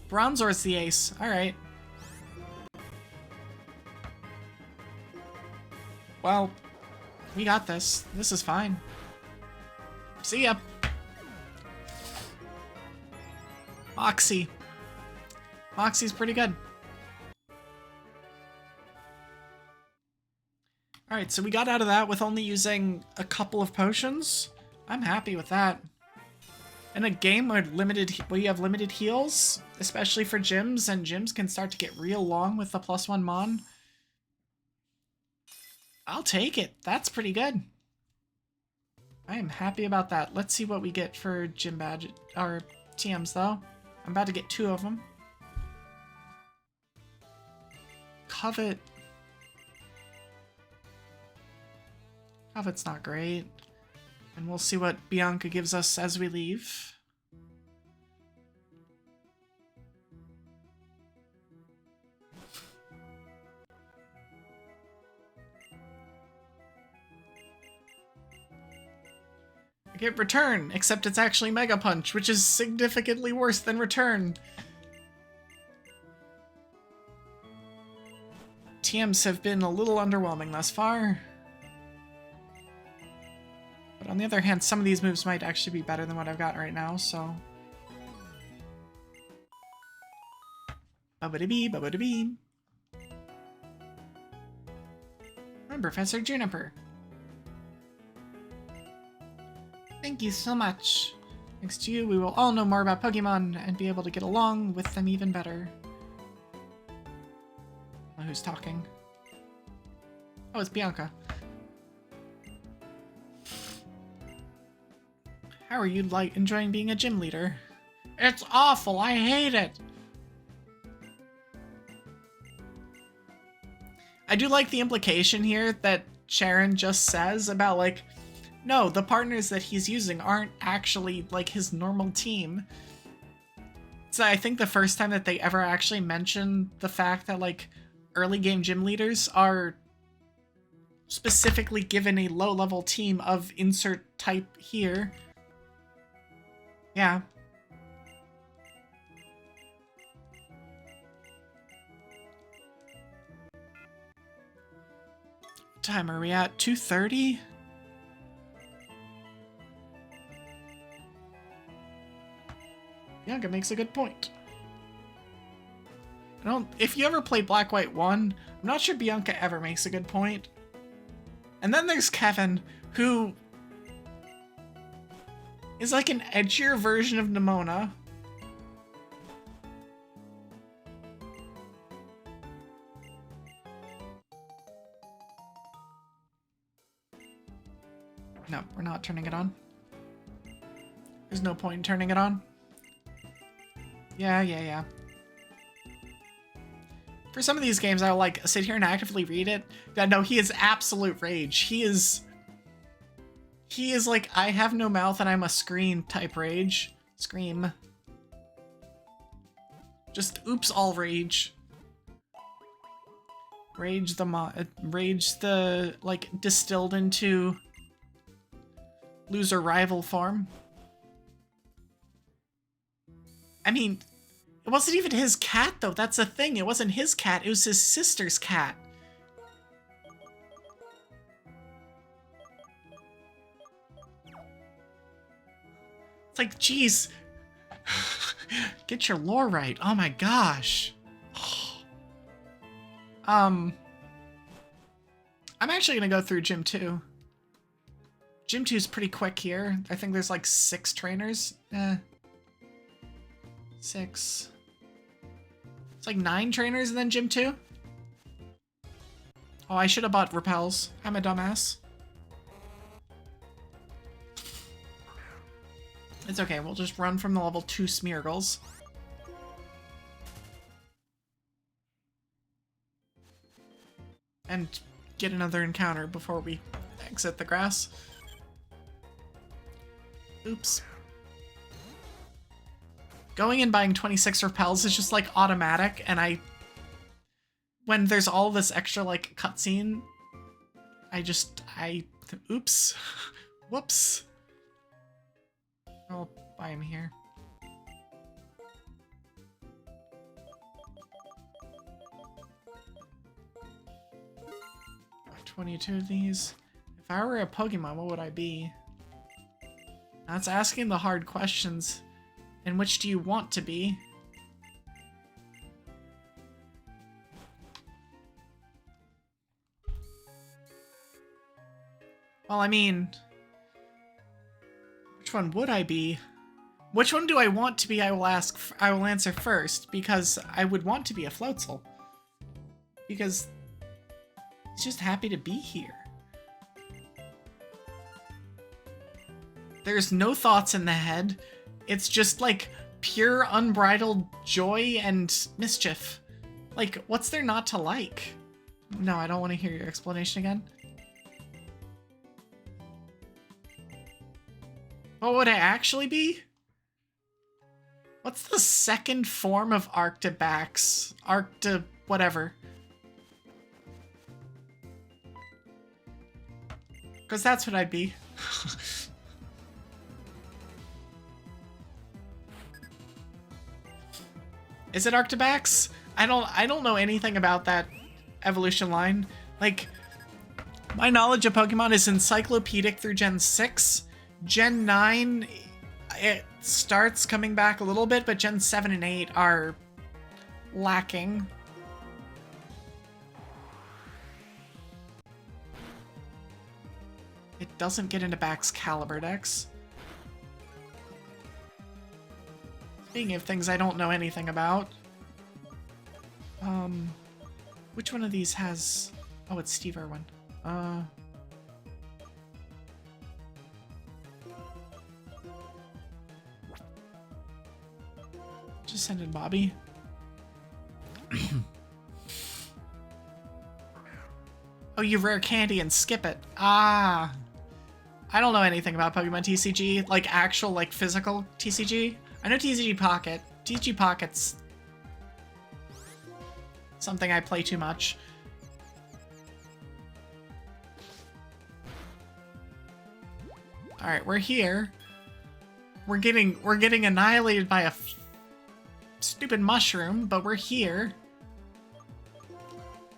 Bronzor's the ace. Alright. Well, we got this. This is fine. See ya. Moxie. Moxie's pretty good. Alright, so we got out of that with only using a couple of potions. I'm happy with that. In a game where you have limited heals, especially for gyms, and gyms can start to get real long with the +1 mon, I'll take it. That's pretty good. I am happy about that. Let's see what we get for gym badge or TMs though. I'm about to get 2 of them. Covet. Profit's not great. And we'll see what Bianca gives us as we leave. I get Return, except it's actually Mega Punch, which is significantly worse than Return. TMs have been a little underwhelming thus far. But on the other hand, some of these moves might actually be better than what I've got right now, so... Ba-ba-da-bee, ba-ba-da-bee. I'm Professor Juniper. Thank you so much. Thanks to you, we will all know more about Pokemon and be able to get along with them even better. Oh, who's talking? Oh, it's Bianca. How are you enjoying being a gym leader? It's awful, I hate it! I do like the implication here that Sharon just says about, like, no, the partners that he's using aren't actually, like, his normal team. So I think the first time that they ever actually mention the fact that, like, early game gym leaders are specifically given a low-level team of insert type here. Yeah. What time are we at? 2:30? Bianca makes a good point. If you ever play Black White 1, I'm not sure Bianca ever makes a good point. And then there's Kevin, who is like an edgier version of Nimona. No, we're not turning it on. There's no point in turning it on. Yeah. For some of these games, I'll, like, sit here and actively read it. Yeah, no, he is absolute rage. He is like, I have no mouth and I'm a scream type rage. Scream. Just oops all rage. Rage the, like, distilled into loser rival form. I mean, it wasn't even his cat, though. That's the thing. It wasn't his cat. It was his sister's cat. It's like, geez. Get your lore right. Oh my gosh. I'm actually gonna go through Gym 2. Gym 2 is pretty quick here. I think there's like 6 trainers. 6. It's like 9 trainers and then Gym 2. Oh, I should have bought repels. I'm a dumbass. It's okay, we'll just run from the level 2 Smeargles. And get another encounter before we exit the grass. Oops. Going and buying 26 repels is just, like, automatic, and when there's all this extra, like, cutscene, oops. Whoops. I'll buy him here. 22 of these. If I were a Pokemon, what would I be? That's asking the hard questions. And which do you want to be? Well, I mean, which one would I be? Which one do I want to be? I will answer first, because I would want to be a Floatzel. Because he's just happy to be here. There's no thoughts in the head. It's just, like, pure unbridled joy and mischief. Like, what's there not to like? No, I don't want to hear your explanation again. What would it actually be? What's the second form of Arctibax? Whatever. Because that's what I'd be. Is it Arctibax? I don't know anything about that evolution line. Like, my knowledge of Pokemon is encyclopedic through Gen 6. Gen 9, it starts coming back a little bit, but Gen 7 and 8 are lacking. It doesn't get into Baxcalibur decks. Speaking of things I don't know anything about. Which one of these has... Oh, it's Steve Irwin. Just send in Bobby. Oh, you rare candy and skip it. Ah. I don't know anything about Pokemon TCG, like actual, like physical TCG. I know TCG Pocket. TCG Pocket's something I play too much. All right, we're here. We're getting annihilated by a stupid mushroom, but we're here.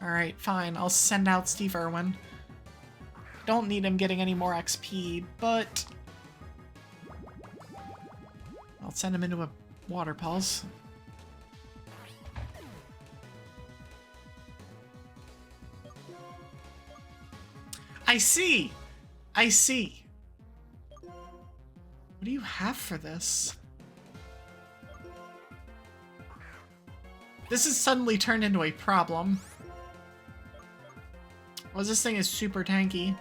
All right, fine. I'll send out Steve Irwin. Don't need him getting any more XP, but I'll send him into a water pulse. I see. I see. What do you have for this? This has suddenly turned into a problem. Well, this thing is super tanky.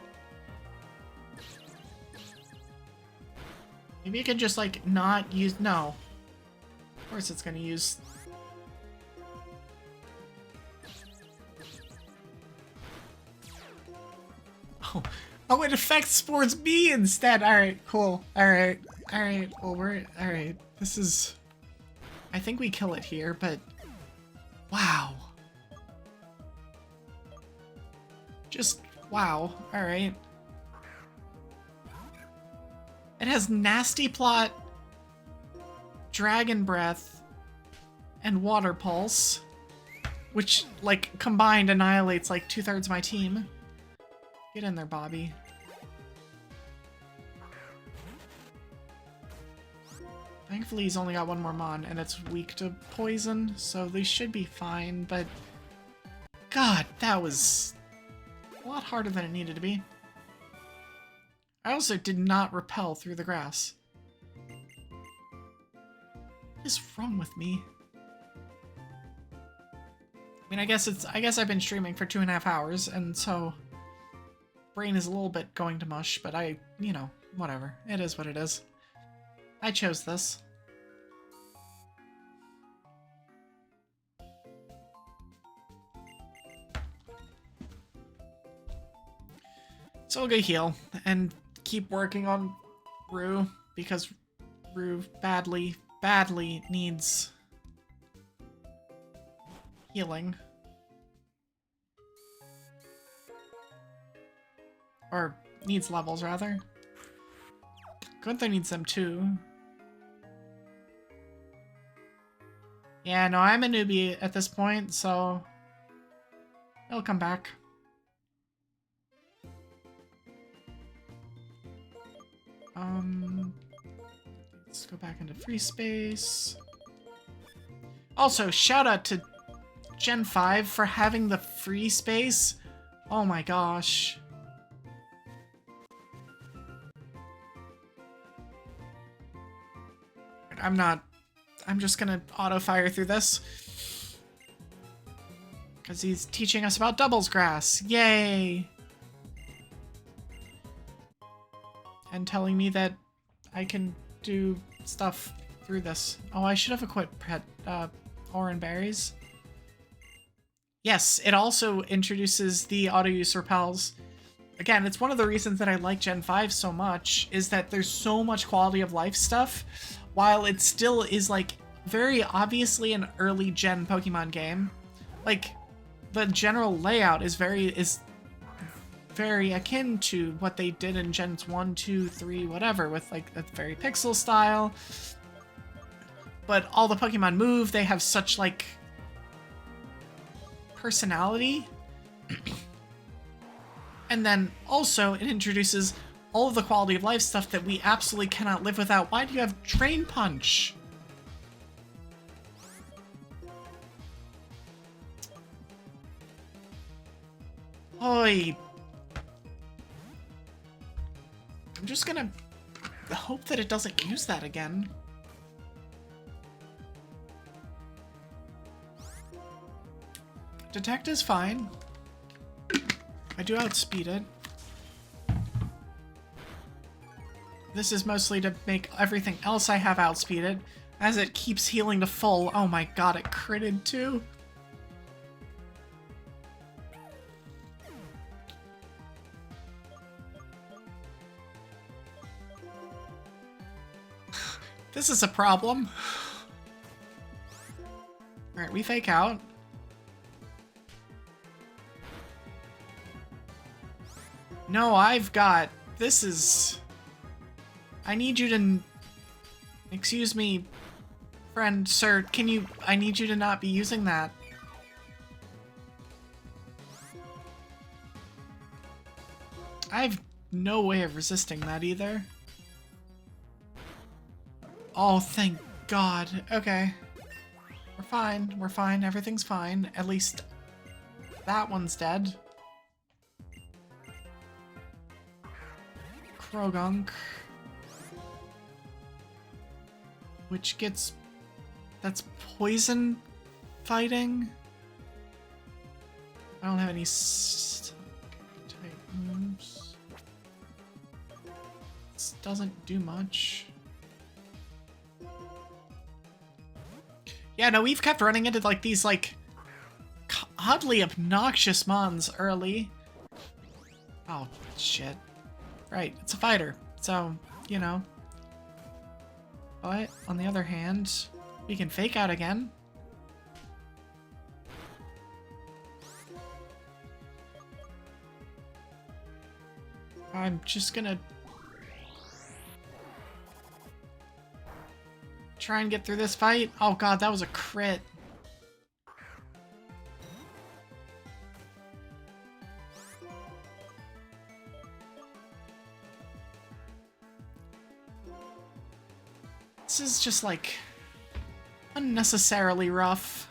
Maybe you could just, like, not use... No. Of course it's gonna use... Oh, it affects Sports B instead! Alright, cool. Alright. Alright, well, alright. This is... I think we kill it here, but... Wow. Just... Wow. Alright. It has Nasty Plot, Dragon Breath, and Water Pulse, which, like, combined annihilates, like, 2/3 of my team. Get in there, Bobby. Thankfully, he's only got one more Mon, and it's weak to poison, so they should be fine, but... God, that was a lot harder than it needed to be. I also did not repel through the grass. What is wrong with me? I mean, I guess I've been streaming for 2.5 hours, and so brain is a little bit going to mush, but you know, whatever. It is what it is. I chose this. So I'll go heal and keep working on Rue, because Rue badly needs healing. Or needs levels, rather. Gunther needs them too. Yeah, no, I'm a newbie at this point, so it'll come back. Let's go back into free space. Also, shout out to Gen 5 for having the free space. Oh my gosh. I'm just gonna auto-fire through this. Because he's teaching us about doubles grass. Yay! And telling me that I can do stuff through this. Oh, I should have equipped Oran Berries. Yes, it also introduces the auto-use repels. again, it's one of the reasons that I like Gen 5 so much, is that there's so much quality of life stuff, while it still is, like, very obviously an early gen Pokemon game. Like, the general layout is very akin to what they did in Gens 1, 2, 3, whatever, with, like, a very pixel style. But all the Pokemon move, they have such, like, personality. And then also it introduces all of the quality of life stuff that we absolutely cannot live without. Why do you have Drain Punch? Oi. I'm just gonna hope that it doesn't use that again. Detect is fine. I do outspeed it. This is mostly to make everything else I have outspeeded, as it keeps healing to full. Oh my god, it critted too. This is a problem. Alright, we fake out. No, I've got... This is... I need you to... Excuse me, friend, sir, can you... I need you to not be using that. I have no way of resisting that either. Oh, thank God. Okay. We're fine. We're fine. Everything's fine. At least that one's dead. Krogunk. Which gets... That's poison fighting? I don't have any type moves. This doesn't do much. Yeah, no, we've kept running into, like, these, like, oddly obnoxious mons early. Oh, shit. Right, it's a fighter, so, you know. But, on the other hand, we can fake out again. I'm just gonna try and get through this fight. Oh god, that was a crit. This is just, like, unnecessarily rough.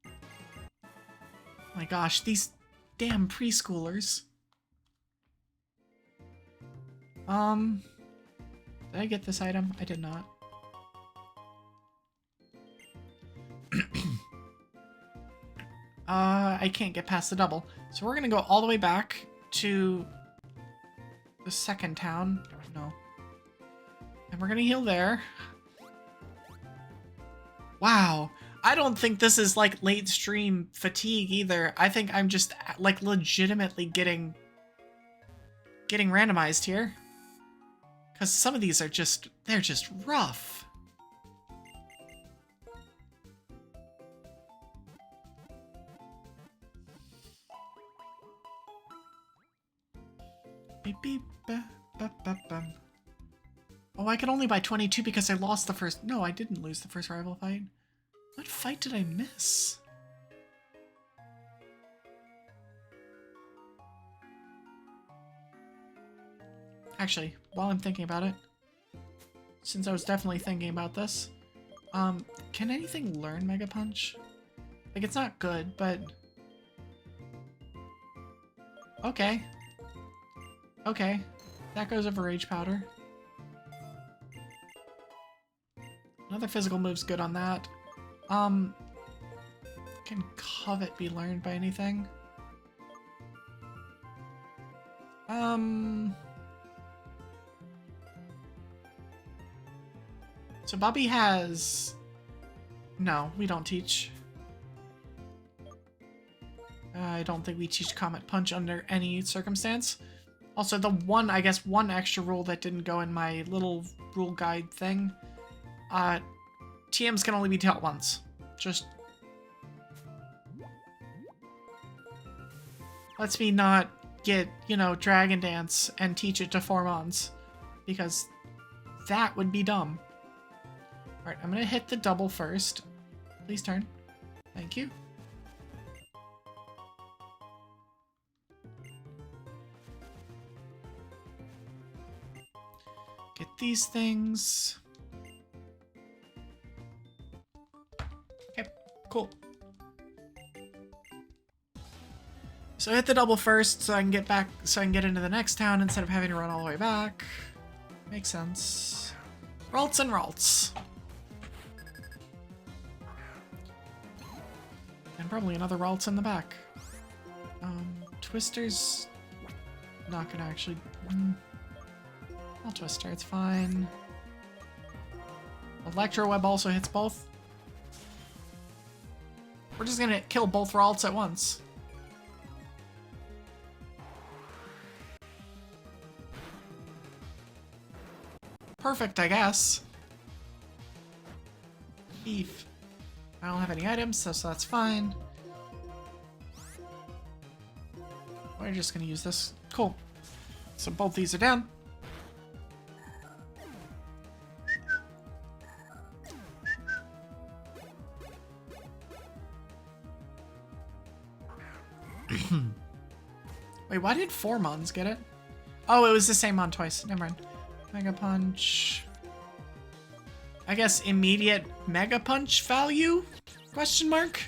Oh my gosh, these damn preschoolers. Did I get this item? I did not. I can't get past the double. So we're gonna go all the way back to the second town. No. And we're gonna heal there. Wow. I don't think this is, like, late stream fatigue either. I think I'm just, like, legitimately getting randomized here. Because some of these are just, they're just rough. Beep, beep, ba, ba, ba, ba. Oh, I could only buy 22 because I lost the first... No, I didn't lose the first rival fight. What fight did I miss? Actually, while I'm thinking about it, since I was definitely thinking about this, can anything learn Mega Punch? Like, it's not good, but... Okay. Okay. That goes over Rage Powder. Another physical move's good on that. Can Covet be learned by anything? So Bobby has... No, we don't teach. I don't think we teach Comet Punch under any circumstance. Also, the one, I guess, one extra rule that didn't go in my little rule guide thing. TMs can only be taught once. Just lets me not get, you know, Dragon Dance and teach it to Formons. Because that would be dumb. Alright, I'm gonna hit the double first. Please turn. Thank you. Get these things. Okay, cool. So I hit the double first so I can get back, so I can get into the next town instead of having to run all the way back. Makes sense. Ralts and Ralts. And probably another Ralts in the back. Twister's not gonna actually... I'll Twister, it's fine. Electro Web also hits both. We're just gonna kill both Ralts at once. Perfect, I guess. Thief. I don't have any items, so that's fine. We're just gonna use this. Cool. So both these are down. Wait, why did Formons get it? Oh, it was the same on twice. Never mind. Mega Punch. I guess immediate Mega Punch value? Question mark?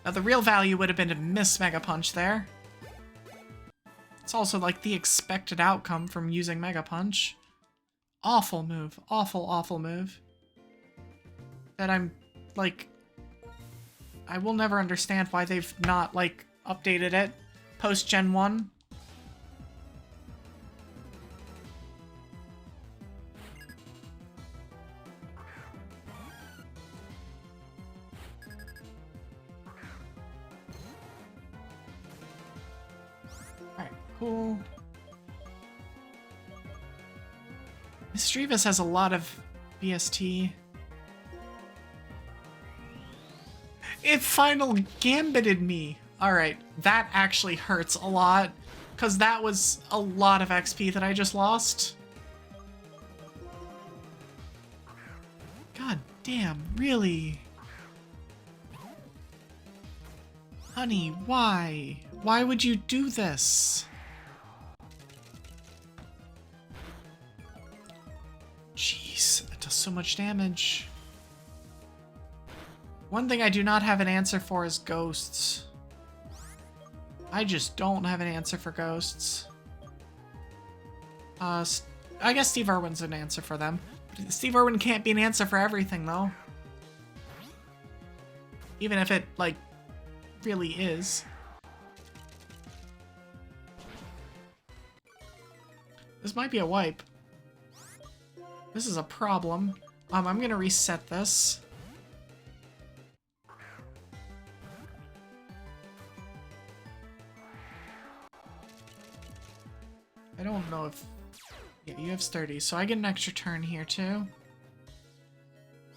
Now the real value would have been to miss Mega Punch there. It's also like the expected outcome from using Mega Punch. Awful move. Awful, awful move. That I'm, like... I will never understand why they've not, like, updated it post-Gen 1. Alright, cool. Mischievous has a lot of BST. It final gambited me. Alright, that actually hurts a lot, because that was a lot of XP that I just lost. God damn, really? Honey, why? Why would you do this? Jeez, that does so much damage. One thing I do not have an answer for is ghosts. I just don't have an answer for ghosts. I guess Steve Irwin's an answer for them. Steve Irwin can't be an answer for everything, though. Even if it, like, really is. This might be a wipe. This is a problem. I'm gonna reset this. I don't know if... Yeah, you have sturdy, so I get an extra turn here, too.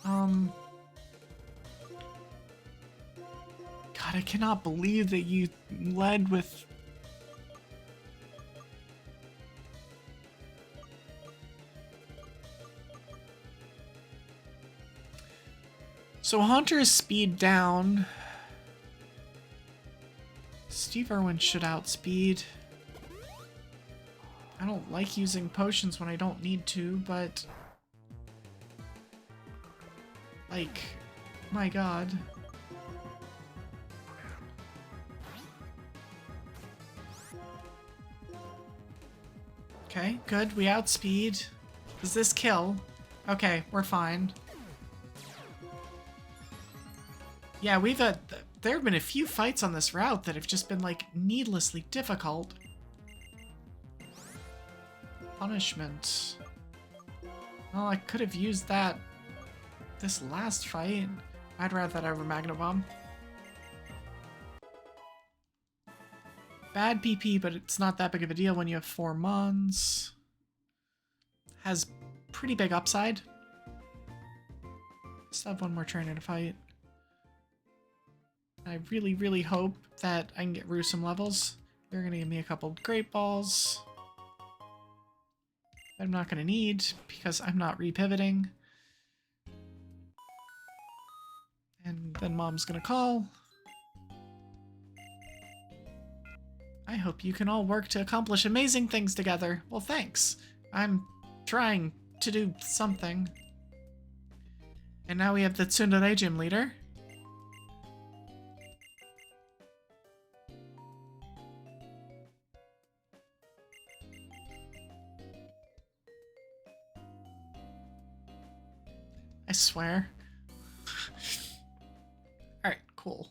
God, I cannot believe that you led with... So Haunter's speed down. Steve Irwin should outspeed. I don't like using potions when I don't need to, but... Like, my god. Okay, good. We outspeed. Does this kill? Okay, we're fine. Yeah, we've had... There have been a few fights on this route that have just been, like, needlessly difficult. Punishment. Well, I could have used that this last fight. I'd rather that over Magna Bomb. Bad PP, but it's not that big of a deal when you have 4 Mons. Has pretty big upside. Still have one more trainer to fight. I really, really hope that I can get Rue some levels. They're gonna give me a couple Great Balls. I'm not gonna need because I'm not repivoting. And then Mom's gonna call. I hope you can all work to accomplish amazing things together. Well, thanks. I'm trying to do something. And now we have the Tsundere gym leader. I swear. Alright, cool.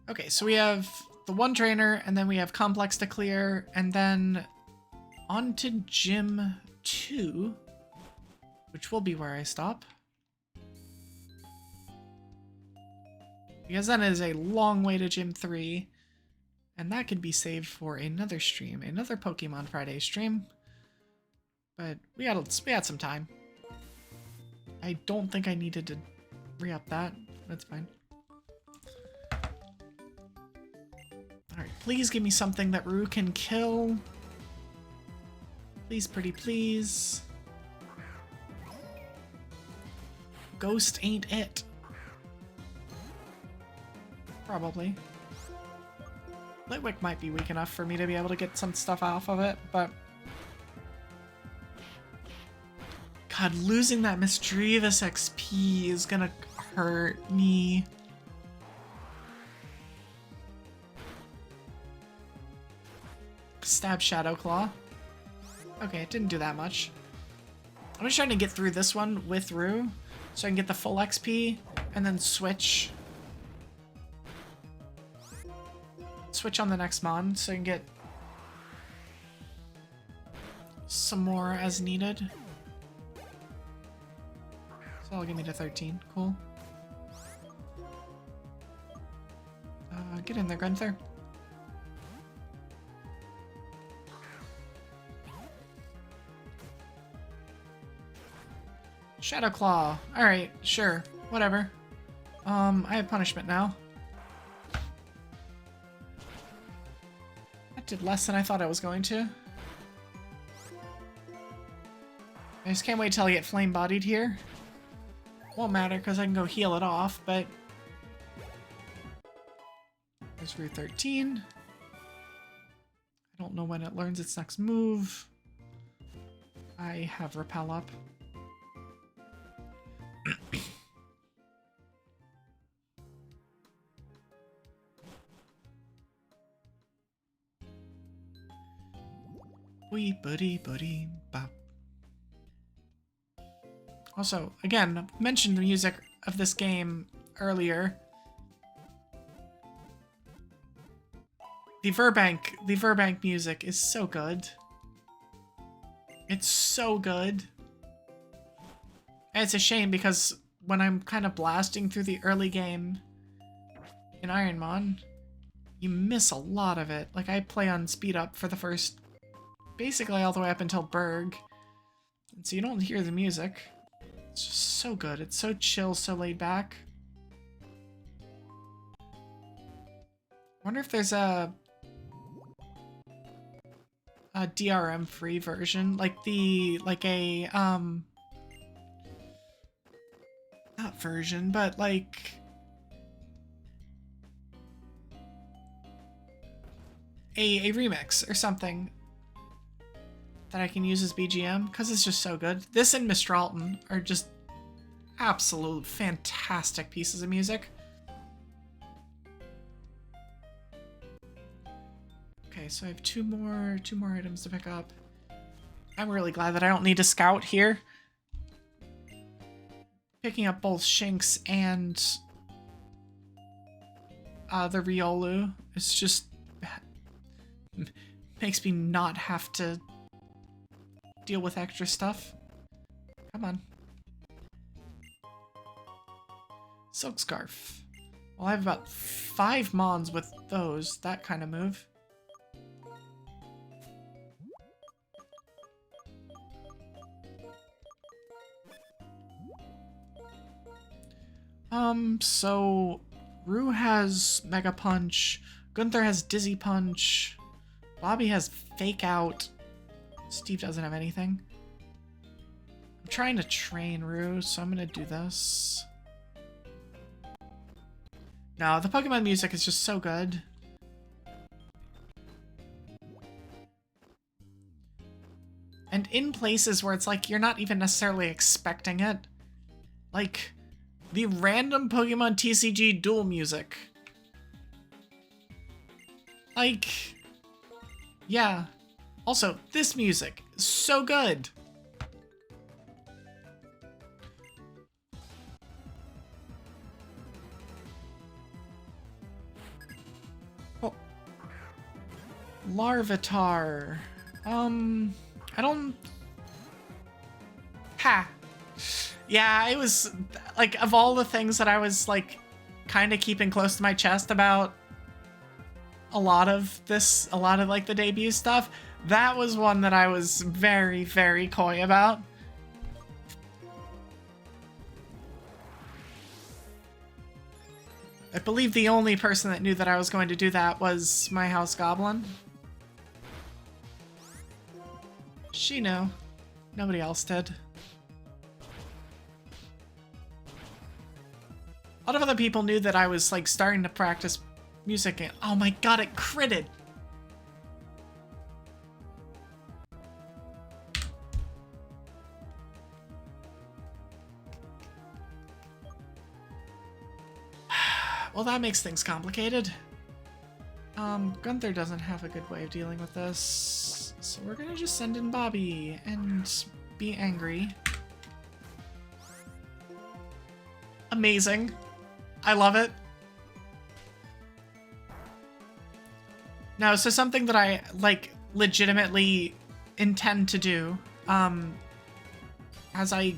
Okay, so we have the one trainer, and then we have Complex to clear, and then on to Gym 2, which will be where I stop. Because then it is a long way to Gym 3, and that could be saved for another stream, another Pokemon Friday stream. But we had some time. I don't think I needed to re-up that. That's fine. Alright, please give me something that Rue can kill. Please, pretty please. Ghost ain't it. Probably. Litwick might be weak enough for me to be able to get some stuff off of it, but... God, losing that Misdreavus XP is gonna hurt me. Stab Shadow Claw. Okay, it didn't do that much. I'm just trying to get through this one with Rue, so I can get the full XP, and then switch. Switch on the next Mon, so I can get some more as needed. So that'll give me to 13. Cool. Get in there, Gunther. Shadow Claw. Alright, sure. Whatever. I have punishment now. That did less than I thought I was going to. I just can't wait till I get flame-bodied here. Won't matter because I can go heal it off, but... There's Route 13. I don't know when it learns its next move. I have Repel up. Wee buddy buddy bop. Also, again, mentioned the music of this game earlier. The Verbank music is so good. It's so good. And it's a shame because when I'm kind of blasting through the early game in Ironmon, you miss a lot of it. Like, I play on speed up for the first, basically all the way up until Berg. And so you don't hear the music. It's just so good. It's so chill, so laid back. I wonder if there's a DRM free version, like not version, but like a remix or something that I can use as BGM, because it's just so good. This and Mistralton are just absolute fantastic pieces of music. Okay, so I have two more items to pick up. I'm really glad that I don't need to scout here. Picking up both Shinx and the Riolu is just makes me not have to deal with extra stuff. Come on. Silk Scarf. Well, I have about 5 mons with those, that kind of move. So Rue has Mega Punch, Gunther has Dizzy Punch, Bobby has Fake Out, Steve doesn't have anything. I'm trying to train Rue, so I'm gonna do this. No, the Pokemon music is just so good. And in places where it's like you're not even necessarily expecting it. Like the random Pokemon TCG Duel music. Like, yeah. Also, this music is so good. Oh. Larvitar. I don't... Ha! Yeah, it was, like, of all the things that I was, like, kind of keeping close to my chest about a lot of, like, the debut stuff, that was one that I was very, very coy about. I believe the only person that knew that I was going to do that was my house goblin. She knew. Nobody else did. A lot of other people knew that I was, like, starting to practice music and— oh my god, it critted! Well, that makes things complicated. Gunther doesn't have a good way of dealing with this, so we're gonna just send in Bobby and be angry. Amazing. I love it. No, so something that I, like, legitimately intend to do, as I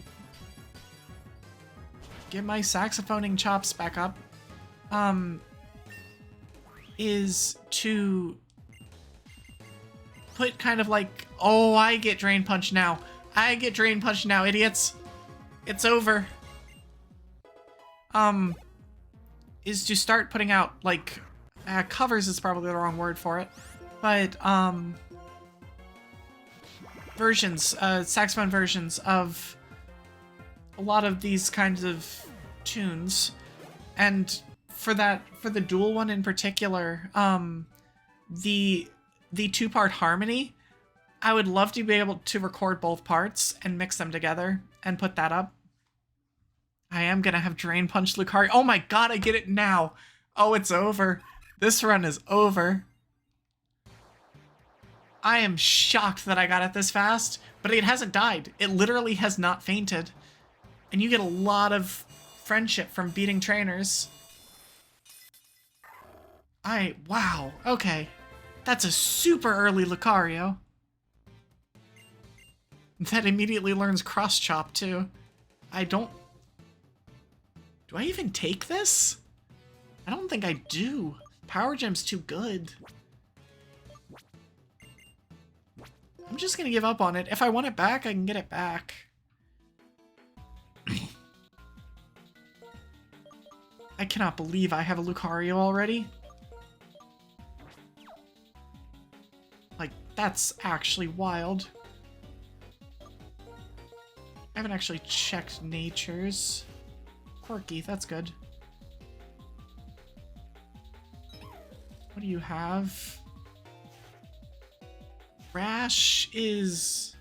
get my saxophoning chops back up, is to put kind of like— oh, I get Drain Punch now. I get Drain Punch now, idiots. It's over. Is to start putting out, like, covers is probably the wrong word for it, but, versions, saxophone versions of a lot of these kinds of tunes. And for the Duel one in particular, the 2-part harmony, I would love to be able to record both parts and mix them together and put that up. I am gonna have Drain Punch Lucario. Oh my god, I get it now. Oh, it's over. This run is over. I am shocked that I got it this fast, but it hasn't died. It literally has not fainted. And you get a lot of friendship from beating trainers. Wow, okay. That's a super early Lucario. That immediately learns Cross Chop, too. Do I even take this? I don't think I do. Power Gem's too good. I'm just gonna give up on it. If I want it back, I can get it back. I cannot believe I have a Lucario already. Like, that's actually wild. I haven't actually checked natures. Quirky, that's good. What do you have? Rash is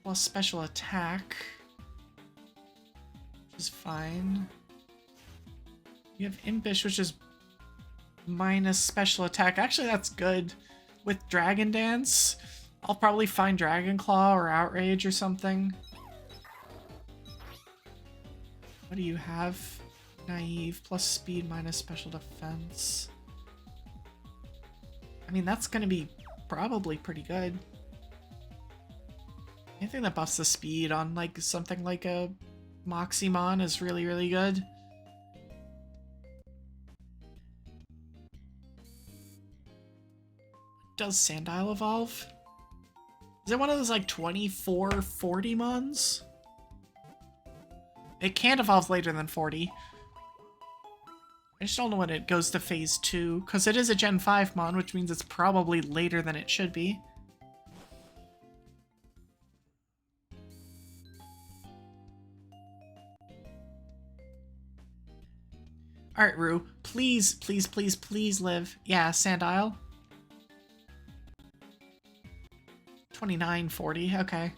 plus special attack, which is fine. You have Impish, which is minus special attack. Actually, that's good. With Dragon Dance, I'll probably find Dragon Claw or Outrage or something. What do you have? Naive, plus speed, minus special defense. I mean, that's gonna be probably pretty good. Anything that buffs the speed on like something like a Moximon is really, really good. Does Sandile evolve? Is it one of those like 24, 40 mons? It can't evolve later than 40. I just don't know when it goes to phase 2, because it is a Gen 5 mon, which means it's probably later than it should be. Alright, Rue. Please, please, please, please live. Yeah, Sandile. 2940, okay.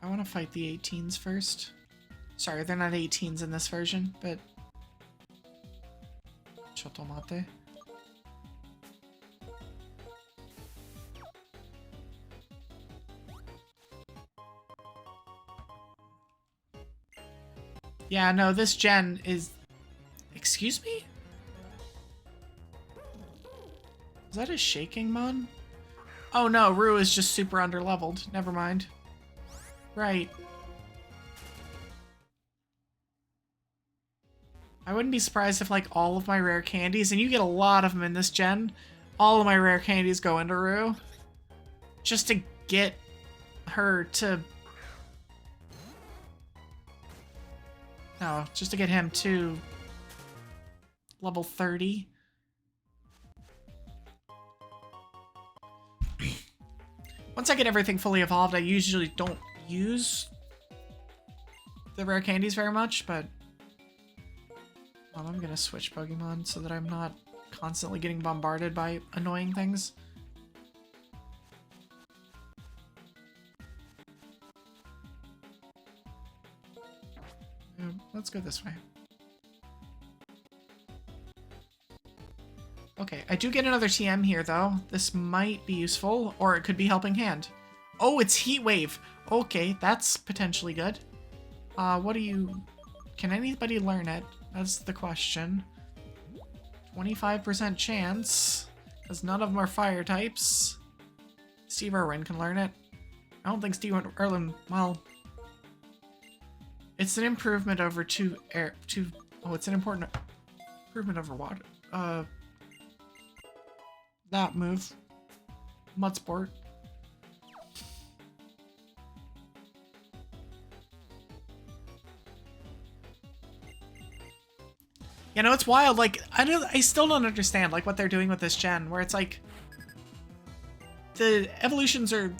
I want to fight the 18s first. Sorry, they're not 18s in this version, but... Chotomate. Yeah, no, this gen is... Excuse me? Is that a shaking mon? Oh no, Rue is just super underleveled. Never mind. Right. I wouldn't be surprised if like all of my rare candies, and you get a lot of them in this gen, all of my rare candies go into Rue. Just to get her to... No, just to get him to level 30. Once I get everything fully evolved, I usually don't use the rare candies very much, but I'm gonna switch Pokemon so that I'm not constantly getting bombarded by annoying things. Let's go this way. Okay, I do get another TM here, though. This might be useful, or it could be Helping Hand. Oh, it's Heat Wave. Okay, that's potentially good. What do you... Can anybody learn it? That's the question. 25% chance, because none of them are fire types. Steve Irwin can learn it. I don't think Steve Irwin... Well... It's an improvement over Oh, it's an important improvement over water. That move. Mudsport. You know, it's wild. Like, I still don't understand like what they're doing with this gen, where it's like the evolutions are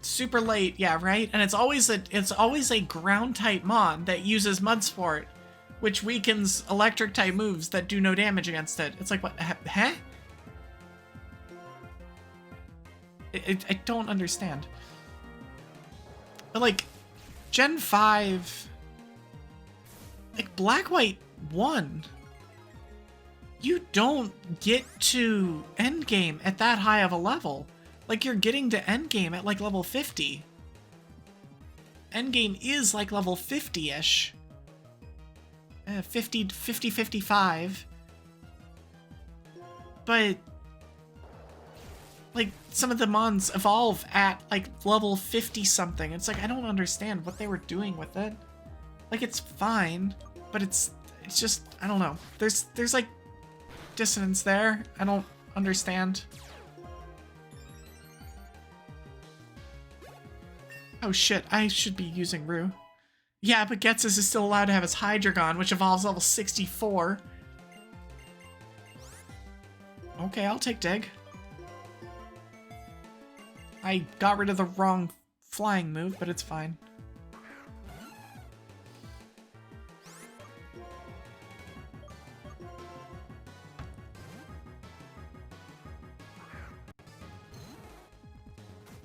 super late, yeah, right? And it's always a ground type mon that uses Mudsport, which weakens electric type moves that do no damage against it. It's like, what? Huh? I don't understand. But like, Gen 5, like Black-White 1, you don't get to endgame at that high of a level. Like, you're getting to endgame at like level 50. Endgame is like level 50-ish. 50, 55. But like, some of the mons evolve at like level 50 something. It's like, I don't understand what they were doing with it. Like, it's fine, but it's just, I don't know. There's like dissonance there. I don't understand. Oh shit, I should be using Rue. Yeah, but Getsus is still allowed to have his Hydreigon, which evolves level 64. Okay, I'll take Dig. I got rid of the wrong flying move, but it's fine.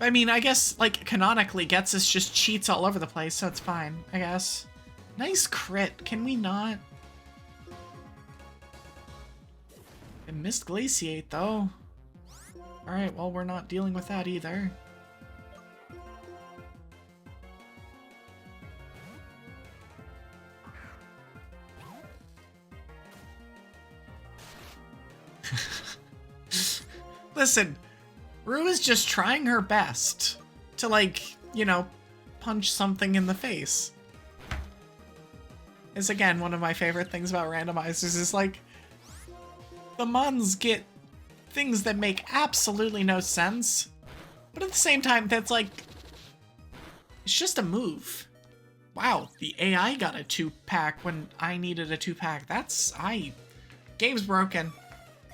I mean, I guess, like, canonically, Getsus just cheats all over the place, so it's fine, I guess. Nice crit. Can we not? I missed Glaciate, though. Alright, well, we're not dealing with that either. Listen, Rue is just trying her best to, like, you know, punch something in the face. Is again one of my favorite things about randomizers is like the mons get things that make absolutely no sense, but at the same time that's like it's just a move. Wow, the AI got a 2-pack when I needed a 2-pack. Game's broken.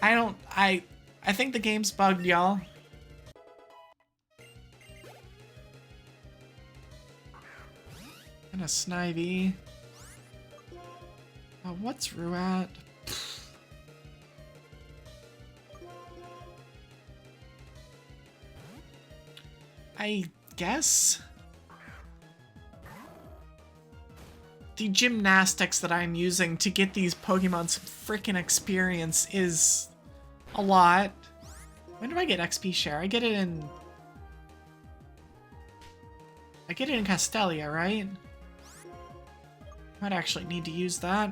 I think the game's bugged, y'all. And a Snivy. What's Rue at? I guess the gymnastics that I'm using to get these Pokemon some freaking experience is a lot. When do I get XP share? I get it in Castelia, right? Might actually need to use that.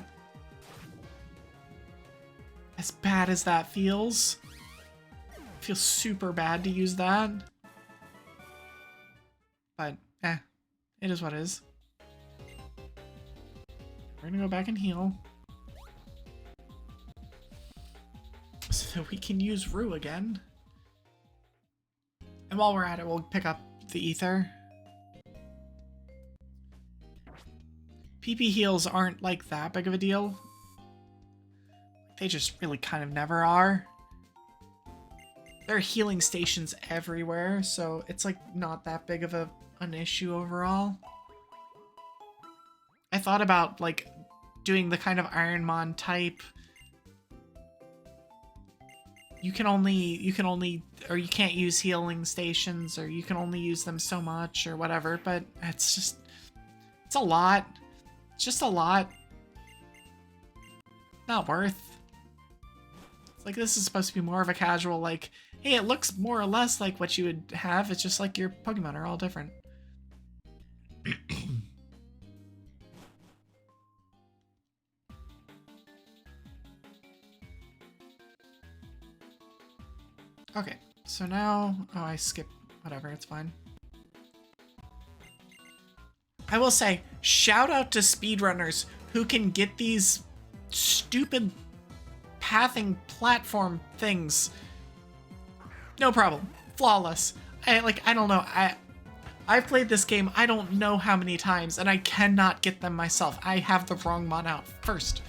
As bad as that feels. It feels super bad to use that. But, it is what it is. We're gonna go back and heal. So we can use Rue again. And while we're at it, we'll pick up the Ether. PP heals aren't like that big of a deal. They just really kind of never are. There are healing stations everywhere, so it's like not that big of an issue overall. I thought about like doing the kind of Ironmon type. You can't use healing stations, or you can only use them so much or whatever, but it's a lot. It's just a lot. Not worth. It's like this is supposed to be more of a casual, like, hey, it looks more or less like what you would have. It's just like your Pokemon are all different. Okay, so now... Oh, I skipped. Whatever, it's fine. I will say, shout out to speedrunners who can get these stupid pathing platform things. No problem. Flawless. I don't know. I've played this game I don't know how many times, and I cannot get them myself. I have the wrong mon out first.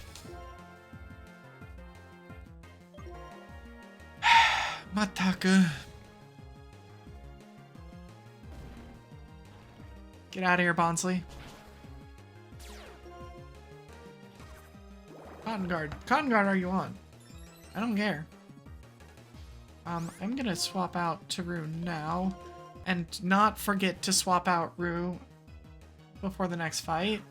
Mataka. Get out of here, Bonsley. Cotton Guard. Cotton Guard are you on? I don't care. I'm gonna swap out to Rue now. And not forget to swap out Rue before the next fight.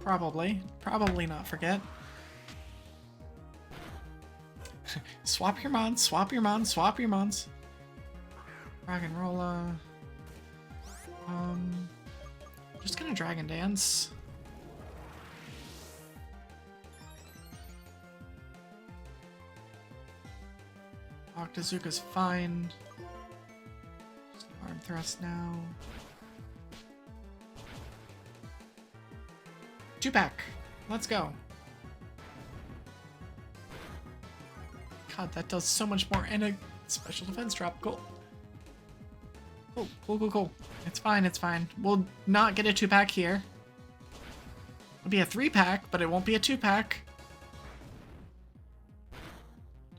Probably not forget. Swap your mons, swap your mons, swap your mons. Rock and roll, just gonna Dragon Dance. Octazooka's fine. Just arm thrust now. 2-pack. Let's go. God, that does so much more. And a special defense drop. Cool. Cool. It's fine, it's fine. We'll not get a 2-pack here. It'll be a 3-pack, but it won't be a 2-pack.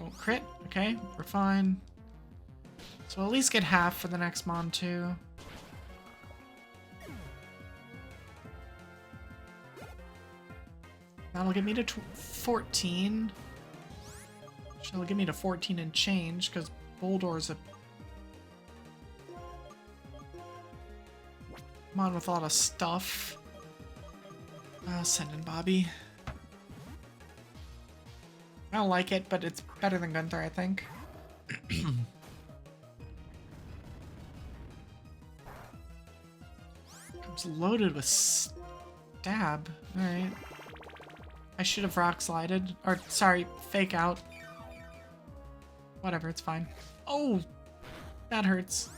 Don't crit. Okay, we're fine. So we'll at least get half for the next mon too. That'll get me to 14. She'll get me to 14 and change, because Boldor's a mon with a lot of stuff. I'll send in Bobby. I don't like it, but it's better than Gunther, I think. It's loaded with stab. Alright. I should have rock slided. Or, sorry, fake out. Whatever, it's fine. Oh! That hurts.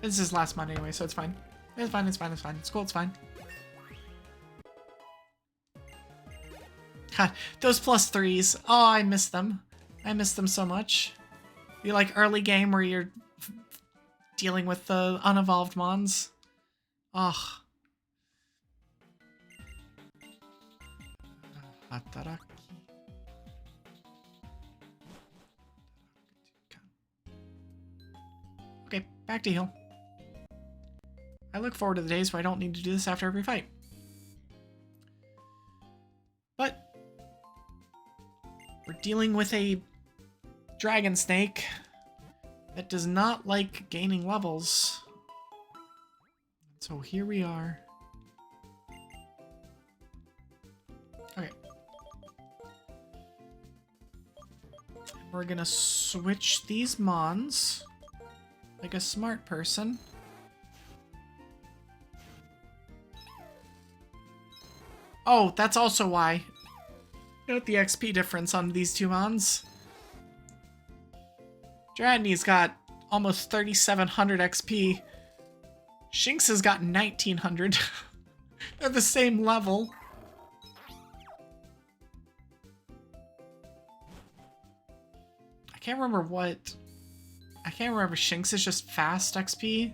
This is his last mod anyway, so it's fine. It's fine, it's fine, it's fine. It's cool, it's fine. God, those +3s. Oh, I miss them. I miss them so much. You like early game where you're dealing with the unevolved mons. Ugh. Okay, back to heal. I look forward to the days where I don't need to do this after every fight. But we're dealing with a dragon snake that does not like gaining levels. So here we are. Okay. We're gonna switch these mons like a smart person. Oh, that's also why. Note the XP difference on these two mons. Dratny's got almost 3,700 XP. Shinx has got 1,900. They're the same level. I can't remember what... I can't remember if Shinx is just fast XP.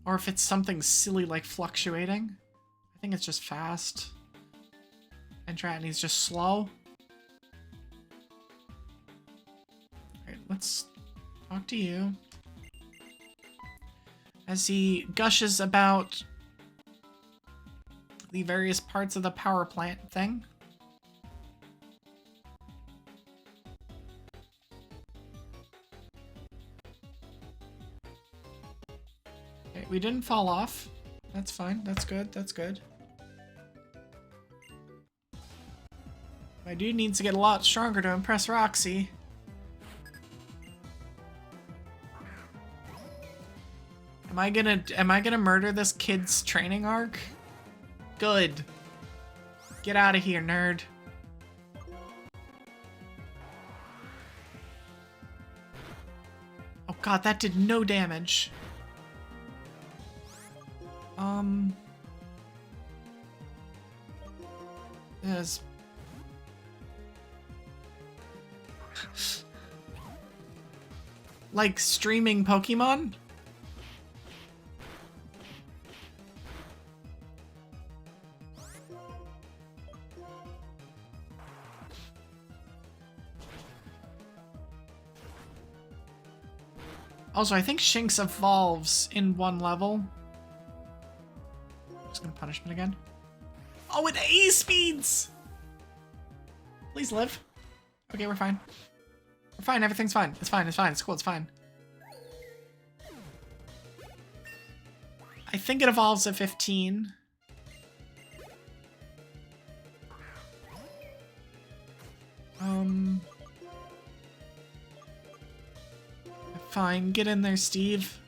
Or if it's something silly like fluctuating. I think it's just fast. And Dratny's just slow. Alright, let's talk to you. As he gushes about the various parts of the power plant thing. Okay, we didn't fall off. That's fine. That's good. That's good. My dude needs to get a lot stronger to impress Roxy. Am I gonna murder this kid's training arc? Good. Get out of here, nerd. Oh god, that did no damage. Yes. Like streaming Pokemon? Also, I think Shinx evolves in one level. Just gonna punishment again. Oh, it A speeds! Please live. Okay, we're fine. We're fine, everything's fine. It's fine, it's fine, it's cool, it's fine. I think it evolves at 15. Fine, get in there, Steve.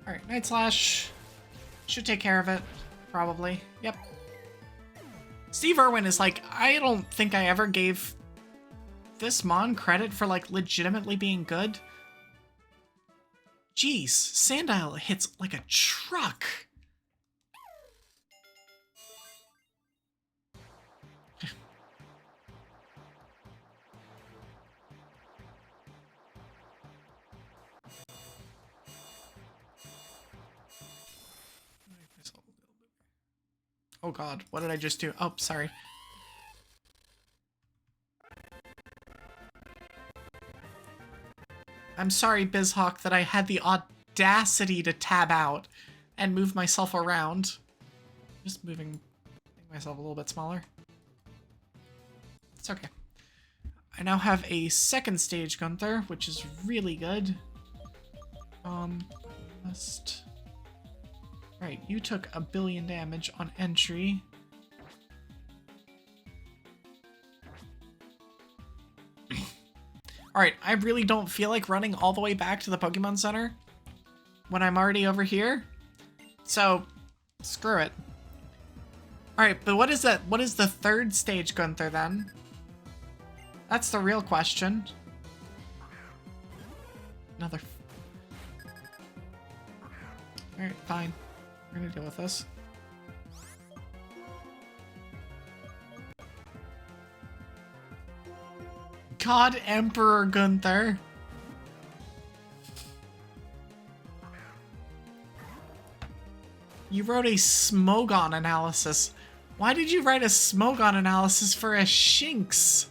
Alright, Night Slash. Should take care of it. Probably. Yep. Steve Irwin is like, I don't think I ever gave this Mon credit for, like, legitimately being good. Jeez, Sandile hits like a truck. Oh god, what did I just do? Oh, sorry. I'm sorry, BizHawk, that I had the audacity to tab out and move myself around. Just moving myself a little bit smaller. It's okay. I now have a second stage Gunther, which is really good. Must... Right, you took 1 billion damage on entry. Alright, I really don't feel like running all the way back to the Pokemon Center when I'm already over here. So, screw it. Alright, but what is that? What is the 3rd stage, Gunther, then? That's the real question. Another... Alright, fine. We're gonna deal with this. God Emperor Gunther. You wrote a Smogon analysis. Why did you write a Smogon analysis for a Shinx?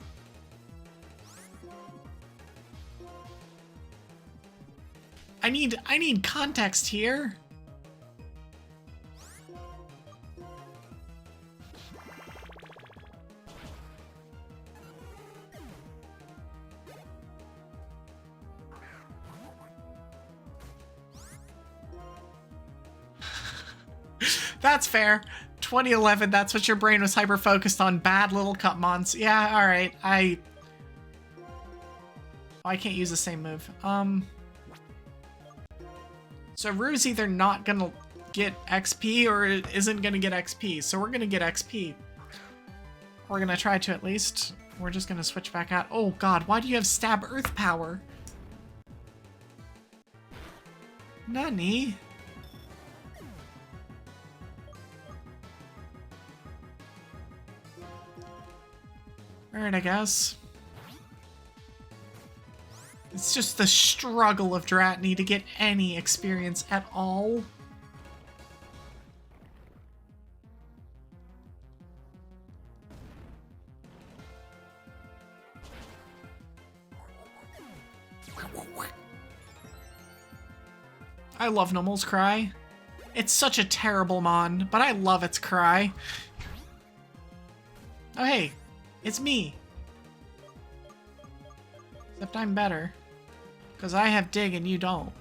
I need context here. That's fair. 2011, that's what your brain was hyper-focused on. Bad little Cupmons. Yeah, alright. I can't use the same move. So Rue's either not gonna get XP or it isn't gonna get XP. So we're gonna get XP. We're gonna try to at least. We're just gonna switch back out. Oh god, why do you have Stab Earth power? Nani? Alright, I guess. It's just the struggle of Dratini to get any experience at all. I love Numel's cry. It's such a terrible mon, but I love its cry. Oh hey, it's me. Except I'm better. Because I have dig and you don't.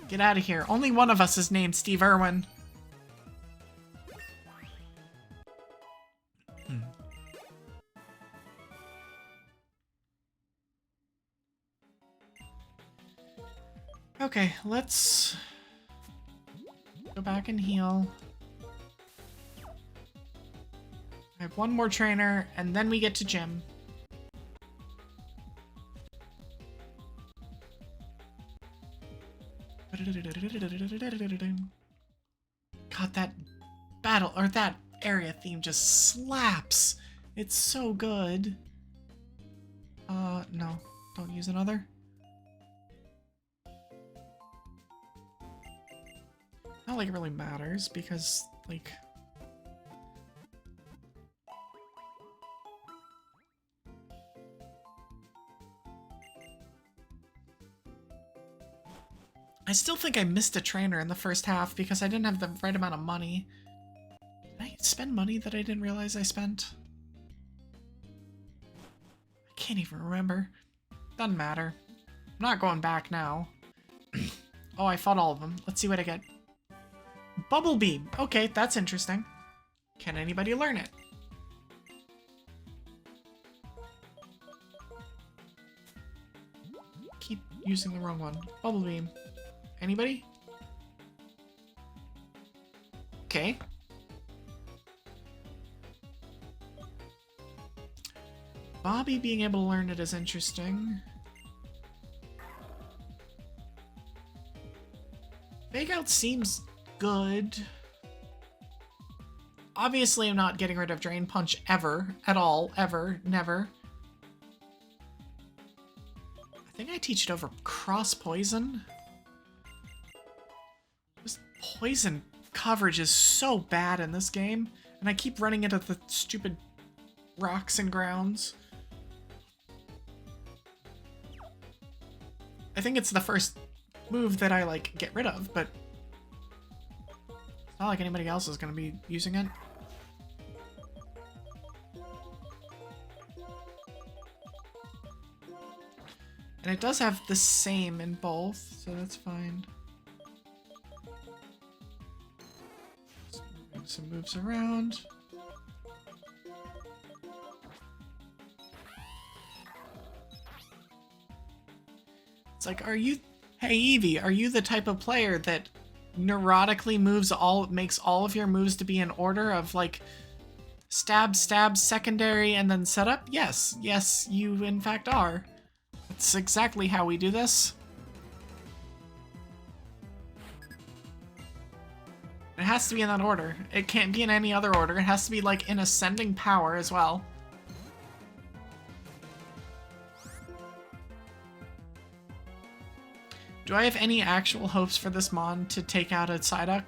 Get out of here. Only one of us is named Steve Irwin. Okay, let's go back and heal. I have one more trainer, and then we get to gym. God, that battle, or that area theme just slaps. It's so good. No, don't use another. Not like it really matters, because, like... I still think I missed a trainer in the first half because I didn't have the right amount of money. Did I spend money that I didn't realize I spent? I can't even remember. Doesn't matter. I'm not going back now. Oh, I fought all of them. Let's see what I get. Bubble Beam. Okay, that's interesting. Can anybody learn it? Keep using the wrong one. Bubble Beam. Anybody? Okay. Bobby being able to learn it is interesting. Fake Out seems good. Obviously, I'm not getting rid of Drain Punch ever. At all. Ever. Never. I think I teach it over Cross Poison. This poison coverage is so bad in this game, and I keep running into the stupid rocks and grounds. I think it's the first move that I, like, get rid of, but it's not like anybody else is going to be using it. And it does have the same in both, so that's fine. Just moving some moves around. It's like, hey Eevee, are you the type of player that neurotically makes all of your moves to be in order of like stab, stab, secondary, and then setup? Yes, yes, you in fact are. That's exactly how we do this. It has to be in that order. It can't be in any other order. It has to be like in ascending power as well. Do I have any actual hopes for this Mon to take out a Psyduck?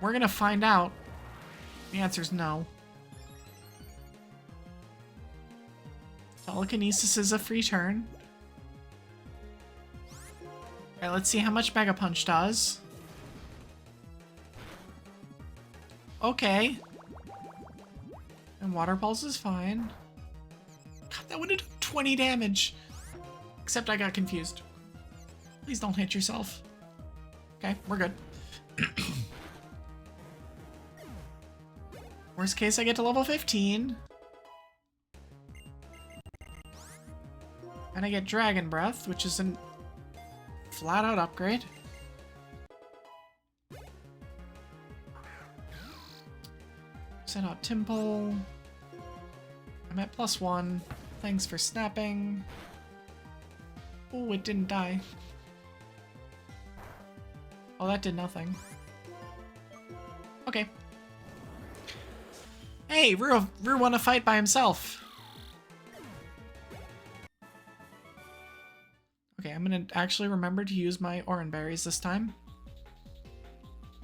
We're gonna find out. The answer's no. Telekinesis is a free turn. Alright, let's see how much Mega Punch does. Okay. And Water Pulse is fine. God, that would have done 20 damage. Except I got confused. Please don't hit yourself. Okay, we're good. Worst case, I get to level 15. And I get Dragon Breath, which is a flat-out upgrade. Send out Timple. I'm at +1. Thanks for snapping. Oh, it didn't die. Oh, that did nothing. Okay. Hey, Rue won a fight by himself. Okay, I'm gonna actually remember to use my Oran Berries this time.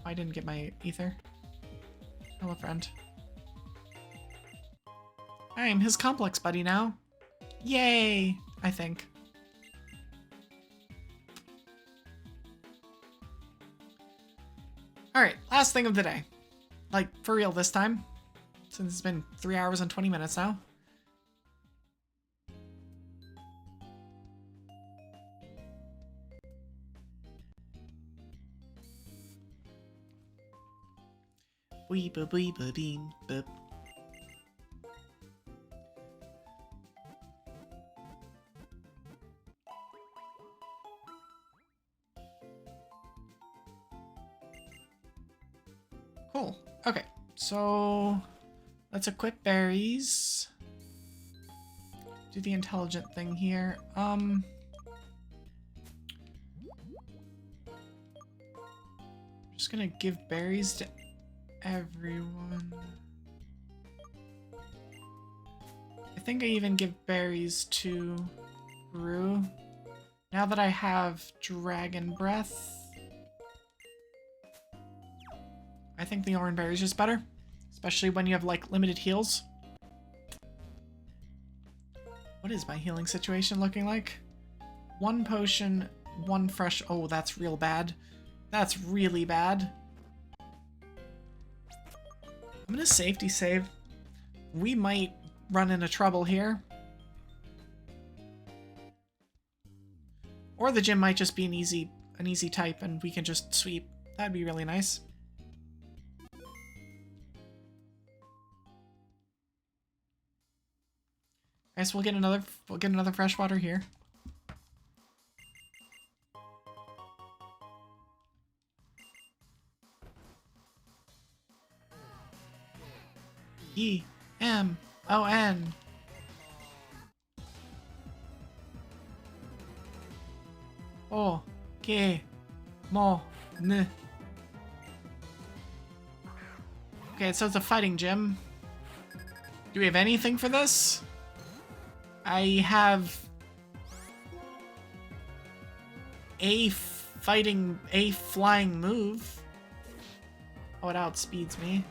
I didn't get my Ether. Hello, friend. I am his complex buddy now. Yay! I think. Alright, last thing of the day. Like, for real this time. Since it's been 3 hours and 20 minutes now. Weep a beep a beam bip. Cool. Okay, so let's equip berries. Do the intelligent thing here. Just gonna give berries to everyone. I think I even give berries to Rue. Now that I have Dragon Breath, I think the Oran Berry is just better. Especially when you have, like, limited heals. What is my healing situation looking like? 1 potion, 1 fresh... Oh, that's real bad. That's really bad. I'm gonna safety save. We might run into trouble here. Or the gym might just be an easy type and we can just sweep. That'd be really nice. I guess we'll get another freshwater here. E-M-O-N. O-K-Mo-N. Okay, so it's a fighting gym. Do we have anything for this? I have a flying move. Oh, it outspeeds me.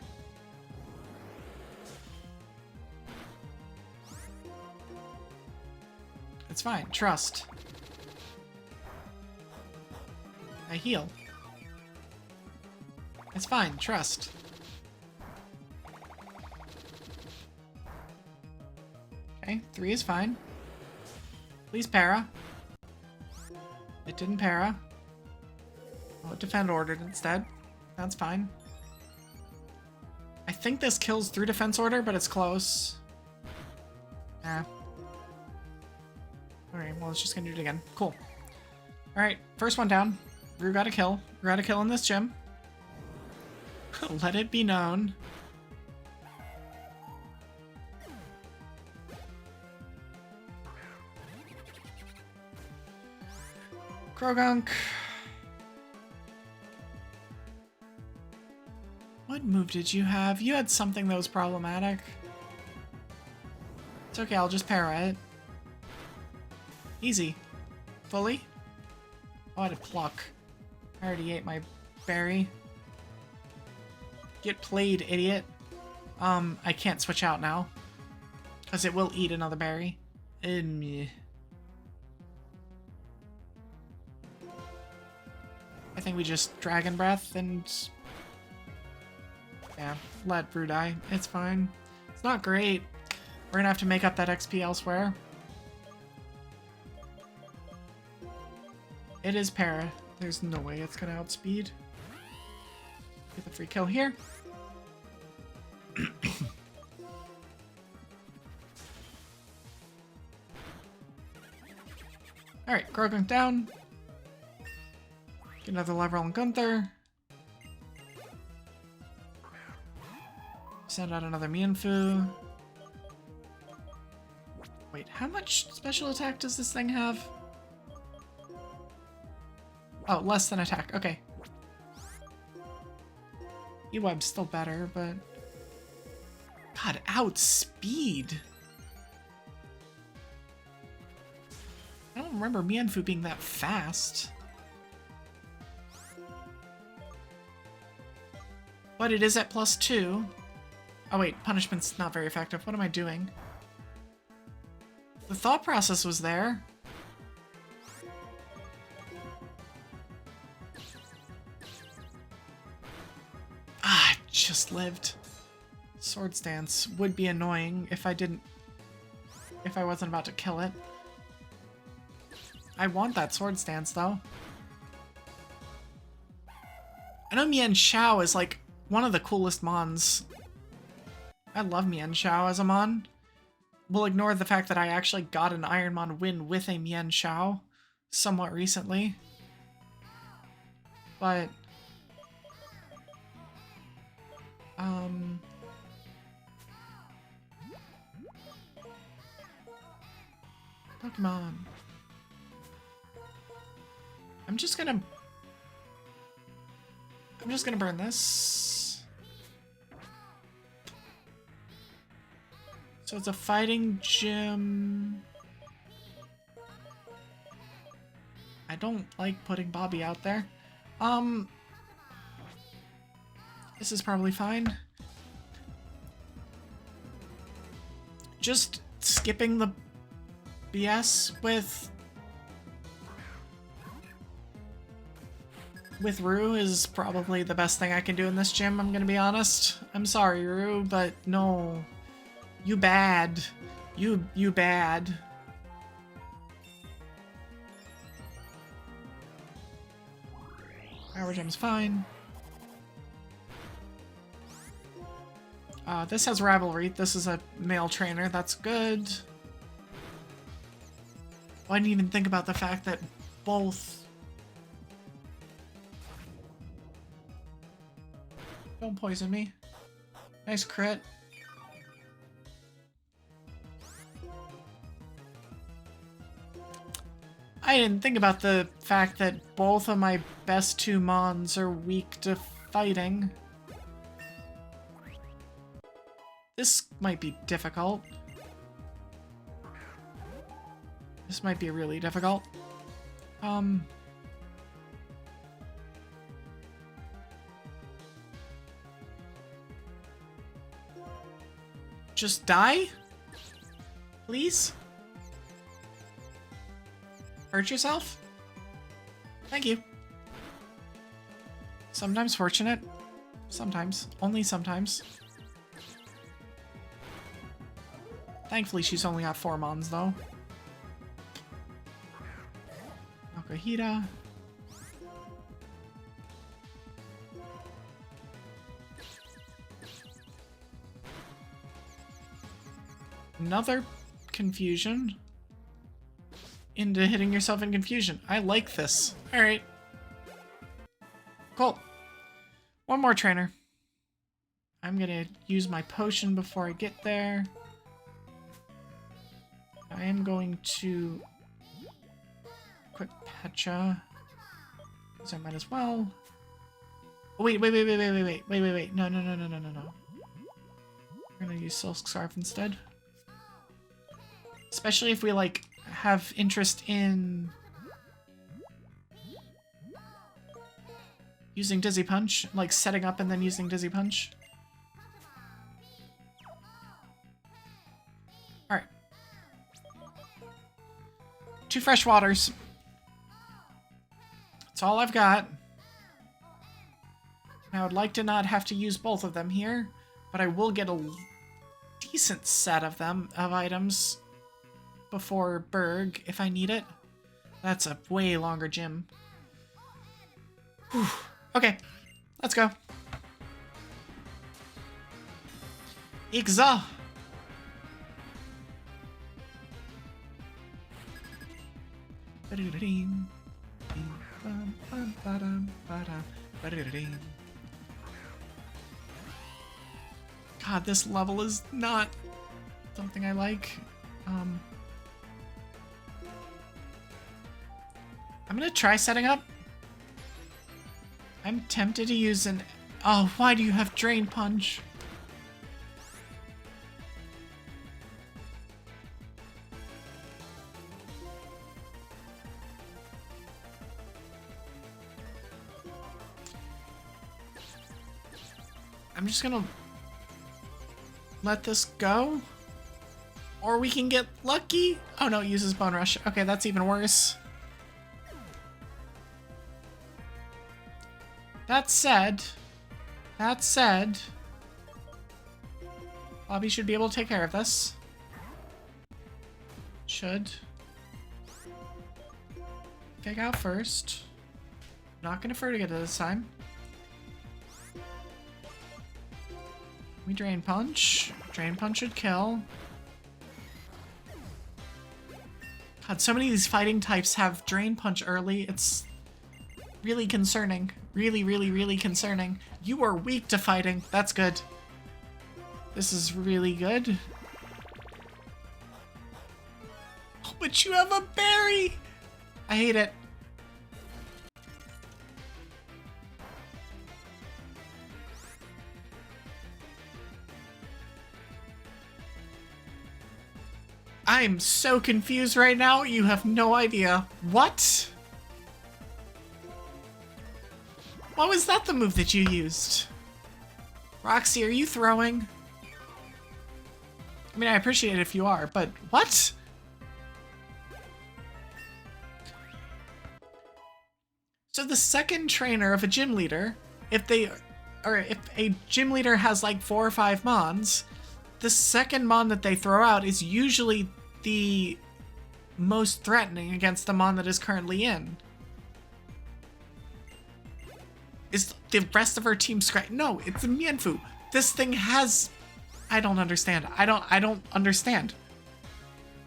It's fine. Trust. I heal. It's fine. Trust. Okay, 3 is fine. Please para. It didn't para. Oh, it defend ordered instead. That's fine. I think this kills through defense order, but it's close. Yeah. Alright, well, it's just gonna do it again. Cool. Alright, first one down. Rue got a kill. Rue got a kill in this gym. Let it be known. Krogunk. What move did you have? You had something that was problematic. It's okay, I'll just para it. Easy. Fully? Oh, I had a pluck. I already ate my berry. Get played, idiot. I can't switch out now. Because it will eat another berry. I think we just Dragon Breath and... yeah, let Brew die. It's fine. It's not great. We're gonna have to make up that XP elsewhere. It is para. There's no way it's gonna outspeed. Get the free kill here. Alright, Krogunk down. Get another level on Gunther. Send out another Mienfoo. Wait, how much special attack does this thing have? Oh, less than attack. Okay. E-Web's still better, but... God, outspeed! I don't remember Mienfoo being that fast. But it is at +2. Oh wait, punishment's not very effective. What am I doing? The thought process was there. Ah, it just lived. Sword Stance would be annoying if I wasn't about to kill it. I want that Sword Stance though. I know Mian Shao is like one of the coolest mons. I love Mian Shao as a mon. We'll ignore the fact that I actually got an Ironmon win with a Mian Shao somewhat recently. But... Pokemon. I'm just gonna burn this. So it's a fighting gym. I don't like putting Bobby out there. This is probably fine. Just skipping the BS with Rue is probably the best thing I can do in this gym, I'm gonna be honest. I'm sorry, Rue, but no. You bad. You bad. Power Gem's fine. This has Ravelry. This is a male trainer. That's good. Oh, I didn't even think about the fact that both... Don't poison me. Nice crit. I didn't think about the fact that both of my best two mons are weak to fighting. This might be difficult. This might be really difficult. Just die? Please? Hurt yourself? Thank you. Sometimes fortunate. Sometimes. Only sometimes. Thankfully, she's only got 4 mons, though. Oh, Grahita. Another confusion. Into hitting yourself in confusion. I like this. Alright. Cool. One more trainer. I'm gonna use my potion before I get there. I am going to equip Pecha. Because I might as well. Oh, wait. No. We're gonna use Silk Scarf instead. Especially if we, like, have interest in using Dizzy Punch. Like, setting up and then using Dizzy Punch. Alright. 2 fresh waters. That's all I've got. I would like to not have to use both of them here, but I will get a decent set of them, of items, before Berg, if I need it. That's a way longer gym. Whew. Okay, let's go. Ixa! God, this level is not something I like. I'm gonna try setting up. I'm tempted to use an... Oh, why do you have Drain Punch? I'm just gonna let this go. Or we can get lucky. Oh no, it uses Bone Rush. Okay, that's even worse. That said, Bobby should be able to take care of this. Should. Take out first. Not gonna forget it this time. We Drain Punch. Drain Punch should kill. God, so many of these fighting types have Drain Punch early. It's really concerning. Really concerning. You are weak to fighting. That's good. This is really good. Oh, but you have a berry! I hate it. I'm so confused right now. You have no idea. What? What was that the move that you used? Roxy, are you throwing? I mean, I appreciate it if you are, but what? So the second trainer of a gym leader, if a gym leader has like 4 or 5 mons, the second mon that they throw out is usually the most threatening against the mon that is currently in. Is the rest of our team scratch? No, it's a Mienfoo. This thing has... I don't understand. I don't understand.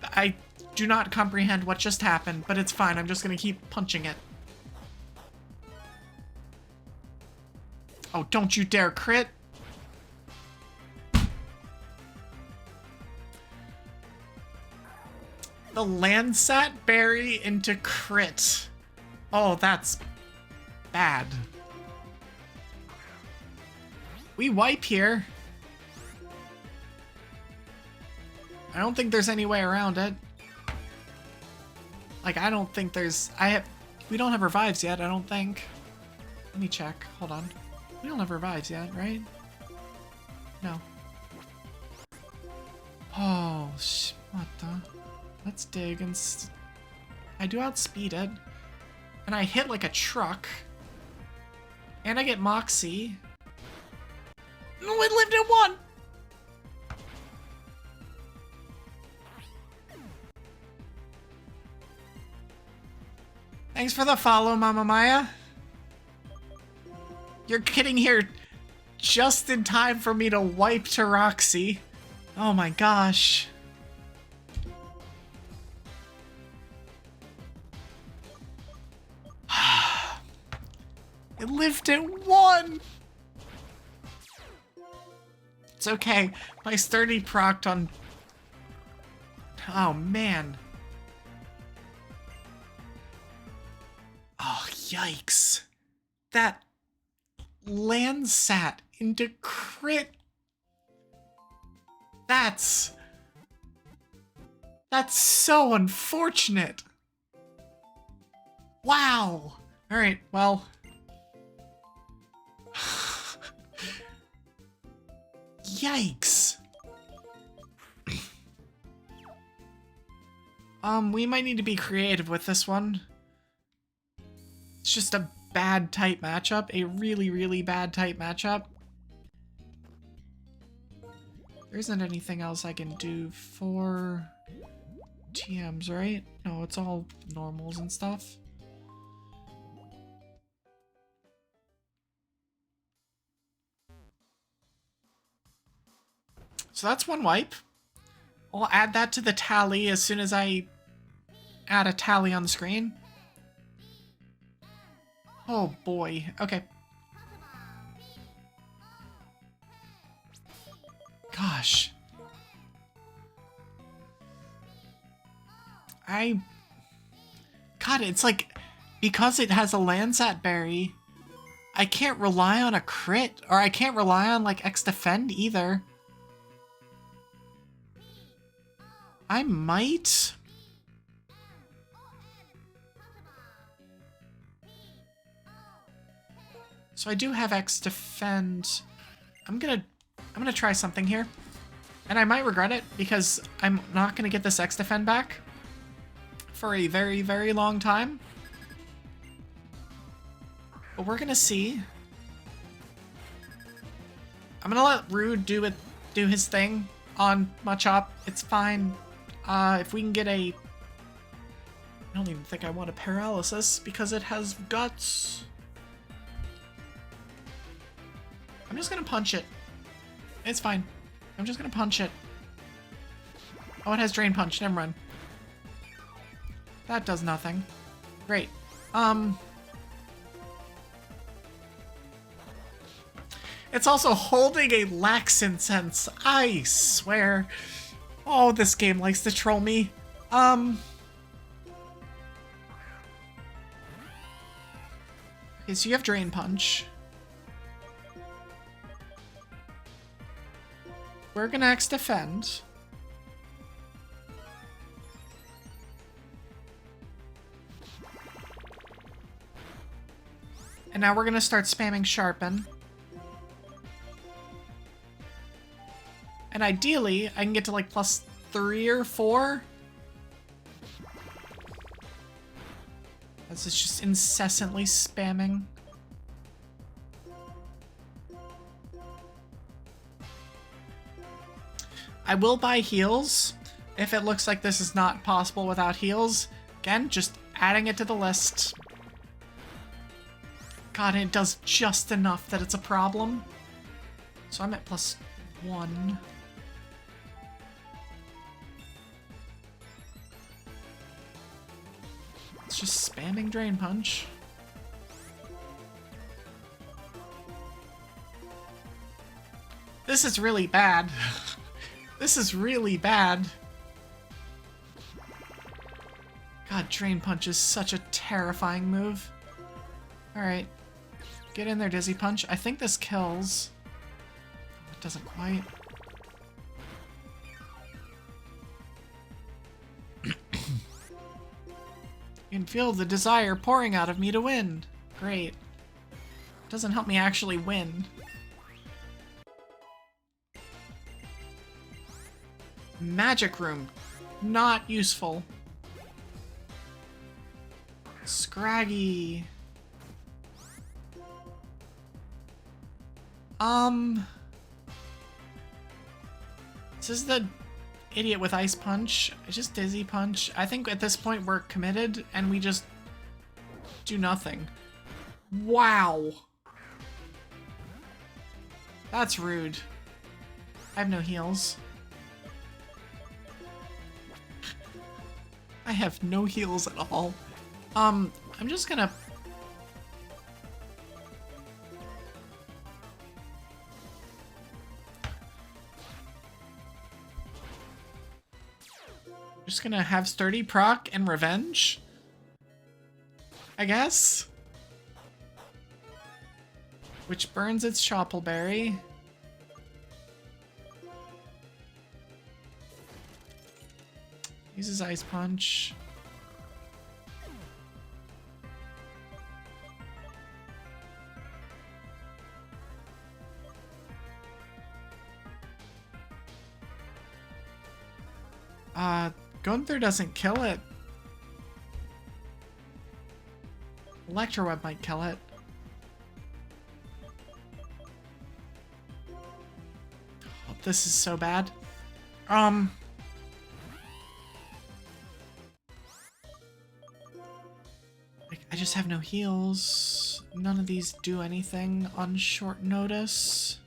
I do not comprehend what just happened, but it's fine. I'm just gonna keep punching it. Oh, don't you dare crit. The Landsat berry into crit. Oh, that's bad. We wipe here. I don't think there's any way around it. Like, I don't think there's... We don't have revives yet, I don't think. Let me check. Hold on. We don't have revives yet, right? No. Oh, what the... Let's dig and... I do outspeed it. And I hit like a truck. And I get Moxie. No, it lived at 1! Thanks for the follow, Mama Maya. You're getting here just in time for me to wipe to Roxy. Oh my gosh. It lived at 1! It's okay. My sturdy procced on... Oh, man. Oh, yikes. That Landsat into crit. That's so unfortunate. Wow. All right, well. Yikes. We might need to be creative with this one. It's just a bad type matchup, a really, really bad type matchup. There isn't anything else I can do for TMs, right? No, it's all normals and stuff. So that's one wipe. I'll add that to the tally as soon as I add a tally on the screen. Oh boy, okay. Gosh. God, it's like, because it has a Landsat berry, I can't rely on a crit, or I can't rely on, like, X defend either. I might... So I do have X defend. I'm gonna try something here. And I might regret it, because I'm not gonna get this X defend back for a very, very long time. But we're gonna see. I'm gonna let Rude do his thing on Machop. It's fine. If we can get a... I don't even think I want a paralysis because it has guts. I'm just gonna punch it. It's fine. I'm just gonna punch it. Oh, it has Drain Punch. Never mind. That does nothing. Great. It's also holding a Lax Incense. I swear. Oh, this game likes to troll me. Okay, so you have Drain Punch. We're gonna X defend. And now we're gonna start spamming Sharpen. And ideally, I can get to like +3 or 4. This is just incessantly spamming. I will buy heals if it looks like this is not possible without heals. Again, just adding it to the list. God, it does just enough that it's a problem. So I'm at +1. It's just spamming Drain Punch. This is really bad. This is really bad. God, Drain Punch is such a terrifying move. Alright. Get in there, Dizzy Punch. I think this kills. It doesn't quite. You can feel the desire pouring out of me to win. Great. Doesn't help me actually win. Magic Room. Not useful. Scraggy. This is the idiot with Ice Punch. It's just Dizzy Punch. I think at this point we're committed and we just do nothing. Wow. That's rude. I have no heals. I have no heals at all. I'm just gonna... Just gonna have Sturdy proc and Revenge, I guess. Which burns its Choppleberry. Uses Ice Punch. Gunther doesn't kill it. Electroweb might kill it. Oh, this is so bad. I just have no heals. None of these do anything on short notice.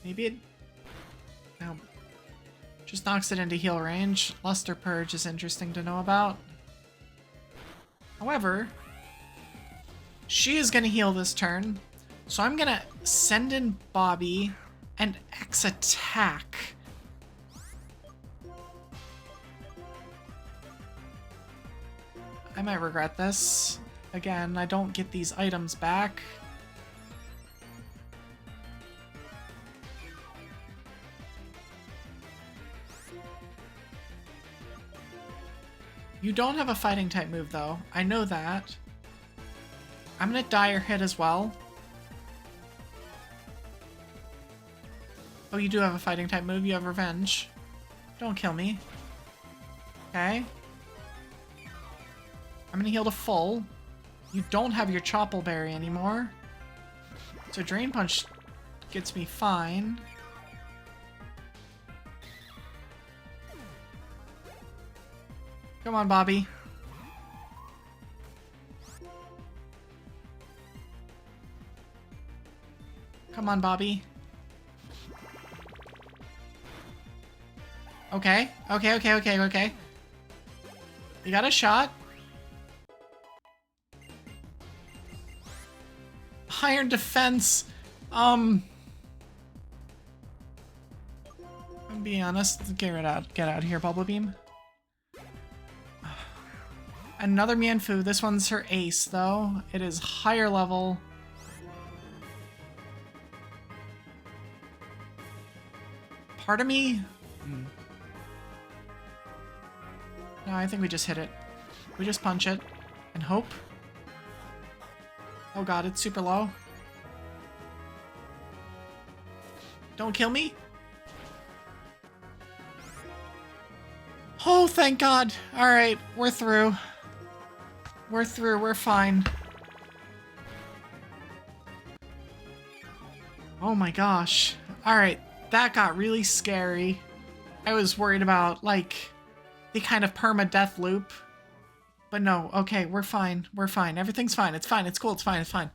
Maybe it... No. Just knocks it into heal range. Luster Purge is interesting to know about. However, she is going to heal this turn. So I'm going to send in Bobby and X attack. I might regret this. Again, I don't get these items back. You don't have a fighting type move though. I know that. I'm gonna Dire Hit as well. Oh, you do have a fighting type move. You have Revenge. Don't kill me. Okay. I'm gonna heal to full. You don't have your Choppleberry anymore. So Drain Punch gets me fine. Come on, Bobby. Come on, Bobby. Okay. Okay. You got a shot. Iron Defense. I'm being honest. Get out of here, Bubble Beam. Another Mienfoo. This one's her ace, though. It is higher level. Part of me... No, I think we just hit it. We just punch it. And hope. Oh god, it's super low. Don't kill me. Oh, thank god. Alright, we're through. We're through, we're fine. Oh my gosh. Alright, that got really scary. I was worried about, like, the kind of perma-death loop. But no, okay, we're fine. We're fine. Everything's fine. It's fine. It's cool. It's fine. It's fine.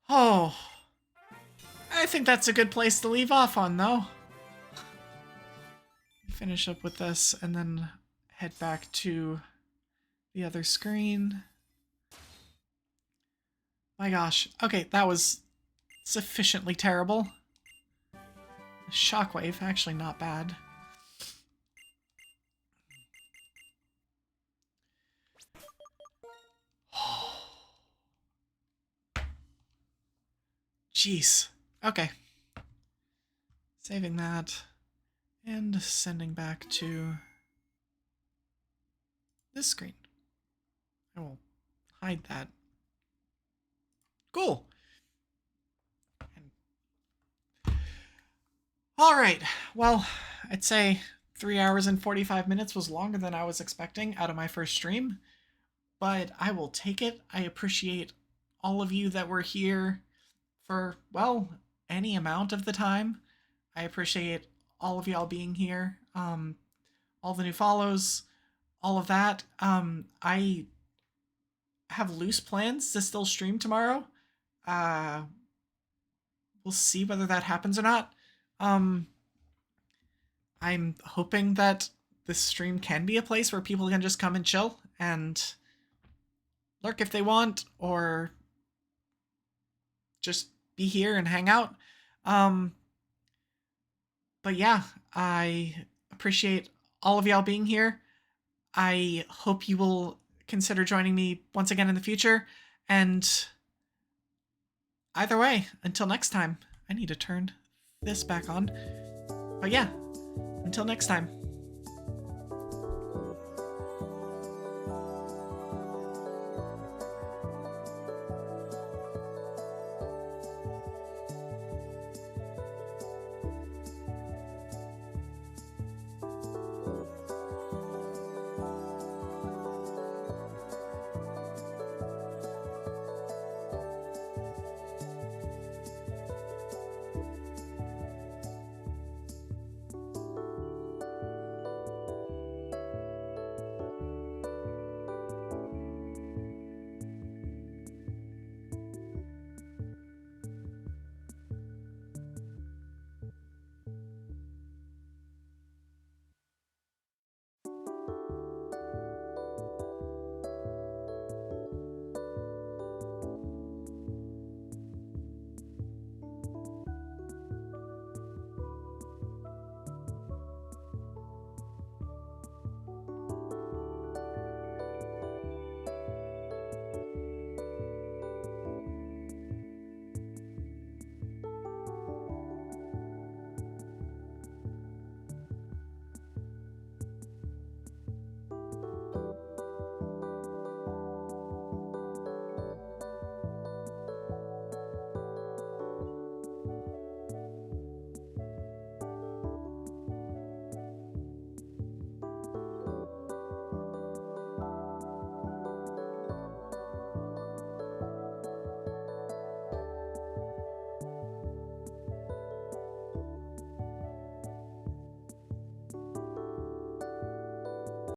Oh. I think that's a good place to leave off on, though. Finish up with this and then head back to the other screen. My gosh. Okay, that was sufficiently terrible. Shockwave, actually not bad. Jeez. Okay. Saving that. And sending back to this screen. I will hide that. Cool. Alright. Well, I'd say 3 hours and 45 minutes was longer than I was expecting out of my first stream. But I will take it. I appreciate all of you that were here for, well, any amount of the time. I appreciate all of y'all being here. all the new follows, all of that. I have loose plans to still stream tomorrow. We'll see whether that happens or not. I'm hoping that this stream can be a place where people can just come and chill and lurk if they want, or just be here and hang out. But yeah, I appreciate all of y'all being here. I hope you will consider joining me once again in the future. And either way, until next time, I need to turn this back on. But yeah, until next time.